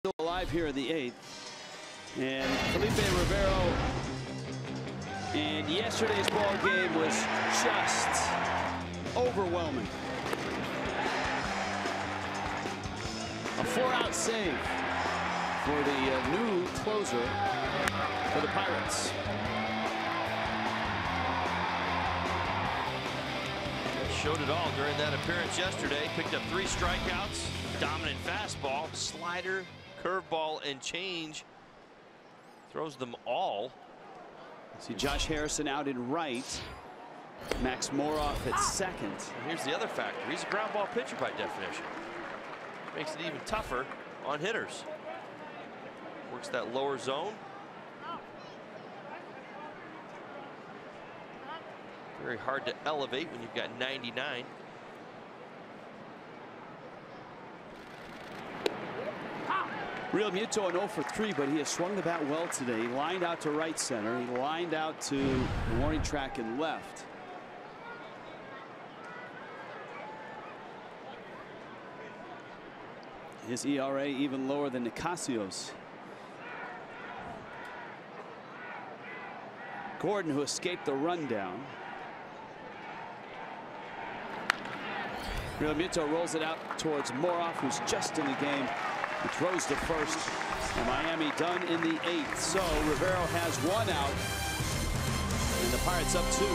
Still alive here in the 8th. And Felipe Rivero in yesterday's ball game was just overwhelming. A 4-out save for the new closer for the Pirates. Showed it all during that appearance yesterday. Picked up 3 strikeouts, dominant fastball, slider, curveball, and change. Throws them all. See Josh Harrison out in right. Max Moroff at second. And here's the other factor. He's a ground ball pitcher by definition. Makes it even tougher on hitters. Works that lower zone. Very hard to elevate when you've got 99. Real Muto an 0 for 3, but he has swung the bat well today. He lined out to right center. He lined out to the warning track and left. His ERA even lower than Nicasio's. Gordon, who escaped the rundown. Real Muto rolls it out towards Moroff, who's just in the game. He throws to first. And Miami done in the 8th. So Rivero has 1 out. And the Pirates up 2.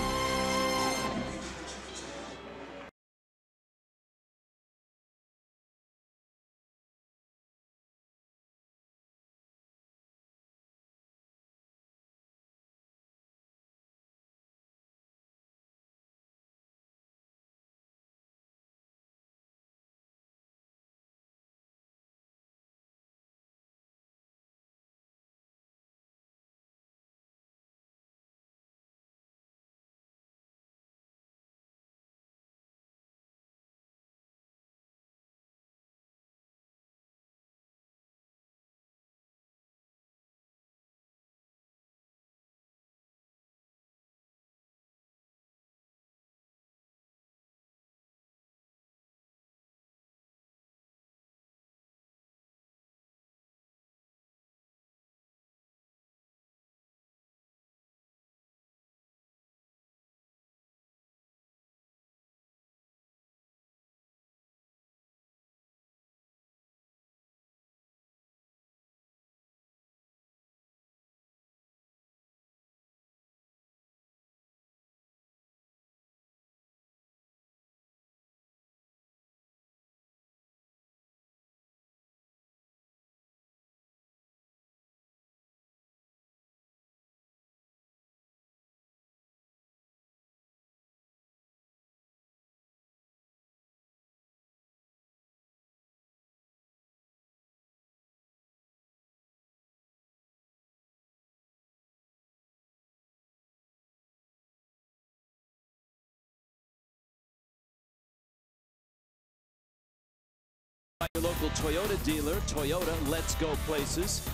Your local Toyota dealer. Toyota, let's go places.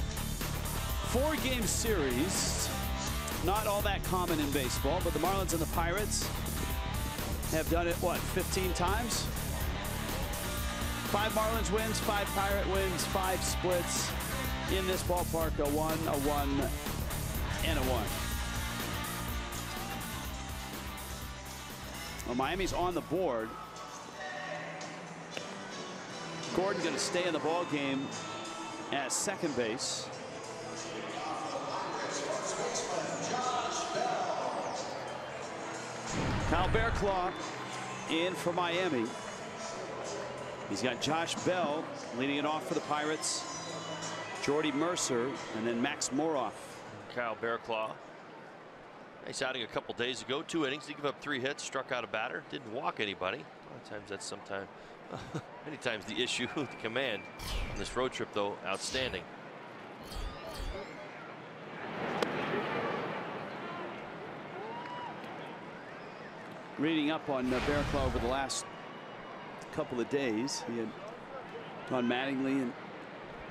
4-game series. Not all that common in baseball, but the Marlins and the Pirates have done it, what, 15 times? 5 Marlins wins, 5 Pirate wins, 5 splits in this ballpark. A 1, a 1, and a 1. Well, Miami's on the board. Gordon going to stay in the ball game at second base. Kyle Bearclaw in for Miami. He's got Josh Bell leading it off for the Pirates. Jordy Mercer and then Max Moroff. Kyle Bearclaw. Nice outing a couple days ago. 2 innings. He gave up 3 hits. Struck out a batter. Didn't walk anybody. A lot of times that's sometimes. Many times the issue with the command on this road trip, though, outstanding. Reading up on Bearclaw over the last couple of days. He had Don Mattingly and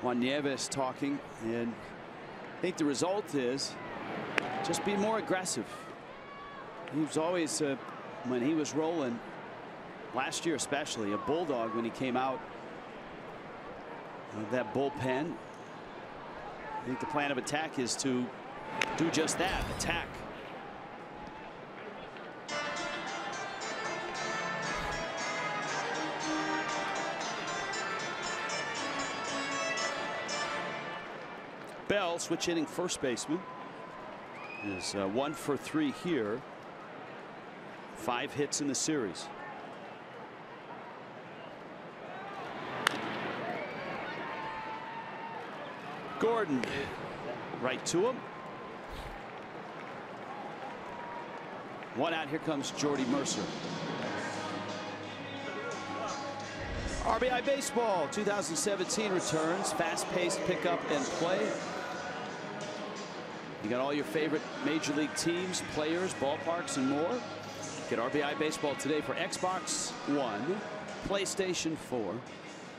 Juan Nieves talking, and I think the result is just be more aggressive. He was always, when he was rolling, last year especially, a bulldog when he came out of that bullpen. I think the plan of attack is to do just that, attack. Bell, switch hitting first baseman, is 1 for 3 here. 5 hits in the series. Gordon right to him. 1 out. Here comes Jordy Mercer. RBI Baseball 2017 returns. Fast-paced pickup and play. You got all your favorite Major League teams, players, ballparks, and more. Get RBI Baseball today for Xbox One, PlayStation 4,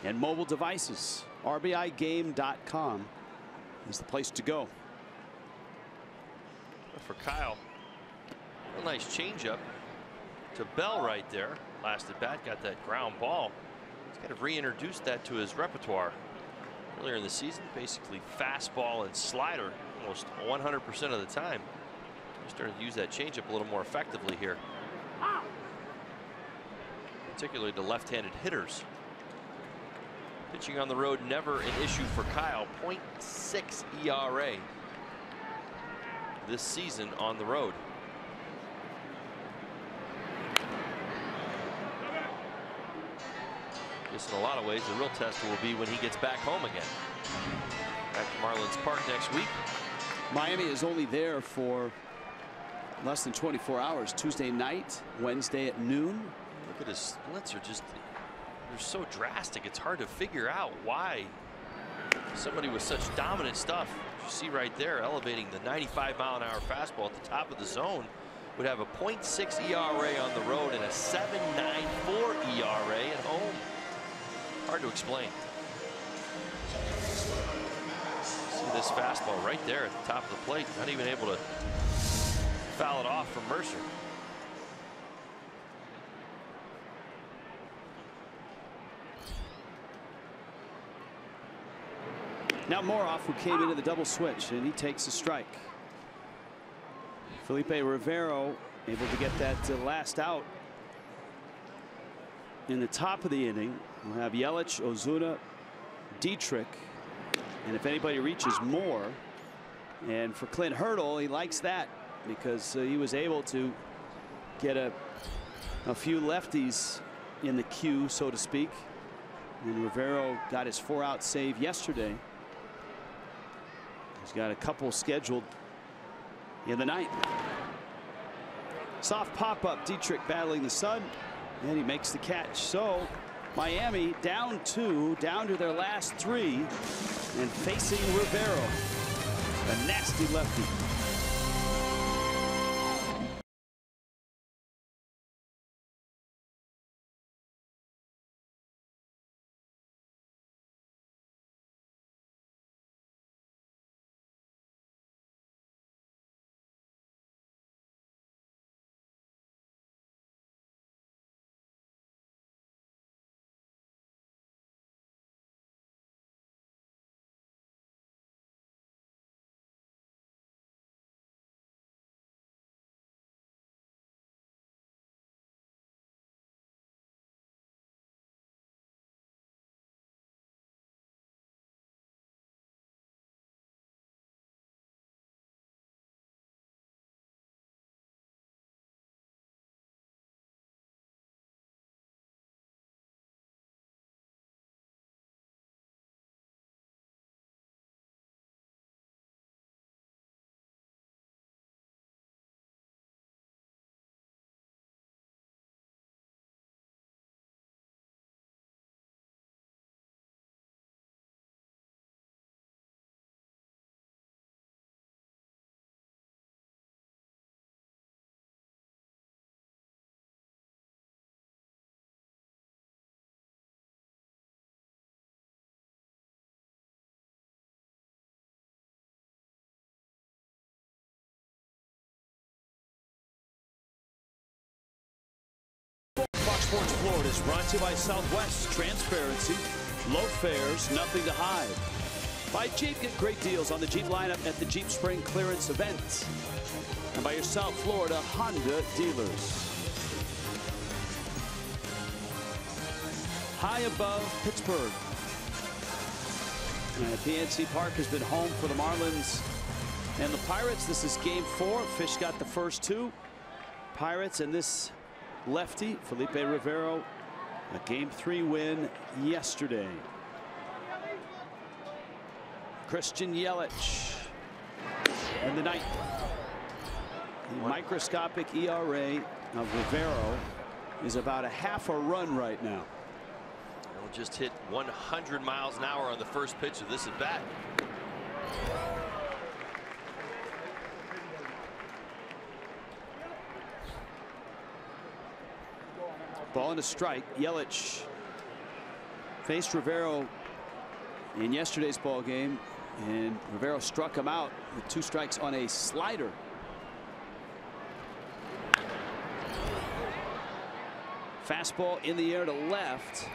and mobile devices. RBIGame.com is the place to go. For Kyle, a nice changeup to Bell right there. Last at bat, got that ground ball. He's kind of reintroduced that to his repertoire. Earlier in the season, basically fastball and slider almost 100% of the time. He's starting to use that changeup a little more effectively here, particularly to left-handed hitters. Pitching on the road, never an issue for Kyle. 0.6 ERA this season on the road. Guess in a lot of ways, the real test will be when he gets back home again. Back to Marlins Park next week. Miami is only there for less than 24 hours. Tuesday night, Wednesday at noon. Look at his splits are just, they're so drastic. It's hard to figure out why somebody with such dominant stuff, you see right there, elevating the 95-mile-an-hour fastball at the top of the zone, would have a 0.6 ERA on the road and a 7.94 ERA at home. Hard to explain. See this fastball right there at the top of the plate, not even able to foul it off from Mercer. Now Moroff, who came into the double switch, and he takes a strike. Felipe Rivero able to get that last out in the top of the inning. We'll have Yelich, Ozuna, Dietrich, and if anybody reaches more. And for Clint Hurdle, he likes that because he was able to get a few lefties in the queue, so to speak. And Rivero got his 4-out save yesterday. He's got a couple scheduled in the ninth. Soft pop-up, Dietrich battling the sun, and he makes the catch. So Miami down 2, down to their last 3, and facing Rivero, a nasty lefty. Sports Florida is brought to you by Southwest. Transparency, low fares, nothing to hide. By Jeep, get great deals on the Jeep lineup at the Jeep Spring Clearance event. And by your South Florida Honda dealers. High above Pittsburgh. PNC Park has been home for the Marlins and the Pirates. This is game 4. Fish got the first 2. Pirates and this lefty, Felipe Rivero, a game 3 win yesterday. Christian Yelich in the ninth. The microscopic ERA of Rivero is about a half a run right now. Just hit 100 miles an hour on the first pitch of this at bat. Ball and a strike. Yelich faced Rivero in yesterday's ball game, and Rivero struck him out with 2 strikes on a slider. Fastball in the air to left.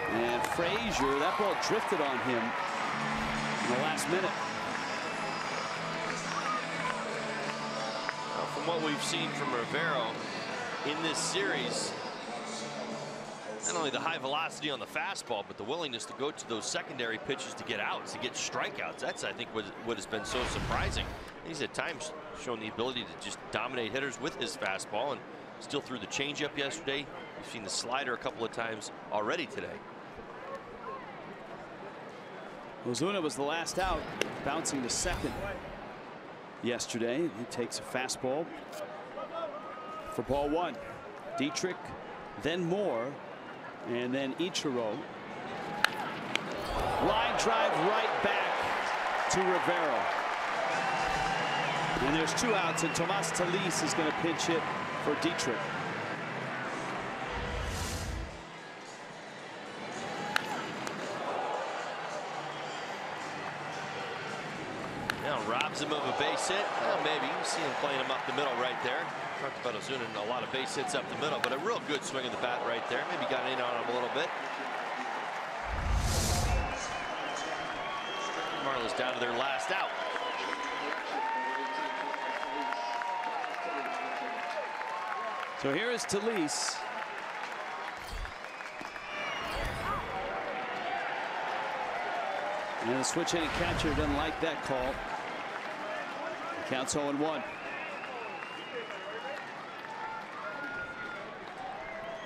And Frazier, that ball drifted on him in the last minute. Well, from what we've seen from Rivero in this series, not only the high velocity on the fastball, but the willingness to go to those secondary pitches to get outs, to get strikeouts. That's, I think, what has been so surprising. He's at times shown the ability to just dominate hitters with his fastball, and still threw the changeup yesterday. We've seen the slider a couple of times already today. Ozuna was the last out, bouncing to second yesterday. He takes a fastball for ball 1. Dietrich, then Moore, and then Ichiro. Line drive right back to Rivero. And there's 2 outs, and Tomas Talis is going to pinch hit for Dietrich. Now robs him of a base hit. Well, maybe you see him playing him up the middle right there. Talked about Ozuna and a lot of base hits up the middle, but a real good swing of the bat right there. Maybe got in on him a little bit. Marlins down to their last out. So here is Talis. And the switch hitting catcher doesn't like that call. Counts 0-1.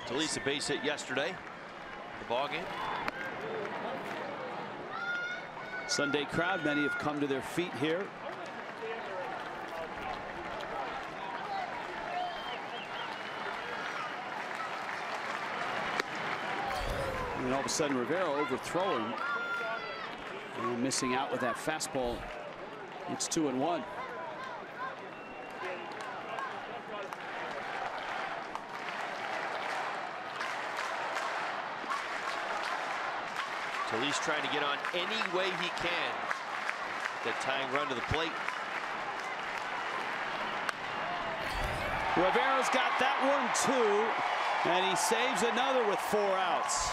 Talis a base hit yesterday. The ball game. Sunday crowd, many have come to their feet here. And all of a sudden Rivero overthrowing and missing out with that fastball. It's 2-1. Talis trying to get on any way he can. That tying run to the plate. Rivero's got that one too, and he saves another with 4 outs.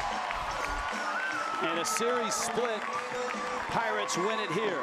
And a series split. Pirates win it here.